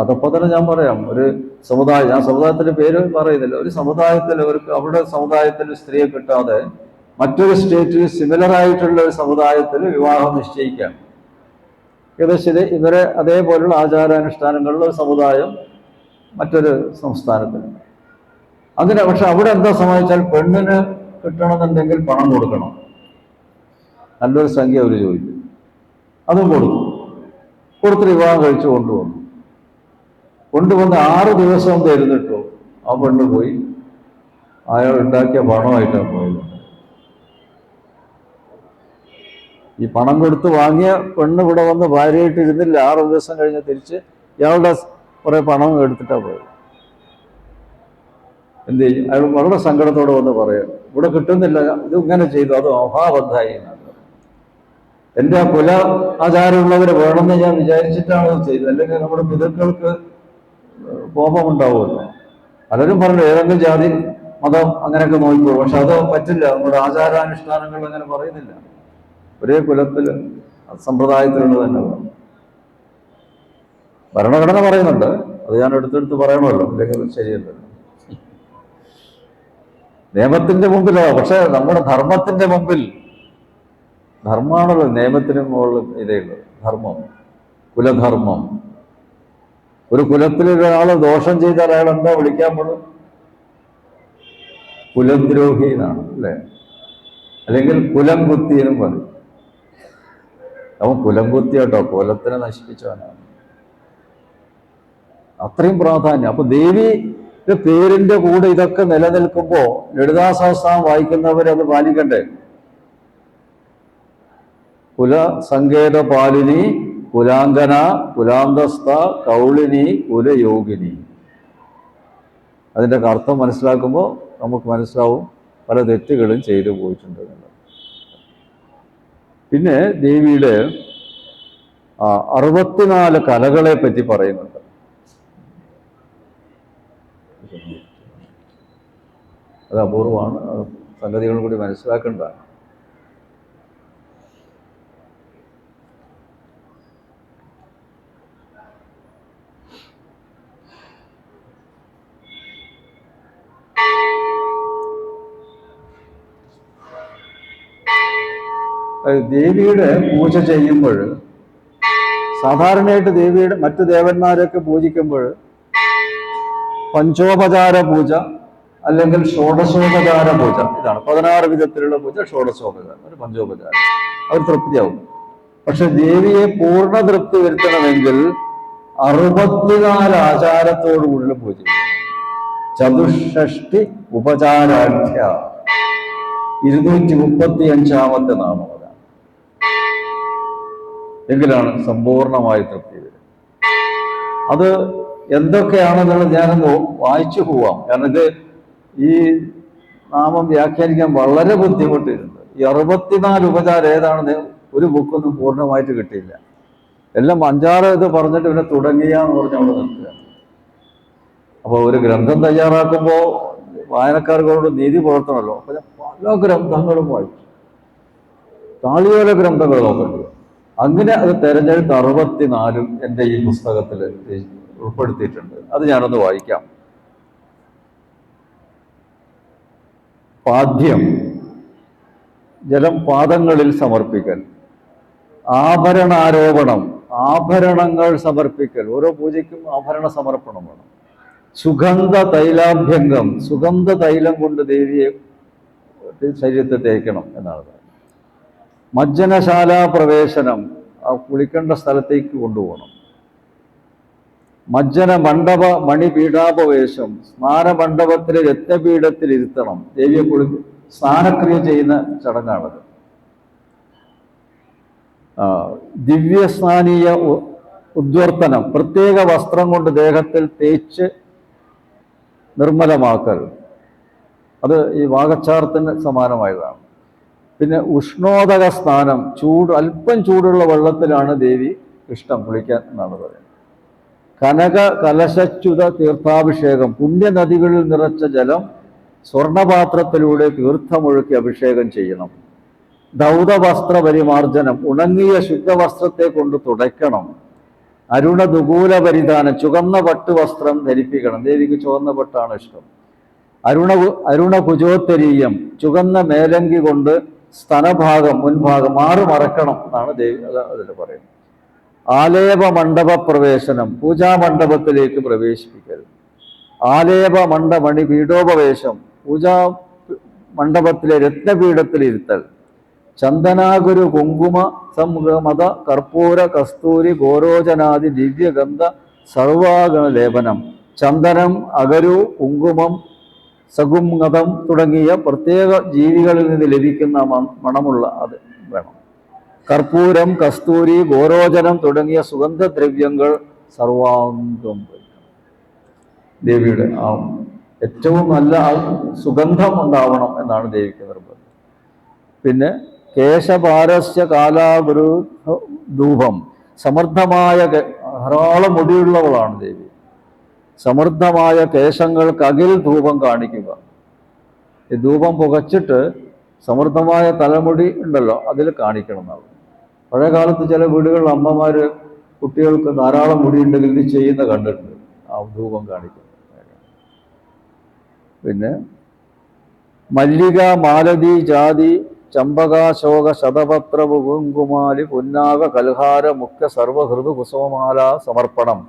S1: അതപ്പോൾ തന്നെ ഞാൻ പറയാം, ഒരു സമുദായം, ഞാൻ സമുദായത്തിന്റെ പേര് പറയുന്നില്ല, ഒരു സമുദായത്തിൽ അവരുടെ സമുദായത്തിൽ സ്ത്രീയെ കിട്ടാതെ മറ്റൊരു സ്റ്റേറ്റിൽ സിമിലർ ആയിട്ടുള്ള ഒരു സമുദായത്തിൽ വിവാഹം നിശ്ചയിക്കാം. ഏകദേശം ഇവരെ അതേപോലുള്ള ആചാരാനുഷ്ഠാനങ്ങളുള്ള ഒരു സമുദായം മറ്റൊരു സംസ്ഥാനത്തിൽ. അങ്ങനെ പക്ഷെ അവിടെ എന്താ സംഭവിച്ചാൽ, പെണ്ണിന് കിട്ടണമെന്നുണ്ടെങ്കിൽ പണം കൊടുക്കണം. നല്ലൊരു സംഖ്യ അവർ ചോദിക്കും. അതും കൊടുത്തിട്ട് വിവാഹം കഴിച്ച് കൊണ്ടുവന്ന് 6 ദിവസം തരുന്നിട്ടോ ആ പെണ്ണ് പോയി അയാൾ ഉണ്ടാക്കിയ പണമായിട്ടാണ് പോയത്. ഈ പണം കൊടുത്ത് വാങ്ങിയ പെണ്ണ് ഇവിടെ വന്ന് ഭാര്യയായിട്ട് ഇരുന്നില്ല. 6 ദിവസം കഴിഞ്ഞ് തിരിച്ച് ഇയാളുടെ കുറെ പണം എടുത്തിട്ടാണ് പോയത്. എന്ത് ചെയ്യും? അയാൾ വളരെ സങ്കടത്തോടെ വന്ന് പറയാം, ഇവിടെ കിട്ടുന്നില്ല, ഇത് ഇങ്ങനെ ചെയ്തു, അത് മഹാബദ്ധായി എന്നാണ്. എൻ്റെ ആ കുല ആചാരമുള്ളവരെ വേണമെന്ന് ഞാൻ വിചാരിച്ചിട്ടാണ് ഇത് ചെയ്തത്. അല്ലെങ്കിൽ നമ്മുടെ പിതൃക്കൾക്ക് കോപമുണ്ടാവുമല്ലോ. പലരും പറഞ്ഞു ഏതെങ്കിലും ജാതി മതം അങ്ങനെയൊക്കെ നോക്കിക്കോ, പക്ഷെ അത് പറ്റില്ല. നമ്മുടെ ആചാരാനുഷ്ഠാനങ്ങൾ അങ്ങനെ പറയുന്നില്ല. ഒരേ കുലത്തിൽ സമ്പ്രദായത്തിലുള്ള തന്നെ ഭരണഘടന പറയുന്നുണ്ട്. അത് ഞാൻ എടുത്തെടുത്ത് പറയണമല്ലോ, അല്ലെങ്കിൽ ശരിയല്ലല്ലോ. നിയമത്തിന്റെ മുമ്പിലോ, പക്ഷെ നമ്മുടെ ധർമ്മത്തിന്റെ മുമ്പിൽ, ധർമ്മമാണല്ലോ നിയമത്തിന് മുകളിൽ ഇതേ ഉള്ളത്. ധർമ്മം, കുലധർമ്മം. ഒരു കുലത്തിൽ ഒരാൾ ദോഷം ചെയ്താൽ അയാൾ എന്താ വിളിക്കാൻ പോലും? കുലദ്രോഹി എന്നാണ്, അല്ലേ? അല്ലെങ്കിൽ കുലം കുത്തി എന്നും പറയും. അവൻ കുലം കുത്തി കേട്ടോ, കുലത്തിനെ നശിപ്പിച്ചവനാണ്. അത്രയും പ്രാധാന്യം. അപ്പൊ ദേവിയുടെ പേരിന്റെ കൂടെ ഇതൊക്കെ നിലനിൽക്കുമ്പോ ലളിതാ സഹസ്രനാമം വായിക്കുന്നവരത് പാലിക്കണ്ടേ? കുല സങ്കേത പാലിനി, കുലാംഗന, കുലാന്തസ്ഥ, കൗളിനി, കുലയോഗിനി. അതിൻ്റെ അർത്ഥം മനസ്സിലാക്കുമ്പോൾ നമുക്ക് മനസ്സിലാവും പല തെറ്റുകളും ചെയ്തു പോയിട്ടുണ്ട് എന്നുള്ളത്. പിന്നെ ദേവിയുടെ 64 കലകളെ പറ്റി പറയുന്നുണ്ട്. അത് അപൂർവമാണ്, സംഗതികളും കൂടി മനസ്സിലാക്കേണ്ടതാണ്. ദേവിയുടെ പൂജ ചെയ്യുമ്പോൾ സാധാരണയായിട്ട് ദേവിയുടെ മറ്റു ദേവന്മാരൊക്കെ പൂജിക്കുമ്പോൾ പഞ്ചോപചാര പൂജ അല്ലെങ്കിൽ ഷോഡശോപചാര പൂജ, ഇതാണ് 16 വിധത്തിലുള്ള പൂജ. ഷോഡശോപചാരം, ഒരു പഞ്ചോപചാരം, അവർ തൃപ്തിയാവും. പക്ഷെ ദേവിയെ പൂർണ്ണ തൃപ്തി വരുത്തണമെങ്കിൽ 64 ആചാരത്തോടു കൂടിയുള്ള പൂജ. ചതുഷ്ഷഷ്ടി ഉപചാരാഖ്യ, 235ാമത്തെ നാമം. എങ്കിലാണ് സമ്പൂർണമായി തൃപ്തി വരും. അത് എന്തൊക്കെയാണെന്നുള്ളത് ഞാനൊന്ന് വായിച്ചു പോവാം. കാരണം ഇത് ഈ നാമം വ്യാഖ്യാനിക്കാൻ വളരെ ബുദ്ധിമുട്ടിട്ടുണ്ട്. ഈ 64 ഉപചാരം ഏതാണെന്ന് ഒരു ബുക്കൊന്നും പൂർണ്ണമായിട്ട് കിട്ടിയില്ല. എല്ലാം 5-6 ഇത് പറഞ്ഞിട്ട് പിന്നെ തുടങ്ങിയാന്ന് പറഞ്ഞ് അവിടെ നിർത്തുകയാണ്. അപ്പോൾ ഒരു ഗ്രന്ഥം തയ്യാറാക്കുമ്പോൾ വായനക്കാർക്കോട് നീതി പുലർത്തണമല്ലോ. അപ്പൊ ഞാൻ പല ഗ്രന്ഥങ്ങളും വായിച്ചു, താളിയോല ഗ്രന്ഥങ്ങൾ നോക്കേണ്ടി. അങ്ങനെ അത് തെരഞ്ഞെടുത്ത് 64 എൻ്റെ ഈ പുസ്തകത്തിൽ ഉൾപ്പെടുത്തിയിട്ടുണ്ട്. അത് ഞാനൊന്ന് വായിക്കാം. പാദ്യം, ജലം പാദങ്ങളിൽ സമർപ്പിക്കൽ. ആഭരണാരോപണം, ആഭരണങ്ങൾ സമർപ്പിക്കൽ. ഓരോ പൂജയ്ക്കും ആഭരണ സമർപ്പണം വേണം. സുഗന്ധ തൈലാഭ്യംഗം, സുഗന്ധ തൈലം കൊണ്ട് ദേവിയെ ശരീരത്തെ തേക്കണം എന്നാണ് പറയുന്നത്. മജ്ജനശാല പ്രവേശനം, ആ കുളിക്കേണ്ട സ്ഥലത്തേക്ക് കൊണ്ടുപോകണം. മജ്ജന മണ്ഡപ മണിപീഠാപവേശം, സ്നാനമണ്ഡപത്തിലെ രത്നപീഠത്തിൽ ഇരുത്തണം. ദേവിയെ സ്നാനക്രിയ ചെയ്യുന്ന ചടങ്ങാണത്. ദിവ്യസ്നാനീയ ഉദ്വർത്തനം, പ്രത്യേക വസ്ത്രം കൊണ്ട് ദേഹത്തിൽ തേച്ച് നിർമ്മലമാക്കൽ. അത് ഈ വാകച്ചാർത്തിന് സമാനമായതാണ്. പിന്നെ ഉഷ്ണോദക സ്നാനം, അല്പം ചൂടുള്ള വെള്ളത്തിലാണ് ദേവി ഇഷ്ടം കുളിക്കാൻ എന്നാണ് പറയുന്നത്. കനക കലശച്യുത തീർത്ഥാഭിഷേകം, പുണ്യനദികളിൽ നിറച്ച ജലം സ്വർണപാത്രത്തിലൂടെ തീർത്ഥമൊഴുക്കി അഭിഷേകം ചെയ്യണം. ദൗതവസ്ത്ര പരിമാർജനം, ഉണങ്ങിയ ശുദ്ധവസ്ത്രത്തെ കൊണ്ട് തുടയ്ക്കണം. അരുണ ദുകൂല പരിധാനം, ചുവന്ന പട്ടുവസ്ത്രം ധരിപ്പിക്കണം. ദേവിക്ക് ചുവന്ന പട്ടാണ് ഇഷ്ടം. അരുണ കുജോത്തരീയം, ചുവന്ന മേലങ്കി കൊണ്ട് സ്തനഭാഗം മുൻഭാഗം മറക്കണം എന്നാണ് ദേവി അതിൽ പറയുന്നത്. ആലേപ മണ്ഡപ പ്രവേശനം, പൂജാമണ്ഡപത്തിലേക്ക് പ്രവേശിപ്പിക്കൽ. ആലേപ മണ്ഡമണി പീഠോപവേശം, പൂജാ മണ്ഡപത്തിലെ രത്നപീഠത്തിൽ ഇരുത്തൽ. ചന്ദനാഗുരു കുങ്കുമ സംഗമത കർപ്പൂര കസ്തൂരി ഗോരോചനാദി ദിവ്യഗന്ധ സർവാഗണ ലേപനം. ചന്ദനം, അഗരു, കുങ്കുമം, സകുംഗതം തുടങ്ങിയ പ്രത്യേക ജീവികളിൽ നിന്ന് ലഭിക്കുന്ന മണമുള്ള അത് വേണം. കർപ്പൂരം, കസ്തൂരി, ഗോരോചനം തുടങ്ങിയ സുഗന്ധദ്രവ്യങ്ങൾ സർവാംഗം. ദേവിയുടെ ഏറ്റവും നല്ല സുഗന്ധം ഉണ്ടാവണം എന്നാണ് ദേവിക്ക് നിർബന്ധം. പിന്നെ കേശപാരസ്യ കാലാഗുരു ധൂപം, സമൃദ്ധമായ ധാരാളം മുടിയുള്ളവളാണ് ദേവി. സമൃദ്ധമായ കേശങ്ങൾക്ക് അകിൽ ധൂപം കാണിക്കുക. ഈ ധൂപം പുകച്ചിട്ട് സമൃദ്ധമായ തലമുടി ഉണ്ടല്ലോ അതിൽ കാണിക്കണം എന്നാണ്. പഴയ കാലത്ത് ചില വീടുകളിൽ അമ്മമാർ കുട്ടികൾക്ക് ധാരാളം മുടി ഉണ്ടെങ്കിൽ ഇത് ചെയ്യുന്ന കണ്ടിട്ടുണ്ട്. ആ ധൂപം കാണിക്കും. പിന്നെ മല്ലിക, മാലതി, ജാതി, ചമ്പകാശോക, ശതപത്ര, കുങ്കുമാലി, പുന്നാക, കൽഹാര, മുഖ്യ, സർവഹൃദു, കുസുമമാല സമർപ്പണം.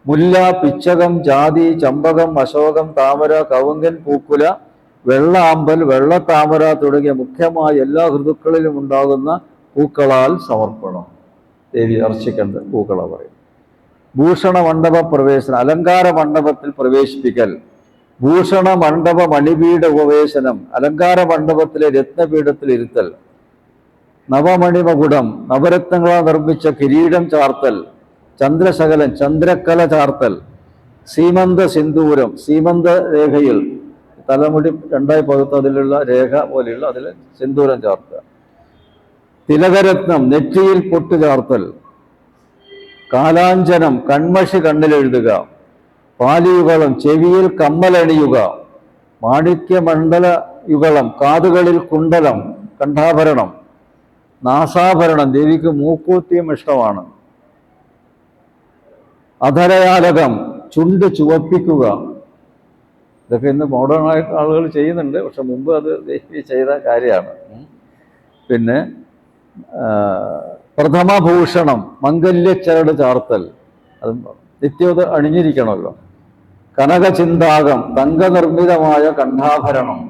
S1: മുല്ല, പിച്ചകം, ജാതി, ചമ്പകം, അശോകം, താമര, കവുങ്കൻ, പൂക്കുല, വെള്ള അമ്പൽ, വെള്ളത്താമര തുടങ്ങിയ മുഖ്യമായ എല്ലാ ഋതുക്കളിലും ഉണ്ടാകുന്ന പൂക്കളാൽ സമർപ്പണം. ദേവി അർച്ചിക്കേണ്ട പൂക്കള പറയും. ഭൂഷണ മണ്ഡപ പ്രവേശനം, അലങ്കാര മണ്ഡപത്തിൽ പ്രവേശിപ്പിക്കൽ. ഭൂഷണ മണ്ഡപ മണിപീഠ ഉപവേശനം, അലങ്കാര മണ്ഡപത്തിലെ രത്നപീഠത്തിൽ ഇരുത്തൽ. നവമണിമകുടം, നവരത്നങ്ങളാൽ നിർമ്മിച്ച കിരീടം ചാർത്തൽ. ചന്ദ്രശകലം, ചന്ദ്രക്കല ചാർത്തൽ. സീമന്ത സിന്ദൂരം, സീമന്ത രേഖയിൽ തലമുടി രണ്ടായി പകുത്ത് അതിലുള്ള രേഖ പോലെയുള്ള അതിൽ സിന്ദൂരം ചാർത്തുക. തിലകരത്നം, നെറ്റിയിൽ പൊട്ട് ചാർത്തൽ. കാലാഞ്ജനം, കൺമഷി കണ്ണിലെഴുതുക. പാലിയുകളം, ചെവിയിൽ കമ്മലണിയുക. മാണിക്യമണ്ഡല യുഗളം, കാതുകളിൽ കുണ്ടലം, കണ്ഠാഭരണം. നാസാഭരണം, ദേവിക്ക് മൂക്കൂത്തിയും ഇഷ്ടമാണ്. അധരയാലകം, ചുണ്ട് ചുവപ്പിക്കുക. ഇതൊക്കെ ഇന്ന് മോഡേൺ ആയിട്ട് ആളുകൾ ചെയ്യുന്നുണ്ട്, പക്ഷെ മുമ്പ് അത് ദേവി ചെയ്ത കാര്യമാണ്. പിന്നെ പ്രഥമഭൂഷണം, മംഗല്യച്ചരട് ചാർത്തൽ, അത് നിത്യം അണിഞ്ഞിരിക്കണമല്ലോ. കനകചിന്താകം, തങ്കനിർമ്മിതമായ കണ്ഠാഭരണം,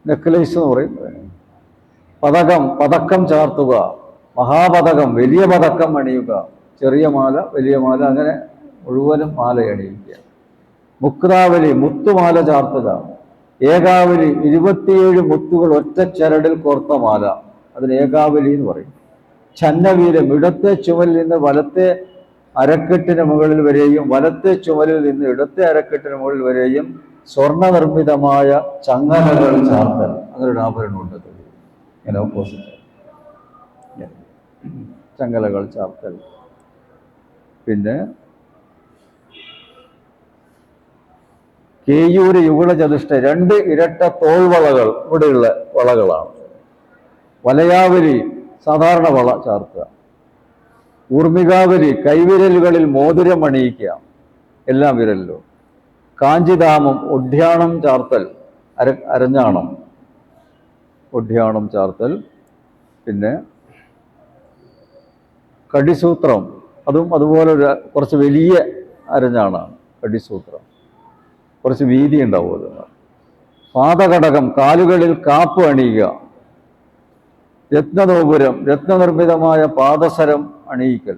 S1: നെക്ലേസ് എന്ന് പറയും. പതകം, പതക്കം ചാർത്തുക. മഹാപതകം, വലിയ പതക്കം അണിയുക. ചെറിയ മാല, വലിയ മാല, അങ്ങനെ മുഴുവനും മാല അണിയിക്കുക. മുക്താവലി, മുത്തുമാല ചാർത്തുക. ഏകാവലി, 27 മുത്തുകൾ ഒറ്റ ചരടിൽ കോർത്ത മാല, അതിന് ഏകാവലി എന്ന് പറയും. ഛന്നവീരം, ഇടത്തെ ചുമലിൽ നിന്ന് വലത്തെ അരക്കെട്ടിന് മുകളിൽ വരെയും വലത്തെ ചുമലിൽ നിന്ന് ഇടത്തെ അരക്കെട്ടിന് മുകളിൽ വരെയും സ്വർണ്ണ നിർമ്മിതമായ ചങ്ങലകൾ ചാർത്തൽ, അങ്ങനൊരു ആഭരണമുണ്ട്. ഇങ്ങനെ ഓപ്പോസിറ്റ് ചങ്ങലകൾ ചാർത്തൽ. പിന്നെ കേയൂര് യുഗള ചതുഷ്ട, 2 ഇരട്ട തോൾവളകൾ, ഇവിടെയുള്ള വളകളാണ്. വലയാവലി, സാധാരണ വള ചാർത്തുക. ഊർമികാവലി, കൈവിരലുകളിൽ മോതിരം അണിയിക്കുക, എല്ലാ വിരലിലും. കാഞ്ചിധാമം, ഒഡ്യാണം ചാർത്തൽ, അരഞ്ഞാണം, ഒഡ്യാണം ചാർത്തൽ. പിന്നെ കടിസൂത്രം, അതും അതുപോലെ കുറച്ച് വലിയ അരഞ്ഞാണാണ് കടിസൂത്രം, കുറച്ച് വീതി ഉണ്ടാവുമല്ലോ. പാദഘടകം, കാലുകളിൽ കാപ്പ് അണിയുക. രത്നനോപുരം, രത്നനിർമ്മിതമായ പാദസരം അണിയിക്കൽ.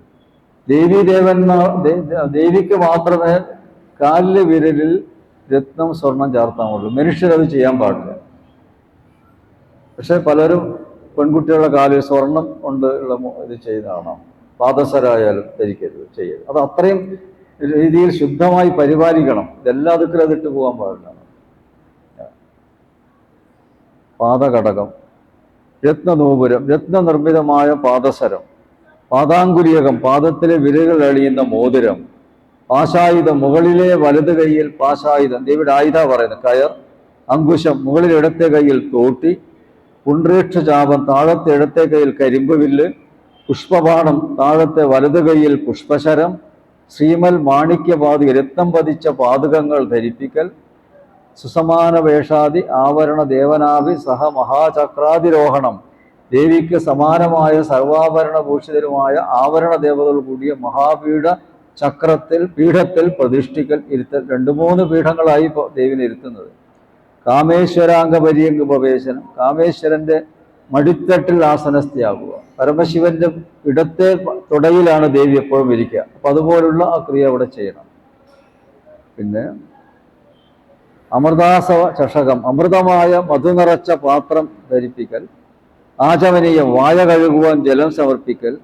S1: ദേവിക്ക് മാത്രമേ കാലിലെ വിരലിൽ രത്നം സ്വർണം ചാർത്താമുള്ളൂ, മനുഷ്യരത് ചെയ്യാൻ പാടില്ല. പക്ഷെ പലരും പെൺകുട്ടികളുടെ കാലിൽ സ്വർണം കൊണ്ട് ഉള്ള ഇത് ചെയ്താണ്. പാദസരായാലും ധരിക്കരുത്, ചെയ്യരുത്. അത് അത്രയും രീതിയിൽ ശുദ്ധമായി പരിപാലിക്കണം. ഇതെല്ലാ ദിക്കിലും അതിട്ട് പോകാൻ പാടില്ല. പാദഘടകം, രത്നനൂപുരം, രത്നനിർമ്മിതമായ പാദസരം. പാദാങ്കുലിയകം, പാദത്തിലെ വിരലുകൾ അണിയുന്ന മോതിരം. പാശായുധം, മുകളിലെ വലത് കൈയിൽ പാശായുധം, ദേവിയുടെ ആയുധ പറയുന്നത് കയർ. അങ്കുശം, മുകളിൽ ഇടത്തെ കൈയിൽ തോട്ടി. പുണ്ട്രേക്ഷ ചാപം, താഴത്തെ ഇടത്തെ കൈയിൽ കരിമ്പ് വില്ല്. പുഷ്പബാണം, താഴത്തെ വലത് കൈയിൽ പുഷ്പശരം. ശ്രീമൽ മാണിക്യപാതി, രത്നം പതിച്ച പാതുകങ്ങൾ ധരിപ്പിക്കൽ. സുസമാന വേഷാദി ആവരണ ദേവനാഭി സഹ മഹാചക്രാതിരോഹണം, ദേവിക്ക് സമാനമായ സർവാഭരണ ഭൂഷിതരുമായ ആവരണ ദേവതകൾ കൂടിയ മഹാപീഠ പീഠത്തിൽ പ്രതിഷ്ഠിക്കൽ, ഇരുത്തൽ. 2-3 പീഠങ്ങളായി ഇപ്പോൾ ദേവിനെ ഇരുത്തുന്നത്. കാമേശ്വരാംഗ പര്യങ്ക ഉപവേശനം, കാമേശ്വരന്റെ മടിത്തട്ടിൽ ആസനസ്ഥയാകുക. പരമശിവന്റെ ഇടത്തെ തുടയിലാണ് ദേവി എപ്പോഴും ഇരിക്കുക. അപ്പൊ അതുപോലുള്ള ആ ക്രിയ അവിടെ ചെയ്യണം. പിന്നെ അമൃതാസവ ചഷകം, അമൃതമായ മധു നിറച്ച പാത്രം ധരിപ്പിക്കൽ. ആചമനീയം, വായ കഴുകുവാൻ ജലം സമർപ്പിക്കൽ.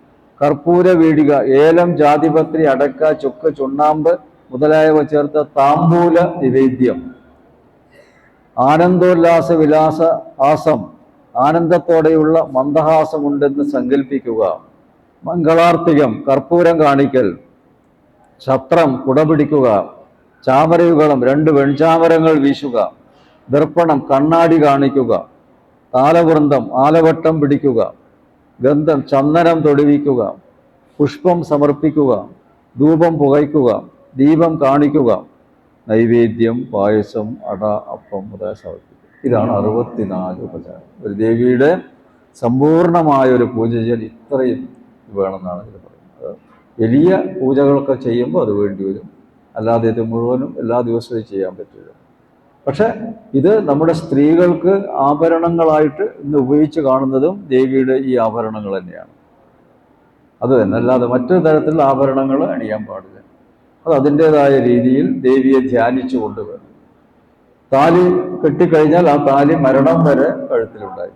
S1: കർപ്പൂര വീടിക, ഏലം, ജാതിപത്രി, അടക്ക, ചുക്ക്, ചുണ്ണാമ്പ് മുതലായവ ചേർത്ത താമ്പൂല നിവേദ്യം. ആനന്ദോല്ലാസ വിലാസ ഹാസം, ആനന്ദത്തോടെയുള്ള മന്ദഹാസമുണ്ടെന്ന് സങ്കല്പിക്കുക. മംഗളാർത്തികം, കർപ്പൂരം കാണിക്കൽ. ഛത്രം, കുടപിടിക്കുക. ചാമരയുഗളം, 2 വെൺചാമരങ്ങൾ വീശുക. ദർപ്പണം, കണ്ണാടി കാണിക്കുക. താലവൃന്ദം, ആലവട്ടം പിടിക്കുക. ഗന്ധം, ചന്ദനം തൊടുവിക്കുക. പുഷ്പം സമർപ്പിക്കുക. ധൂപം പുകയ്ക്കുക. ദീപം കാണിക്കുക. നൈവേദ്യം, പായസം, അട, അപ്പം മുതലായ സമർപ്പിക്കുക. ഇതാണ് 64 ഉപചാരം. ഒരു ദേവിയുടെ സമ്പൂർണമായൊരു പൂജ ചെയ്യാൻ ഇത്രയും വേണമെന്നാണ് ഇതിൽ പറയുന്നത്. വലിയ പൂജകളൊക്കെ ചെയ്യുമ്പോൾ അത് വേണ്ടി വരും, അല്ലാതെ ഇത് മുഴുവനും എല്ലാ ദിവസവും ചെയ്യാൻ പറ്റില്ല. പക്ഷെ ഇത് നമ്മുടെ സ്ത്രീകൾക്ക് ആഭരണങ്ങളായിട്ട് ഇന്ന് ഉപയോഗിച്ച് കാണുന്നതും ദേവിയുടെ ഈ ആഭരണങ്ങൾ തന്നെയാണ്. അത് തന്നെ, അല്ലാതെ മറ്റൊരു തരത്തിലുള്ള ആഭരണങ്ങൾ അണിയാൻ പാടില്ല. അത് അതിൻ്റെതായ രീതിയിൽ ദേവിയെ ധ്യാനിച്ചു കൊണ്ടുവരണം. താലി കെട്ടിക്കഴിഞ്ഞാൽ ആ താലി മരണം വരെ കഴുത്തിലുണ്ടായി,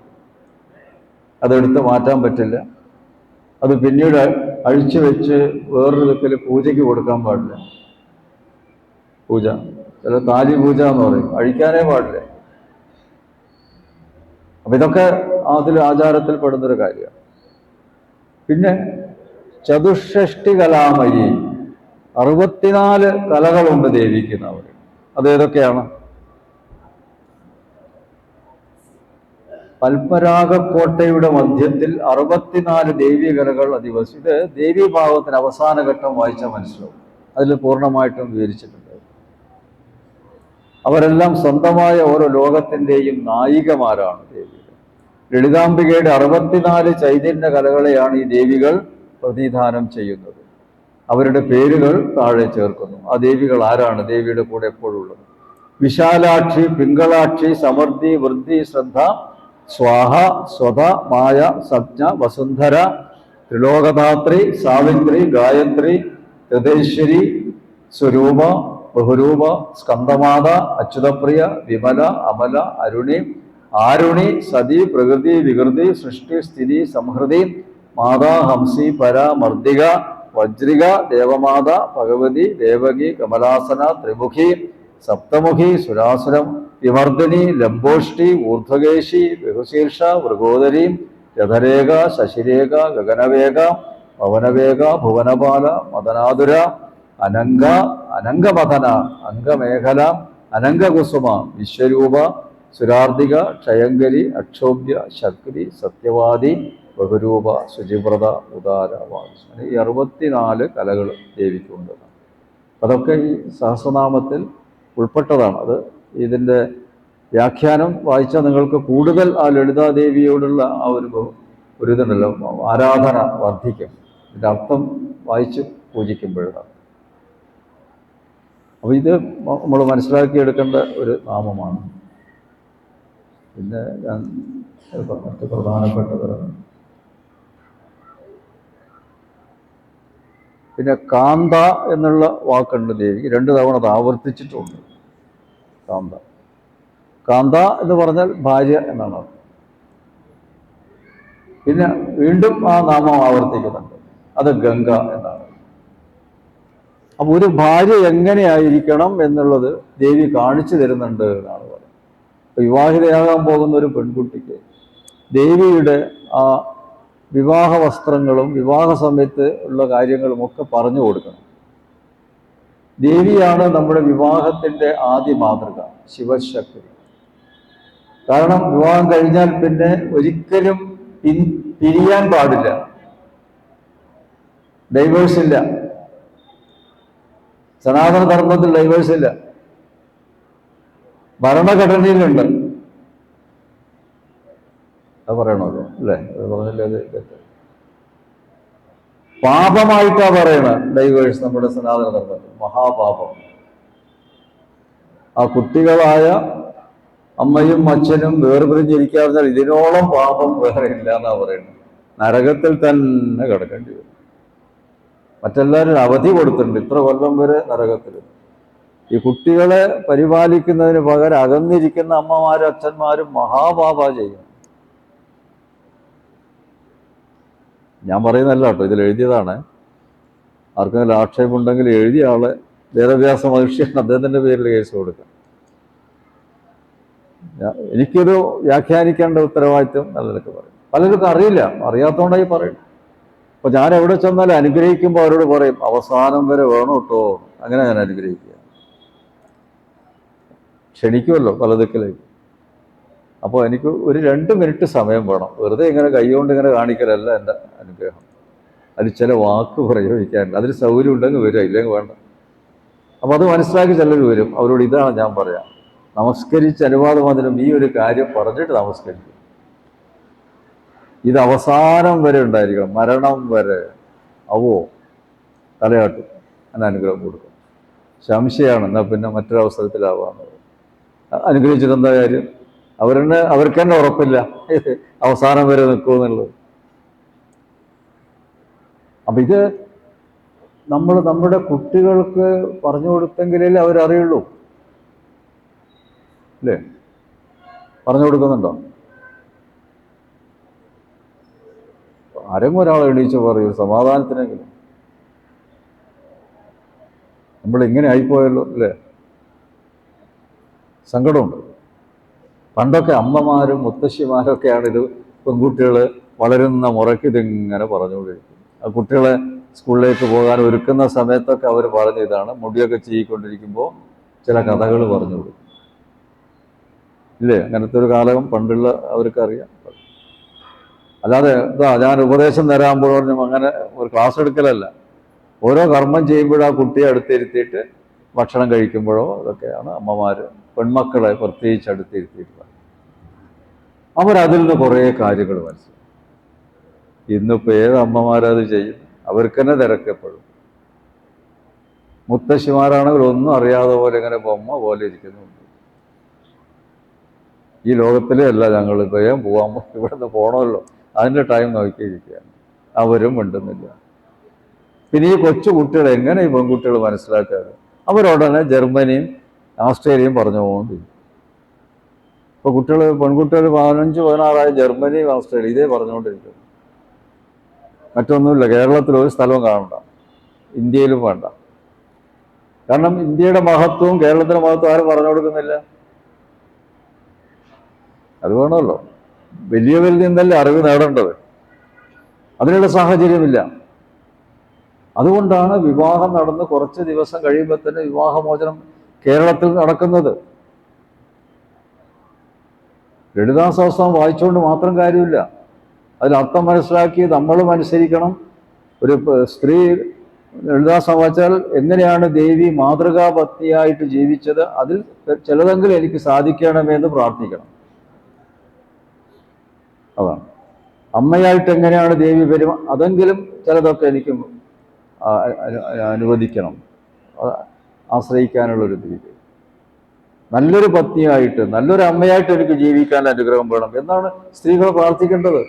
S1: അതെടുത്ത് മാറ്റാൻ പറ്റില്ല. അത് പിന്നീട് അഴിച്ചു വെച്ച് വേറൊരു ദിക്കിൽ പൂജയ്ക്ക് കൊടുക്കാൻ പാടില്ല. പൂജ, ചില താലി പൂജ എന്ന് പറയും, അഴിക്കാനേ പാടില്ല. അപ്പൊ ഇതൊക്കെ അതിൽ ആചാരത്തിൽ പെടുന്നൊരു കാര്യമാണ്. പിന്നെ ചതുഷ്ഷഷ്ടി കലാമയി, 64 കലകളുണ്ട് ദേവിക്കുന്നവർ. അതേതൊക്കെയാണ്? പത്മരാഗക്കോട്ടയുടെ മധ്യത്തിൽ 64 ദേവീ കലകൾ അധിവസിച്ചു. ഇത് ദേവീഭാവത്തിന് അവസാന ഘട്ടം വായിച്ചാൽ മനസ്സിലാവും. അതിൽ പൂർണ്ണമായിട്ടും വിവരിച്ചിട്ടുണ്ട്. അവരെല്ലാം സ്വന്തമായ ഓരോ ലോകത്തിൻ്റെയും നായികമാരാണ് ദേവികൾ. ലളിതാംബികയുടെ 64 ചൈതന്യ കലകളെയാണ് ഈ ദേവികൾ പ്രതിനിധാനം ചെയ്യുന്നത്. അവരുടെ പേരുകൾ താഴെ ചേർക്കുന്നു. ആ ദേവികൾ ആരാണ് ദേവിയുടെ കൂടെ എപ്പോഴുള്ളത്? വിശാലാക്ഷി, പിങ്കളാക്ഷി, സമൃദ്ധി, വൃദ്ധി, ശ്രദ്ധ, സ്വാഹ, സ്വത, മായ, സജ്ഞ, വസുന്ധര, ത്രിലോകധാത്രി, സാവിത്രി, ഗായത്രി, ഹൃദയേശ്വരി, സ്വരൂപ, ബഹുരൂപ, സ്കന്ദമാത, അച്യുതപ്രിയ, വിമല, അമല, അരുണി, ആരുണി, സതി, പ്രകൃതി, വികൃതി, സൃഷ്ടി, സ്ഥിതി, സംഹൃതി, മാതാ, ഹംസി, പര, മർദ്ദിക, വജ്രിക, ദേവമാത, ഭഗവതി, ദേവകി, കമലാസന, ത്രിമുഖി, സപ്തമുഖി, സുരാസുരം, വിമർദിനി, ലംബോഷ്ടി, ഊർധ്വകേശി, ബഹുശീർഷ, വൃഗോദരി, രഥരേഖ, ശശിരേഖ, ഗഗനവേഗ, പവനവേഗ, ഭുവനപാല, മദനാതുര, അനങ്ക, അനങ്കമഥന, അംഗമേഖല, അനങ്കകുസുമ, വിശ്വരൂപ, സുരാർദിക, ക്ഷയങ്കരി, അക്ഷോഭ്യ, ശക്തി, സത്യവാദി, ബഹുരൂപ, ശുചിവ്രത, ഉദാരവാദി. ഈ 64 കലകൾ ദേവിക്കുണ്ട്. അതൊക്കെ ഈ സഹസ്രനാമത്തിൽ ഉൾപ്പെട്ടതാണ്. അത് ഇതിൻ്റെ വ്യാഖ്യാനം വായിച്ചാൽ നിങ്ങൾക്ക് കൂടുതൽ ആ ലളിതാദേവിയോടുള്ള ആ ഒരു ഇതുണ്ടല്ലോ, ആരാധന വർദ്ധിക്കും. ഇതിൻ്റെ അർത്ഥം വായിച്ച് പൂജിക്കുമ്പോഴാണ്. അപ്പോൾ ഇത് നമ്മൾ മനസ്സിലാക്കിയെടുക്കേണ്ട ഒരു നാമമാണ്. പിന്നെ ഞാൻ മറ്റ് പ്രധാനപ്പെട്ടത്, പിന്നെ കാന്ത എന്നുള്ള വാക്കുണ്ട് ദേവിക്ക്. 2 തവണ അത് ആവർത്തിച്ചിട്ടുണ്ട്. കാന്ത, കാന്ത എന്ന് പറഞ്ഞാൽ ഭാര്യ എന്നാണ് അർത്ഥം. പിന്നെ വീണ്ടും ആ നാമം ആവർത്തിക്കുന്നുണ്ട്, അത് ഗംഗ എന്നാണ്. അപ്പൊ ഒരു ഭാര്യ എങ്ങനെയായിരിക്കണം എന്നുള്ളത് ദേവി കാണിച്ചു തരുന്നുണ്ട് എന്നാണ് പറയുന്നത്. വിവാഹിതയാകാൻ പോകുന്ന ഒരു പെൺകുട്ടിക്ക് ദേവിയുടെ ആ വിവാഹ വസ്ത്രങ്ങളും വിവാഹ സമയത്ത് ഉള്ള കാര്യങ്ങളും ഒക്കെ പറഞ്ഞു കൊടുക്കണം. ദേവിയാണ് നമ്മുടെ വിവാഹത്തിൻ്റെ ആദ്യ മാതൃക, ശിവശക്തി. കാരണം വിവാഹം കഴിഞ്ഞാൽ പിന്നെ ഒരിക്കലും പിരിയാൻ പാടില്ല. ഡൈവേഴ്സ് ഇല്ല. സനാതന ധർമ്മത്തിൽ ഡൈവേഴ്സ് ഇല്ല. ഭരണഘടനയിലുണ്ട്. അത് പറയണമല്ലോ അല്ലേ? അത് പറഞ്ഞില്ലേ? അത് പാപമായിട്ടാ പറയണത് ഡൈവേഴ്സ് നമ്മുടെ സനാതന ധർമ്മത്തിൽ. മഹാപാപം. ആ കുട്ടികളായ അമ്മയും അച്ഛനും വേർപിരിഞ്ഞിരിക്കാതെ ഇതിനോളം പാപം വേറെ ഇല്ല എന്നാ പറയുന്നത്. നരകത്തിൽ തന്നെ കിടക്കേണ്ടി വരും. മറ്റെല്ലാവരും അവധി കൊടുത്തിട്ടുണ്ട്, ഇത്ര കൊല്ലം വരെ നരകത്തിൽ. ഈ കുട്ടികളെ പരിപാലിക്കുന്നതിന് പകരം അകന്നിരിക്കുന്ന അമ്മമാരും അച്ഛന്മാരും മഹാപാപ ചെയ്യും. ഞാൻ പറയുന്നല്ല കേട്ടോ, ഇതിൽ എഴുതിയതാണ്. ആർക്കെങ്കിലും ആക്ഷേപമുണ്ടെങ്കിൽ എഴുതിയ ആളെ വേദവ്യാസ മഹർഷിയാണ്, അദ്ദേഹത്തിൻ്റെ പേരിൽ കേസ് കൊടുക്കാം. എനിക്കൊരു വ്യാഖ്യാനിക്കേണ്ട ഉത്തരവാദിത്വം നല്ലതൊക്കെ പറയും. പലർക്കും അറിയില്ല, അറിയാത്തതുകൊണ്ടായി പറയും. അപ്പോൾ ഞാൻ എവിടെ ചെന്നാലും അനുഗ്രഹിക്കുമ്പോൾ അവരോട് പറയും അവസാനം വരെ വേണം കേട്ടോ. അങ്ങനെ ഞാൻ അനുഗ്രഹിക്കുക, ക്ഷണിക്കുമല്ലോ പല ദിക്കിലേക്ക്. അപ്പോൾ എനിക്ക് ഒരു 2 മിനിറ്റ് സമയം വേണം. വെറുതെ ഇങ്ങനെ കൈകൊണ്ട് ഇങ്ങനെ കാണിക്കലല്ല എൻ്റെ അനുഗ്രഹം. അതിൽ ചില വാക്ക് പ്രയോഗിക്കാനുണ്ട്. അതിൽ സൗകര്യം ഉണ്ടെങ്കിൽ വരിക, ഇല്ലെങ്കിൽ വേണ്ട. അപ്പോൾ അത് മനസ്സിലാക്കി ചിലർ വരും. അവരോട് ഇതാണ് ഞാൻ പറയാം, നമസ്കരിച്ച് അനുവാദം അതിനും ഈ ഒരു കാര്യം പറഞ്ഞിട്ട് നമസ്കരിക്കും. ഇത് അവസാനം വരെ ഉണ്ടായിരിക്കണം, മരണം വരെ. അവോ തലയാട്ടും, അങ്ങനെ അനുഗ്രഹം കൊടുക്കും. സംശയമാണ്, എന്നാൽ പിന്നെ മറ്റൊരവസരത്തിലാവാന്ന് പറയും. അനുഗ്രഹിച്ചിട്ട് എന്താ കാര്യം? അവർക്ക് തന്നെ ഉറപ്പില്ല അവസാനം വരെ നിൽക്കുമെന്നുള്ളത്. അപ്പം ഇത് നമ്മൾ നമ്മുടെ കുട്ടികൾക്ക് പറഞ്ഞു കൊടുത്തെങ്കിലേ അവരറിയുള്ളൂ, അല്ലേ? പറഞ്ഞു കൊടുക്കുന്നുണ്ടോ? ആരെങ്കിലും ഒരാൾ എണീച്ച് പറയൂ സമാധാനത്തിനെങ്കിലും. നമ്മളിങ്ങനെ ആയിപ്പോയല്ലോ, അല്ലേ? സങ്കടമുണ്ട്. പണ്ടൊക്കെ അമ്മമാരും മുത്തശ്ശിമാരൊക്കെയാണ് ഇത് പെൺകുട്ടികൾ വളരുന്ന മുറയ്ക്ക് ഇതിങ്ങനെ പറഞ്ഞുകൊണ്ടിരിക്കും. ആ കുട്ടികളെ സ്കൂളിലേക്ക് പോകാൻ ഒരുക്കുന്ന സമയത്തൊക്കെ അവർ പറഞ്ഞ ഇതാണ്. മുടിയൊക്കെ ചെയ്യിക്കൊണ്ടിരിക്കുമ്പോൾ ചില കഥകൾ പറഞ്ഞു കൊടുക്കും, ഇല്ലേ? അങ്ങനത്തെ ഒരു കാലം പണ്ടുള്ള അവർക്കറിയാം. അല്ലാതെ ഇതാ ഞാൻ ഉപദേശം തരാൻ പറഞ്ഞു അങ്ങനെ ഒരു ക്ലാസ് എടുക്കലല്ല. ഓരോ കർമ്മം ചെയ്യുമ്പോഴും ആ കുട്ടിയെ അടുത്തിരുത്തിയിട്ട് ഭക്ഷണം കഴിക്കുമ്പോഴോ അതൊക്കെയാണ് അമ്മമാർ പെൺമക്കളെ പ്രത്യേകിച്ച് അടുത്തിരുത്തിയിട്ടുള്ളത്. അവരതിൽ നിന്ന് കുറേ കാര്യങ്ങൾ മനസ്സിലാക്കും. ഇന്നിപ്പോൾ ഏത് അമ്മമാരത് ചെയ്യും? അവർക്ക് തന്നെ തിരക്കപ്പെടും. മുത്തശ്ശിമാരാണെങ്കിൽ ഒന്നും അറിയാതെ പോലെ ഇങ്ങനെ ബൊമ്മ പോലെ ഇരിക്കുന്നുണ്ട്. ഈ ലോകത്തിലേ അല്ല ഞങ്ങൾ വേഗം പോകാൻ, ഇവിടുന്ന് പോകണമല്ലോ, അതിൻ്റെ ടൈം നോക്കിയിരിക്കുകയാണ്. അവരും മിണ്ടുന്നില്ല. പിന്നെ ഈ കൊച്ചു കുട്ടികൾ എങ്ങനെ ഈ പെൺകുട്ടികൾ മനസ്സിലാക്കാതെ അവരോടനെ ജർമ്മനിയും ഓസ്ട്രേലിയയും പറഞ്ഞുകൊണ്ടിരിക്കും. ഇപ്പോൾ പെൺകുട്ടികൾ 15-16 ജർമ്മനിയും ഓസ്ട്രേലിയ ഇതേ പറഞ്ഞുകൊണ്ടിരിക്കുന്നു. മറ്റൊന്നുമില്ല. കേരളത്തിൽ ഒരു സ്ഥലവും കാണണ്ട, ഇന്ത്യയിലും വേണ്ട. കാരണം ഇന്ത്യയുടെ മഹത്വവും കേരളത്തിൻ്റെ മഹത്വവും ആരും പറഞ്ഞു കൊടുക്കുന്നില്ല. അത് വേണമല്ലോ. വലിയവരിൽ നിന്നല്ലേ അറിവ് നേടേണ്ടത്. അതിനുള്ള സാഹചര്യമില്ല. അതുകൊണ്ടാണ് വിവാഹം നടന്ന് കുറച്ച് ദിവസം കഴിയുമ്പോൾ തന്നെ വിവാഹമോചനം കേരളത്തിൽ നടക്കുന്നത്. ലളിതാ സഹസ്രം വായിച്ചുകൊണ്ട് മാത്രം കാര്യമില്ല. അതിലർത്ഥം മനസ്സിലാക്കി നമ്മളും അനുസരിക്കണം. ഒരു സ്ത്രീ ലളിതാ സഹസ്രം വായിച്ചാൽ എങ്ങനെയാണ് ദേവി മാതൃകാപത്നിയായിട്ട് ജീവിച്ചത്, അതിൽ ചിലതെങ്കിലും എനിക്ക് സാധിക്കണമെന്ന് പ്രാർത്ഥിക്കണം. അതാണ്. അമ്മയായിട്ട് എങ്ങനെയാണ് ദേവി അതെങ്കിലും ചിലതൊക്കെ എനിക്ക് അനുവദിക്കണം, ആശ്രയിക്കാനുള്ളൊരു ദേവി. നല്ലൊരു പത്നിയായിട്ട് നല്ലൊരു അമ്മയായിട്ട് എനിക്ക് ജീവിക്കാൻ അനുഗ്രഹം വേണം എന്നാണ് സ്ത്രീകൾ പ്രാർത്ഥിക്കേണ്ടത്.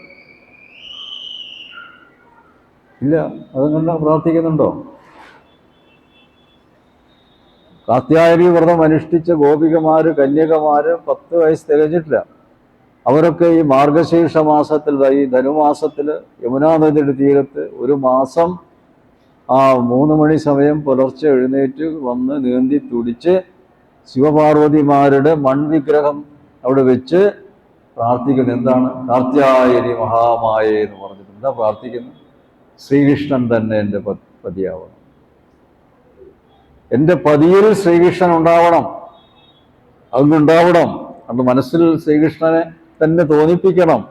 S1: ഇല്ല, അതുകൊണ്ട് പ്രാർത്ഥിക്കുന്നുണ്ടോ? കാത്യായനി വ്രതം അനുഷ്ഠിച്ച ഗോപികമാര് കന്യകമാര് 10 വയസ്സ് തികഞ്ഞിട്ടില്ല. അവരൊക്കെ ഈ മാർഗശീർഷ മാസത്തിൽ, ഈ ധനുമാസത്തിൽ യമുനാ നദിയുടെ തീരത്ത് ഒരു മാസം 3 മണി സമയം പുലർച്ചെ എഴുന്നേറ്റ് വന്ന് നീന്തി തുടിച്ച് ശിവപാർവതിമാരുടെ മൺവിഗ്രഹം അവിടെ വെച്ച് പ്രാർത്ഥിക്കുന്നത് എന്താണ്? കാർത്യായനി മഹാമായ എന്ന് പറഞ്ഞിട്ട് എന്താ പ്രാർത്ഥിക്കുന്നത്? ശ്രീകൃഷ്ണൻ തന്നെ എൻ്റെ പതിയാവണം, എൻ്റെ പതിയിൽ ശ്രീകൃഷ്ണൻ ഉണ്ടാവണം, അതുണ്ടാവണം. അത് മനസ്സിൽ ശ്രീകൃഷ്ണനെ തന്നെ തോന്നിപ്പിക്കണം.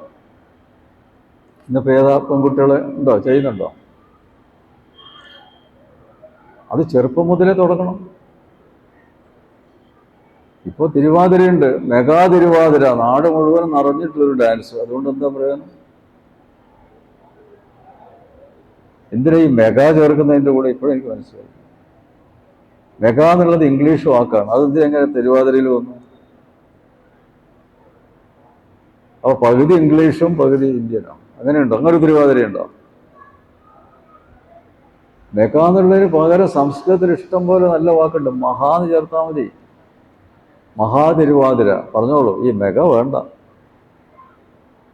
S1: ഇന്നിപ്പോൾ ഏതാ പെൺകുട്ടികൾ ഉണ്ടോ, ചെയ്യുന്നുണ്ടോ? അത് ചെറുപ്പം മുതലേ തുടങ്ങണം. ഇപ്പോൾ തിരുവാതിരയുണ്ട്, മെഗാ തിരുവാതിര, നാട് മുഴുവൻ നിറഞ്ഞിട്ടുള്ളൊരു ഡാൻസ്. അതുകൊണ്ട് എന്താ പ്രയോജനം? എന്തിനാ ഈ മെഗാ ചേർക്കുന്നതിൻ്റെ കൂടെ? ഇപ്പോഴും എനിക്ക് മനസ്സിലായി. മെഗാ എന്നുള്ളത് ഇംഗ്ലീഷ് വാക്കാണ്. അതെന്ത് എങ്ങനെ തിരുവാതിരയിൽ വന്നു? അപ്പോൾ പകുതി ഇംഗ്ലീഷും പകുതി ഇന്ത്യനാണ്. അങ്ങനെയുണ്ടോ? അങ്ങനെ ഒരു തിരുവാതിരയുണ്ടോ? മെഗാ എന്നുള്ളതിന് പകരം സംസ്കൃതത്തിൽ ഇഷ്ടം പോലെ നല്ല വാക്കുണ്ട്. മഹാന്ന് ചേർത്താൽ മതി. മഹാതിരുവാതിര പറഞ്ഞോളൂ. ഈ മെഗ വേണ്ട.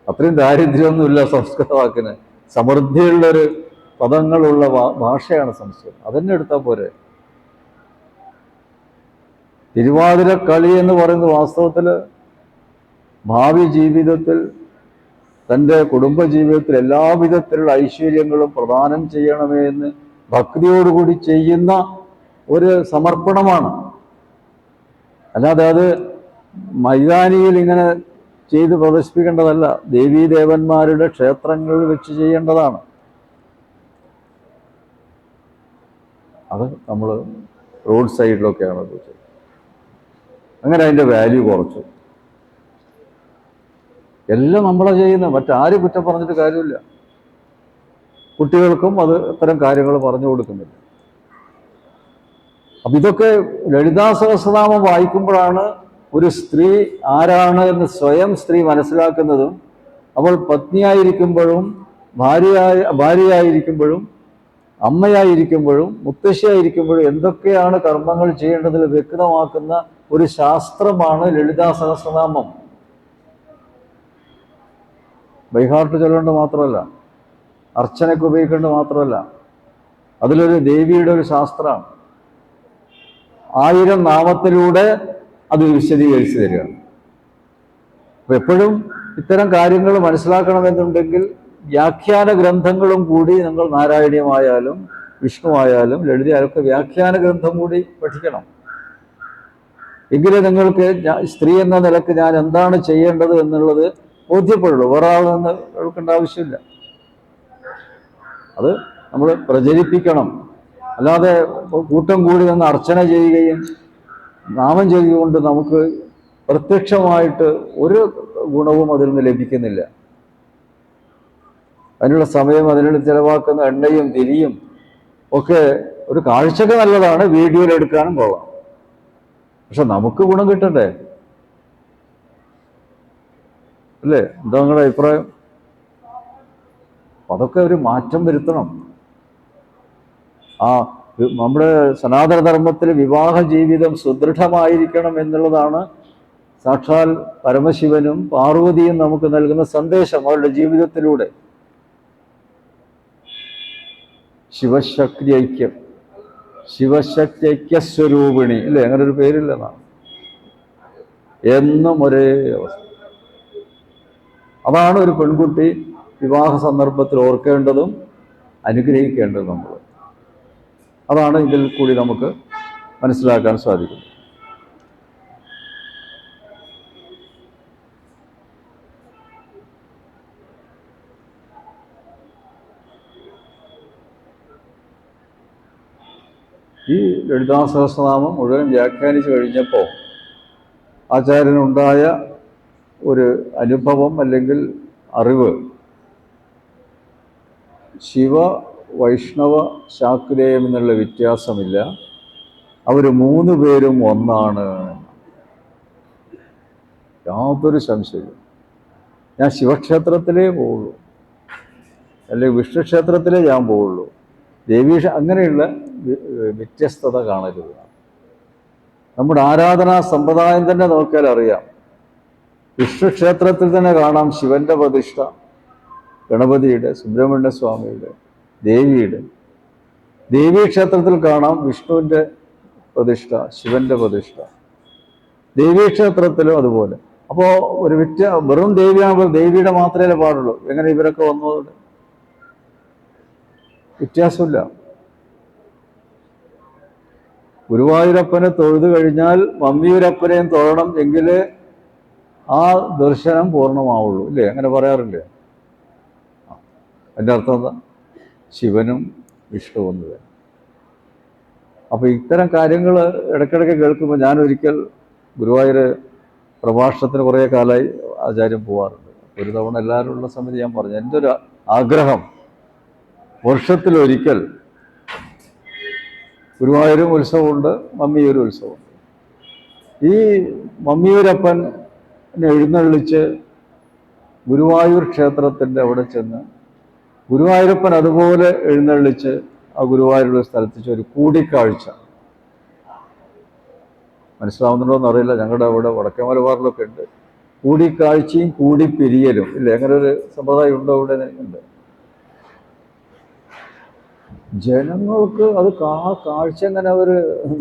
S1: അത്രയും ദാരിദ്ര്യമൊന്നുമില്ല സംസ്കൃത വാക്കിന്. സമൃദ്ധിയുള്ളൊരു പദങ്ങളുള്ള ഭാഷയാണ് സംസ്കൃതം. അതന്നെ എടുത്താൽ പോരെ. തിരുവാതിര കളി എന്ന് പറയുന്നത് വാസ്തവത്തിൽ ഭാവി ജീവിതത്തിൽ, തൻ്റെ കുടുംബജീവിതത്തിൽ എല്ലാവിധത്തിലുള്ള ഐശ്വര്യങ്ങളും പ്രദാനം ചെയ്യണമേ എന്ന് ഭക്തിയോടുകൂടി ചെയ്യുന്ന ഒരു സമർപ്പണമാണ്. അല്ലാതെ അത് മൈതാനിയിൽ ഇങ്ങനെ ചെയ്ത് പ്രദർശിപ്പിക്കേണ്ടതല്ല. ദേവീദേവന്മാരുടെ ക്ഷേത്രങ്ങളിൽ വെച്ച് ചെയ്യേണ്ടതാണ്. അത് നമ്മൾ റോഡ് സൈഡിലൊക്കെയാണ് വെച്ചത്. അങ്ങനെ അതിൻ്റെ വാല്യൂ കുറച്ചു. എല്ലാം നമ്മളെ ചെയ്യുന്നത്, മറ്റാരും കുറ്റം പറഞ്ഞിട്ട് കാര്യമില്ല. കുട്ടികൾക്കും അത് ഇത്തരം കാര്യങ്ങൾ പറഞ്ഞു കൊടുക്കുന്നില്ല. അപ്പം ഇതൊക്കെ ലളിതാ സഹസ്രനാമം വായിക്കുമ്പോഴാണ് ഒരു സ്ത്രീ ആരാണ് എന്ന് സ്വയം സ്ത്രീ മനസ്സിലാക്കുന്നതും അവൾ പത്നിയായിരിക്കുമ്പോഴും ഭാര്യയായിരിക്കുമ്പോഴും അമ്മയായിരിക്കുമ്പോഴും മുത്തശ്ശിയായിരിക്കുമ്പോഴും എന്തൊക്കെയാണ് കർമ്മങ്ങൾ ചെയ്യേണ്ടതിൽ വ്യക്തമാക്കുന്ന ഒരു ശാസ്ത്രമാണ് ലളിതാ സഹസ്രനാമം. ബൈഹാർട്ട് ചൊല്ലേണ്ടത് മാത്രമല്ല, അർച്ചനയ്ക്ക് ഉപയോഗിക്കേണ്ടത് മാത്രമല്ല, അതിലൊരു ദേവിയുടെ ഒരു ശാസ്ത്രമാണ്. 1000 നാമത്തിലൂടെ അത് വിശദീകരിച്ചു തരികയാണ്. അപ്പൊ എപ്പോഴും ഇത്തരം കാര്യങ്ങൾ മനസ്സിലാക്കണമെന്നുണ്ടെങ്കിൽ വ്യാഖ്യാന ഗ്രന്ഥങ്ങളും കൂടി നിങ്ങൾ നാരായണീയമായാലും വിഷ്ണു ആയാലും ലളിതയായാലൊക്കെ വ്യാഖ്യാന ഗ്രന്ഥം കൂടി പഠിക്കണം. എങ്കിലേ നിങ്ങൾക്ക് സ്ത്രീ എന്ന നിലക്ക് ഞാൻ എന്താണ് ചെയ്യേണ്ടത് എന്നുള്ളത് ബോധ്യപ്പെടുള്ളൂ. വേറെ ആളിൽ നിന്ന് കേൾക്കേണ്ട ആവശ്യമില്ല. അത് നമ്മൾ പ്രചരിപ്പിക്കണം. അല്ലാതെ കൂട്ടം കൂടി നിന്ന് അർച്ചന ചെയ്യുകയും നാമം ചെയ്തുകൊണ്ട് നമുക്ക് പ്രത്യക്ഷമായിട്ട് ഒരു ഗുണവും അതിൽ നിന്ന് ലഭിക്കുന്നില്ല. അതിനുള്ള സമയം, അതിനുള്ള ചിലവാക്കുന്ന എണ്ണയും തിരിയും ഒക്കെ ഒരു കാഴ്ചക്ക് നല്ലതാണ്, വീഡിയോയിൽ എടുക്കാനും പോകാം. പക്ഷെ നമുക്ക് ഗുണം കിട്ടണ്ടേ? അല്ലേ? എന്താ നിങ്ങളുടെ അഭിപ്രായം? അതൊക്കെ ഒരു മാറ്റം വരുത്തണം. നമ്മുടെ സനാതനധർമ്മത്തിൽ വിവാഹ ജീവിതം സുദൃഢമായിരിക്കണം എന്നുള്ളതാണ് സാക്ഷാൽ പരമശിവനും പാർവതിയും നമുക്ക് നൽകുന്ന സന്ദേശം അവരുടെ ജീവിതത്തിലൂടെ. ശിവശക്തി ഐക്യം, ശിവശക്തി ഐക്യസ്വരൂപിണി, അല്ലേ? അങ്ങനെ ഒരു പേരില്ലെന്നാണ്. എന്നും ഒരേ അവസ്ഥ. അതാണ് ഒരു പെൺകുട്ടി വിവാഹ സന്ദർഭത്തിൽ ഓർക്കേണ്ടതും അനുഗ്രഹിക്കേണ്ടതും. നമ്മൾ അതാണ് ഇതിൽ കൂടി നമുക്ക് മനസ്സിലാക്കാൻ സാധിക്കും. ഈ ലളിതാ സഹസ്രനാമം മുഴുവൻ വ്യാഖ്യാനിച്ചു കഴിഞ്ഞപ്പോൾ ആചാര്യനുണ്ടായ ഒരു അനുഭവം അല്ലെങ്കിൽ അറിവ്, ശിവ വൈഷ്ണവ ശാക്തേയം എന്നുള്ള വ്യത്യാസമില്ല, അവർ 3 പേരും ഒന്നാണ്. യാതൊരു സംശയവും. ഞാൻ ശിവക്ഷേത്രത്തിലേ പോവുള്ളൂ, അല്ലെങ്കിൽ വിഷ്ണു ക്ഷേത്രത്തിലേ ഞാൻ പോവുള്ളൂ, അങ്ങനെയുള്ള വ്യത്യസ്തത കാണരുത്. നമ്മുടെ ആരാധനാ സമ്പ്രദായം തന്നെ നോക്കിയാൽ അറിയാം. വിഷ്ണു ക്ഷേത്രത്തിൽ തന്നെ കാണാം ശിവന്റെ പ്രതിഷ്ഠ, ഗണപതിയുടെ, സുബ്രഹ്മണ്യ സ്വാമിയുടെ, ദേവിയുടെ. ദേവീക്ഷേത്രത്തിൽ കാണാം വിഷ്ണുവിൻ്റെ പ്രതിഷ്ഠ, ശിവന്റെ പ്രതിഷ്ഠ. ദേവീക്ഷേത്രത്തിലും അതുപോലെ. അപ്പോൾ ഒരു വെറും ദേവിയാകുമ്പോൾ ദേവിയുടെ മാത്രമേ പാടുള്ളൂ. എങ്ങനെ ഇവരൊക്കെ വന്നതുകൊണ്ട് വ്യത്യാസമില്ല. ഗുരുവായൂരപ്പനെ തൊഴുതു കഴിഞ്ഞാൽ മമ്മിയൂരപ്പനെയും തൊഴണം, എങ്കിൽ ആ ദർശനം പൂർണ്ണമാവുള്ളൂ, ഇല്ലേ? അങ്ങനെ പറയാറില്ലേ? എൻ്റെ അർത്ഥം എന്താ? ശിവനും വിഷ്ണുവും തന്നെ. അപ്പോൾ ഇത്തരം കാര്യങ്ങൾ ഇടയ്ക്കിടയ്ക്ക് കേൾക്കുമ്പോൾ, ഞാനൊരിക്കൽ ഗുരുവായൂർ പ്രഭാഷണത്തിന് കുറേ കാലമായി ആചാര്യം പോവാറുണ്ട്. ഒരു തവണ എല്ലാവരും ഉള്ള സമയത്ത് ഞാൻ പറഞ്ഞു, എൻ്റെ ഒരു ആഗ്രഹം വർഷത്തിലൊരിക്കൽ ഗുരുവായൂരും ഉത്സവമുണ്ട്, മമ്മിയൂരും ഉത്സവമുണ്ട്. ഈ മമ്മിയൂരപ്പനെ എഴുന്നള്ളിച്ച് ഗുരുവായൂർ ക്ഷേത്രത്തിൻ്റെ അവിടെ ചെന്ന് ഗുരുവായൂരപ്പൻ അതുപോലെ എഴുന്നള്ളിച്ച് ആ ഗുരുവായൂരുള്ള സ്ഥലത്ത് ഒരു കൂടിക്കാഴ്ച. മനസ്സിലാവുന്നുണ്ടോ എന്നറിയില്ല, ഞങ്ങളുടെ അവിടെ വടക്കേ മലബാറിലൊക്കെ ഉണ്ട് കൂടിക്കാഴ്ചയും കൂടിപ്പിരിയലും, ഇല്ലേ? അങ്ങനെ ഒരു സമ്പ്രദായം ഉണ്ടോ ഇവിടെ? ഉണ്ട്. ജനങ്ങൾക്ക് അത് കാഴ്ച എങ്ങനെ അവർ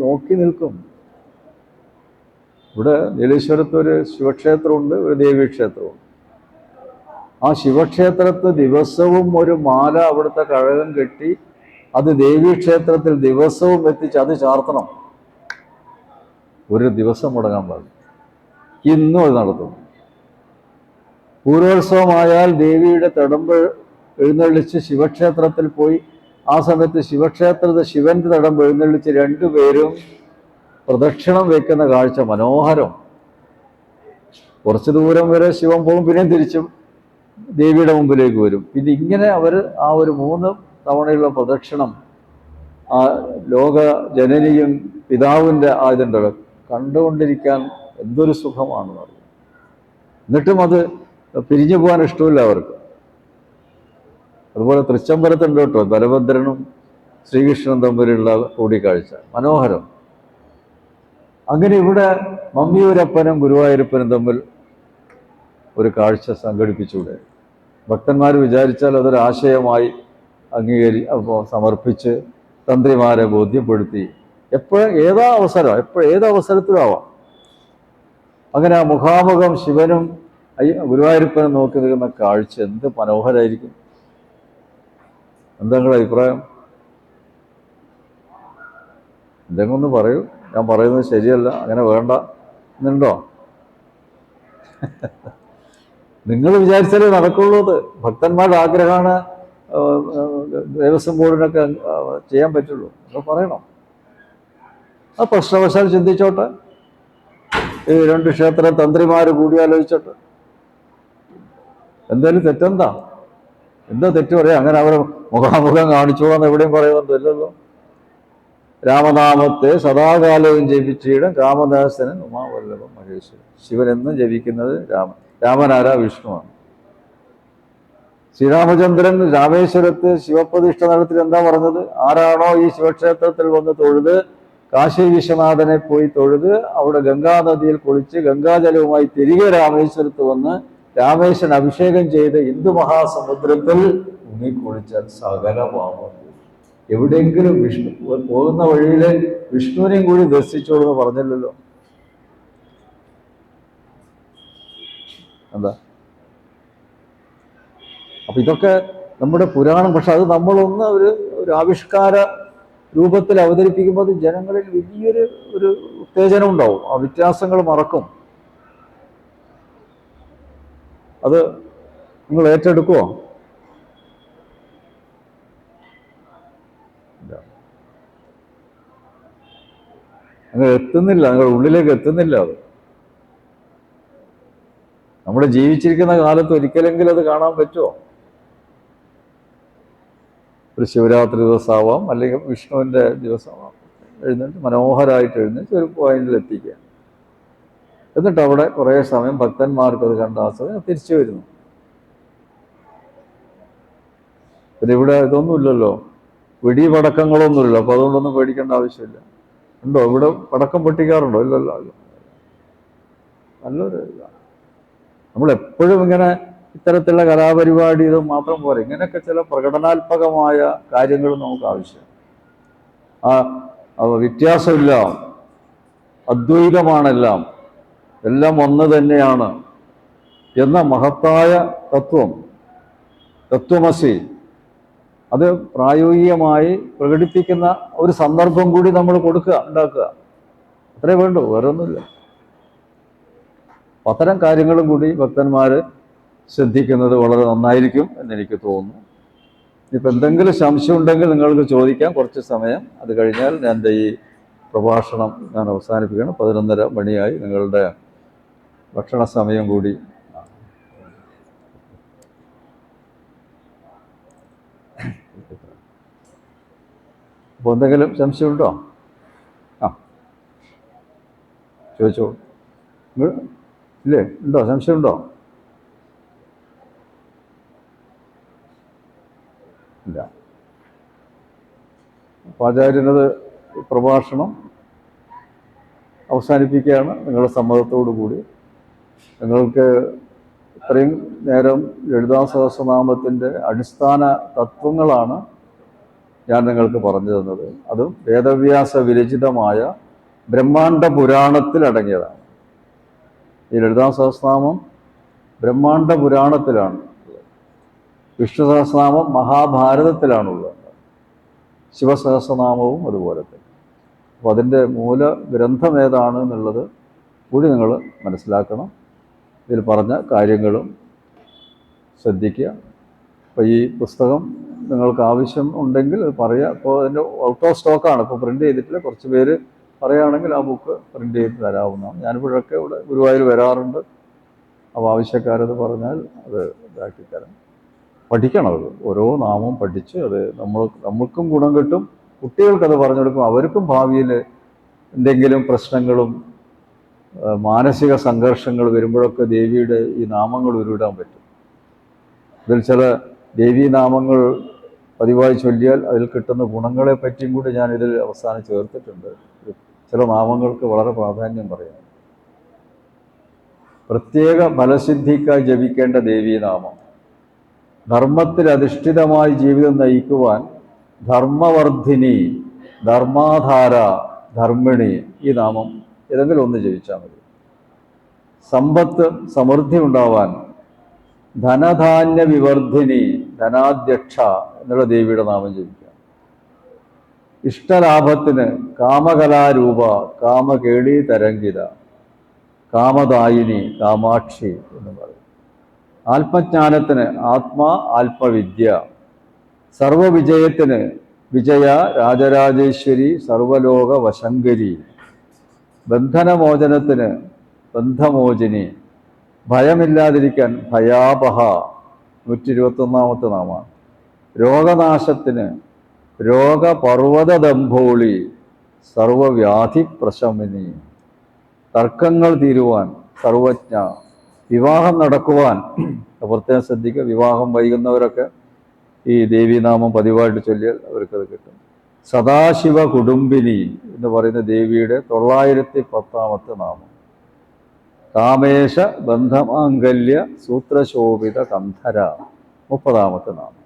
S1: നോക്കി നിൽക്കും. ഇവിടെ നീലേശ്വരത്ത് ഒരു ശിവക്ഷേത്രമുണ്ട്, ഒരു ദേവീക്ഷേത്രമുണ്ട്. ആ ശിവക്ഷേത്രത്തിൽ ദിവസവും ഒരു മാല അവിടുത്തെ കഴകം കെട്ടി അത് ദേവീക്ഷേത്രത്തിൽ ദിവസവും എത്തിച്ച് അത് ചാർത്തണം. ഒരു ദിവസം മുടങ്ങാൻ പാടില്ല. ഇന്നും അത് നടത്തുന്നു. പൂരോത്സവമായാൽ ദേവിയുടെ തടമ്പ് എഴുന്നള്ളിച്ച് ശിവക്ഷേത്രത്തിൽ പോയി ആ സമയത്ത് ശിവക്ഷേത്രത്തിൽ ശിവന്റെ തടമ്പ് എഴുന്നള്ളിച്ച് 2 പേരും പ്രദക്ഷിണം വയ്ക്കുന്ന കാഴ്ച മനോഹരം. കുറച്ച് ദൂരം വരെ ശിവൻ പോകും, പിന്നെയും തിരിച്ചും ദേവിയുടെ മുമ്പിലേക്ക് വരും. പിന്നെ ഇങ്ങനെ അവർ ആ ഒരു 3 തവണയുള്ള പ്രദക്ഷിണം ആ ലോക ജനനിയും പിതാവിൻ്റെ ഇതുണ്ടല്ലോ, കണ്ടുകൊണ്ടിരിക്കാൻ എന്തൊരു സുഖമാണെന്ന് അറിയാം. എന്നിട്ടും അത് പിരിഞ്ഞു പോകാൻ ഇഷ്ടമില്ല അവർക്ക്. അതുപോലെ തൃച്ചംബരത്തുണ്ട് കേട്ടോ ബലഭദ്രനും ശ്രീകൃഷ്ണനും തമ്മിലുള്ള കൂടിക്കാഴ്ച, മനോഹരം. അങ്ങനെ ഇവിടെ മമ്മിയൂരപ്പനും ഗുരുവായൂരപ്പനും തമ്മിൽ ഒരു കാഴ്ച സംഘടിപ്പിച്ചൂടെ? ഭക്തന്മാർ വിചാരിച്ചാൽ അതൊരാശയമായി സമർപ്പിച്ച് തന്ത്രിമാരെ ബോധ്യപ്പെടുത്തി ഏതവസരത്തിലും ആവാം. അങ്ങനെ ആ മുഖാമുഖം ശിവനും ഗുരുവായൂരപ്പനും നോക്കി നിൽക്കുന്ന കാഴ്ച എന്ത് മനോഹരമായിരിക്കും. എന്താ നിങ്ങളുടെ അഭിപ്രായം? എന്തെങ്കിലും ഒന്ന് പറയൂ. ഞാൻ പറയുന്നത് ശരിയല്ല, അങ്ങനെ വേണ്ട എന്നുണ്ടോ? നിങ്ങൾ വിചാരിച്ചാലേ നടക്കുള്ളൂ. അത് ഭക്തന്മാരുടെ ആഗ്രഹമാണ്. ദേവസ്വം ബോർഡിനൊക്കെ ചെയ്യാൻ പറ്റുള്ളൂ. നിങ്ങൾ പറയണം. ആ പ്രശ്നവശാൽ ചിന്തിച്ചോട്ടെ. ഈ 2 ക്ഷേത്ര തന്ത്രിമാർ കൂടിയാലോചിച്ചോട്ടെ. എന്തായാലും തെറ്റെന്താ തെറ്റ് പറയാം? അങ്ങനെ അവർ മുഖാമുഖം കാണിച്ചോളാന്ന് എവിടെയും പറയുന്നുണ്ടല്ലോ. രാമനാമത്തെ സദാകാലവും ജപിച്ചിടും രാമദാസനും ഉമാവല്ലഭം മഹേശ്വരൻ. ശിവൻ എന്നും ജപിക്കുന്നത് രാമനാരാ? വിഷ്ണുവാണ്. ശ്രീരാമചന്ദ്രൻ രാമേശ്വരത്ത് ശിവപ്രതിഷ്ഠ നടത്തി എന്താ പറഞ്ഞത്? ആരാണോ ഈ ശിവക്ഷേത്രത്തിൽ വന്ന് തൊഴുത് കാശി വിശ്വനാഥനെ പോയി തൊഴുത് അവിടെ ഗംഗാനദിയിൽ കുളിച്ച് ഗംഗാജലവുമായി തിരികെ രാമേശ്വരത്ത് വന്ന് രാമേശ്വരൻ അഭിഷേകം ചെയ്ത് ഹിന്ദു മഹാസമുദ്രത്തിൽ മുങ്ങിക്കുളിച്ചാൽ സകല പാപം. എവിടെയെങ്കിലും വിഷ്ണു പോകുന്ന വഴിയിൽ വിഷ്ണുവിനെയും കൂടി ദർശിച്ചോളൂ എന്ന് പറഞ്ഞില്ലല്ലോ. എന്താ? അപ്പൊ ഇതൊക്കെ നമ്മുടെ പുരാണം. പക്ഷെ അത് നമ്മളൊന്ന് ഒരു ആവിഷ്കാര രൂപത്തിൽ അവതരിപ്പിക്കുമ്പോൾ അത് ജനങ്ങളിൽ വലിയൊരു ഉത്തേജനം ഉണ്ടാവും. ആ വ്യത്യാസങ്ങൾ മറക്കും. അത് നിങ്ങൾ ഏറ്റെടുക്കുമോ? അങ്ങനെ എത്തുന്നില്ല, നിങ്ങളുടെ ഉള്ളിലേക്ക് എത്തുന്നില്ല. അത് നമ്മുടെ ജീവിച്ചിരിക്കുന്ന കാലത്ത് ഒരിക്കലെങ്കിലും അത് കാണാൻ പറ്റുമോ? ഒരു ശിവരാത്രി ദിവസമാവാം, അല്ലെങ്കിൽ വിഷ്ണുവിൻ്റെ ദിവസമാവാം. എഴുന്നേറ്റ് മനോഹരമായിട്ട് എഴുന്നേറ്റ് ഒരു പോയിന്റിൽ എത്തിക്കുക. എന്നിട്ട് അവിടെ കുറേ സമയം ഭക്തന്മാർക്ക് അത് കണ്ട ആസ്വദിച്ച് തിരിച്ചു വരുന്നു. പിന്നെ ഇവിടെ ഇതൊന്നുമില്ലല്ലോ, വെടിപടക്കങ്ങളൊന്നുമില്ലല്ലോ. അപ്പോൾ അതുകൊണ്ടൊന്നും പേടിക്കേണ്ട ആവശ്യമില്ല. ഉണ്ടോ? ഇവിടെ പടക്കം പൊട്ടിക്കാറുണ്ടോ? ഇല്ലല്ലോ. നല്ലൊരു ഇതാണ്. നമ്മളെപ്പോഴും ഇങ്ങനെ ഇത്തരത്തിലുള്ള കലാപരിപാടി ഇത് മാത്രം പോരെ. ഇങ്ങനെയൊക്കെ ചില പ്രകടനാത്മകമായ കാര്യങ്ങൾ നമുക്ക് ആവശ്യം. വ്യത്യാസമില്ല, അദ്വൈതമാണെല്ലാം, എല്ലാം ഒന്ന് തന്നെയാണ് എന്ന മഹത്തായ തത്വമസി, അത് പ്രായോഗികമായി പ്രകടിപ്പിക്കുന്ന ഒരു സന്ദർഭം കൂടി നമ്മൾ ഉണ്ടാക്കുക. അത്രേ വേണ്ടു, വേറെ ഒന്നുമില്ല. അത്തരം കാര്യങ്ങളും കൂടി ഭക്തന്മാർ ശ്രദ്ധിക്കുന്നത് വളരെ നന്നായിരിക്കും എന്നെനിക്ക് തോന്നുന്നു. ഇനിയിപ്പോൾ എന്തെങ്കിലും സംശയം ഉണ്ടെങ്കിൽ നിങ്ങൾക്ക് ചോദിക്കാം. കുറച്ച് സമയം, അത് കഴിഞ്ഞാൽ എൻ്റെ ഈ പ്രഭാഷണം ഞാൻ അവസാനിപ്പിക്കണം. 11:30 മണിയായി. നിങ്ങളുടെ ഭക്ഷണ സമയം കൂടി. അപ്പോൾ എന്തെങ്കിലും സംശയമുണ്ടോ? ചോദിച്ചോളൂ. ഇല്ലേ? ഉണ്ടോ? സംശയമുണ്ടോ? ഇല്ല. ആചാര്യനത് പ്രഭാഷണം അവസാനിപ്പിക്കുകയാണ് നിങ്ങളുടെ സമ്മതത്തോടു കൂടി. നിങ്ങൾക്ക് ഇത്രയും നേരം ലളിതാ സഹസ്രനാമത്തിൻ്റെ അടിസ്ഥാന തത്വങ്ങളാണ് ഞാൻ നിങ്ങൾക്ക് പറഞ്ഞു തന്നത്. അതും വേദവ്യാസ വിരചിതമായ ബ്രഹ്മാണ്ഡ പുരാണത്തിൽ അടങ്ങിയതാണ്. ഈ ലളിതാ സഹസ്രനാമം ബ്രഹ്മാണ്ഡ പുരാണത്തിലാണ്. വിഷ്ണു സഹസ്രനാമം മഹാഭാരതത്തിലാണുള്ളത്. ശിവസഹസ്രനാമവും അതുപോലെ തന്നെ. അപ്പോൾ അതിൻ്റെ മൂലഗ്രന്ഥം ഏതാണ് എന്നുള്ളത് കൂടി നിങ്ങൾ മനസ്സിലാക്കണം. ഇതിൽ പറഞ്ഞ കാര്യങ്ങളും ശ്രദ്ധിക്കുക. അപ്പോൾ ഈ പുസ്തകം നിങ്ങൾക്ക് ആവശ്യം ഉണ്ടെങ്കിൽ അത് പറയുക. അപ്പോൾ അതിൻ്റെ ഔട്ട് ഓഫ് സ്റ്റോക്കാണ്, ഇപ്പോൾ പ്രിൻ്റ് ചെയ്തിട്ടില്ല. കുറച്ച് പേര് പറയുകയാണെങ്കിൽ ആ ബുക്ക് പ്രിൻ്റ് ചെയ്ത് തരാവുന്നതാണ്. ഞാനിപ്പോഴൊക്കെ ഇവിടെ ഗുരുവായൂർ വരാറുണ്ട്. അപ്പോൾ ആവശ്യക്കാരത് പറഞ്ഞാൽ അത് ഇതാക്കി തരാം. പഠിക്കണം. അത് ഓരോ നാമം പഠിച്ച് അത് നമ്മൾക്കും ഗുണം കിട്ടും, കുട്ടികൾക്കത് പറഞ്ഞു കൊടുക്കും. അവർക്കും ഭാവിയിൽ എന്തെങ്കിലും പ്രശ്നങ്ങളും മാനസിക സംഘർഷങ്ങൾ വരുമ്പോഴൊക്കെ ദേവിയുടെ ഈ നാമങ്ങൾ ഉരുവിടാൻ പറ്റും. ഇതിൽ ചില ദേവീ നാമങ്ങൾ പതിവായി ചൊല്ലിയാൽ അതിൽ കിട്ടുന്ന ഗുണങ്ങളെ പറ്റിയും കൂടി ഞാൻ ഇതിൽ അവസാനം ചേർത്തിട്ടുണ്ട്. ചില നാമങ്ങൾക്ക് വളരെ പ്രാധാന്യം പറയാം. പ്രത്യേക ഫലസിദ്ധിക്കായി ജപിക്കേണ്ട ദേവീനാമം, ധർമ്മത്തിൽ അധിഷ്ഠിതമായി ജീവിതം നയിക്കുവാൻ ധർമ്മവർദ്ധിനി, ധർമാധാര, ധർമ്മിണി, ഈ നാമം ഏതെങ്കിലും ഒന്ന് ജപിച്ചാൽ മതി. സമ്പത്ത് സമൃദ്ധി ഉണ്ടാവാൻ ധനധാന്യ വിവർദ്ധിനി, ധനാധ്യക്ഷ എന്നുള്ള ദേവിയുടെ നാമം ജപിക്കാം. ഇഷ്ടലാഭത്തിന് കാമകലാരൂപ, കാമകേളി തരംഗിത, കാമദായിനി, കാമാക്ഷി എന്ന് പറയും. ആത്മജ്ഞാനത്തിന് ആത്മാ ആത്മവിദ്യ, സർവവിജയത്തിന് വിജയ രാജരാജേശ്വരി, സർവലോക വശങ്കരി, ബന്ധനമോചനത്തിന് ബന്ധമോചിനി, ഭയമില്ലാതിരിക്കാൻ ഭയാപഹ 121-ാമത്തെ നാമമാണ്. രോഗനാശത്തിന് രോഗപർവ്വതദംഭോളി, സർവവ്യാധി പ്രശമനി, തർക്കങ്ങൾ തീരുവാൻ സർവജ്ഞ, വിവാഹം നടക്കുവാൻ പ്രത്യേകം ശ്രദ്ധിക്കുക. വിവാഹം വൈകുന്നവരൊക്കെ ഈ ദേവീനാമം പതിവായിട്ട് ചൊല്ലിയാൽ അവർക്കത് കിട്ടും. സദാശിവ കുടുംബിനി എന്ന് പറയുന്ന ദേവിയുടെ 910-ാമത്തെ നാമം. കാമേശ ബന്ധമാംഗല്യ സൂത്രശോഭിത കന്ധര 30-ാമത്തെ നാമം.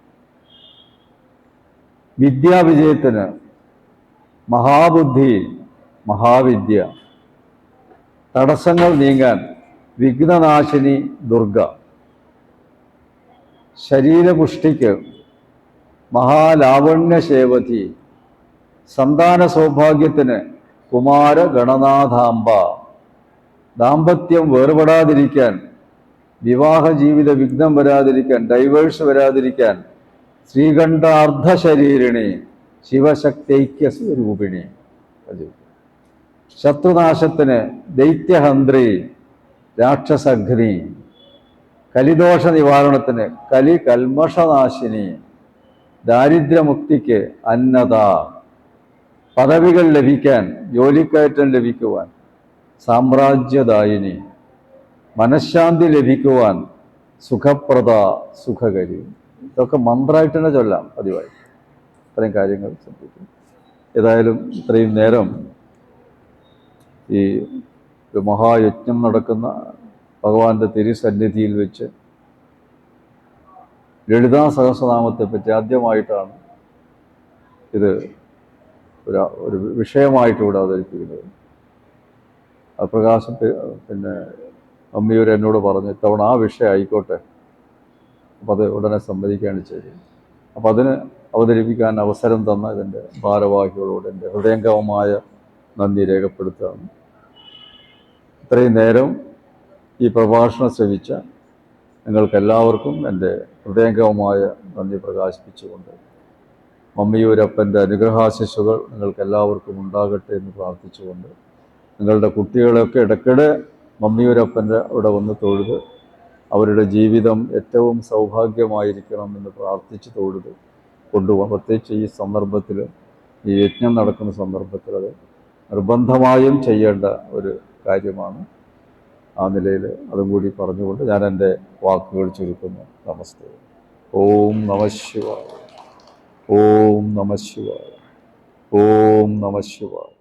S1: വിദ്യാവിജയത്തിന് മഹാബുദ്ധി, മഹാവിദ്യ, തടസ്സങ്ങൾ നീങ്ങാൻ വിഘ്നനാശിനി ദുർഗ, ശരീരപുഷ്ടിക്ക് മഹാലാവണ്യശേവതി, സന്താന സൗഭാഗ്യത്തിന് കുമാര ഗണനാഥാംബ, ദാമ്പത്യം വേർപെടാതിരിക്കാൻ, വിവാഹ ജീവിത വിഘ്നം വരാതിരിക്കാൻ, ഡൈവേഴ്സ് വരാതിരിക്കാൻ ശ്രീകണ്ഠാർദ്ധശരീരിണി, ശിവശക്തൈക്യ സ്വരൂപിണി. ശത്രുനാശത്തിന് ദൈത്യഹന്ത്രി, രാക്ഷസഘ്നി, കലിദോഷ നിവാരണത്തിന് കലി കൽമഷനാശിനി, ദാരിദ്ര്യമുക്തിക്ക് അന്നദ, പദവികൾ ലഭിക്കാൻ, ജോലിക്കയറ്റം ലഭിക്കുവാൻ സാമ്രാജ്യദായിനി, മനഃശാന്തി ലഭിക്കുവാൻ സുഖപ്രദ, സുഖകരി. ഇതൊക്കെ മന്ത്രമായിട്ട് തന്നെ ചൊല്ലാം പതിവായി. ഇത്രയും കാര്യങ്ങൾ ശ്രദ്ധിക്കും. ഏതായാലും ഇത്രയും നേരം ഈ ഒരു മഹായജ്ഞം നടക്കുന്ന ഭഗവാന്റെ തിരുസന്നിധിയിൽ വെച്ച് ലളിതാ സഹസ്രനാമത്തെപ്പറ്റി ആദ്യമായിട്ടാണ് ഇത് ഒരു വിഷയമായിട്ട് ഇവിടെ അവതരിപ്പിക്കുന്നത്. പ്രകാശം പിന്നെ അമ്മിയൂർ എന്നോട് പറഞ്ഞു ഇത്തവണ ആ വിഷയം ആയിക്കോട്ടെ. അപ്പോൾ അത് ഉടനെ സമ്മതിക്കുകയാണ് ചെയ്തത്. അപ്പോൾ അതിന് അവതരിപ്പിക്കാൻ അവസരം തന്ന ഇതിൻ്റെ ഭാരവാഹികളോട് എൻ്റെ ഹൃദയംഗമമായ നന്ദി രേഖപ്പെടുത്തുകയാണ്. ഇത്രയും നേരം ഈ പ്രഭാഷണം ശ്രവിച്ച നിങ്ങൾക്കെല്ലാവർക്കും എൻ്റെ ഹൃദയംഗമമായ നന്ദി പ്രകാശിപ്പിച്ചുകൊണ്ട് മമ്മിയൂരപ്പൻ്റെ അനുഗ്രഹാശിസ്സുകൾ നിങ്ങൾക്കെല്ലാവർക്കും ഉണ്ടാകട്ടെ എന്ന് പ്രാർത്ഥിച്ചുകൊണ്ട് നിങ്ങളുടെ കുട്ടികളെയൊക്കെ ഇടയ്ക്കിടെ മമ്മിയൂരപ്പൻ്റെ അവിടെ വന്ന് തൊഴുത് അവരുടെ ജീവിതം ഏറ്റവും സൗഭാഗ്യമായിരിക്കണം എന്ന് പ്രാർത്ഥിച്ച് തൊഴുത് കൊണ്ടുപോകാം. പ്രത്യേകിച്ച് ഈ സന്ദർഭത്തിൽ, ഈ യജ്ഞം നടക്കുന്ന സന്ദർഭത്തിൽ അത് നിർബന്ധമായും ചെയ്യേണ്ട ഒരു കാര്യമാണ്. ആ നിലയിൽ അതും കൂടി പറഞ്ഞുകൊണ്ട് ഞാൻ എൻ്റെ വാക്കുകൾ ചുരുക്കുന്നു. നമസ്തേ. ഓം നമഃ ശിവായ. ഓം നമഃ ശിവായ. ഓം നമഃ ശിവായ.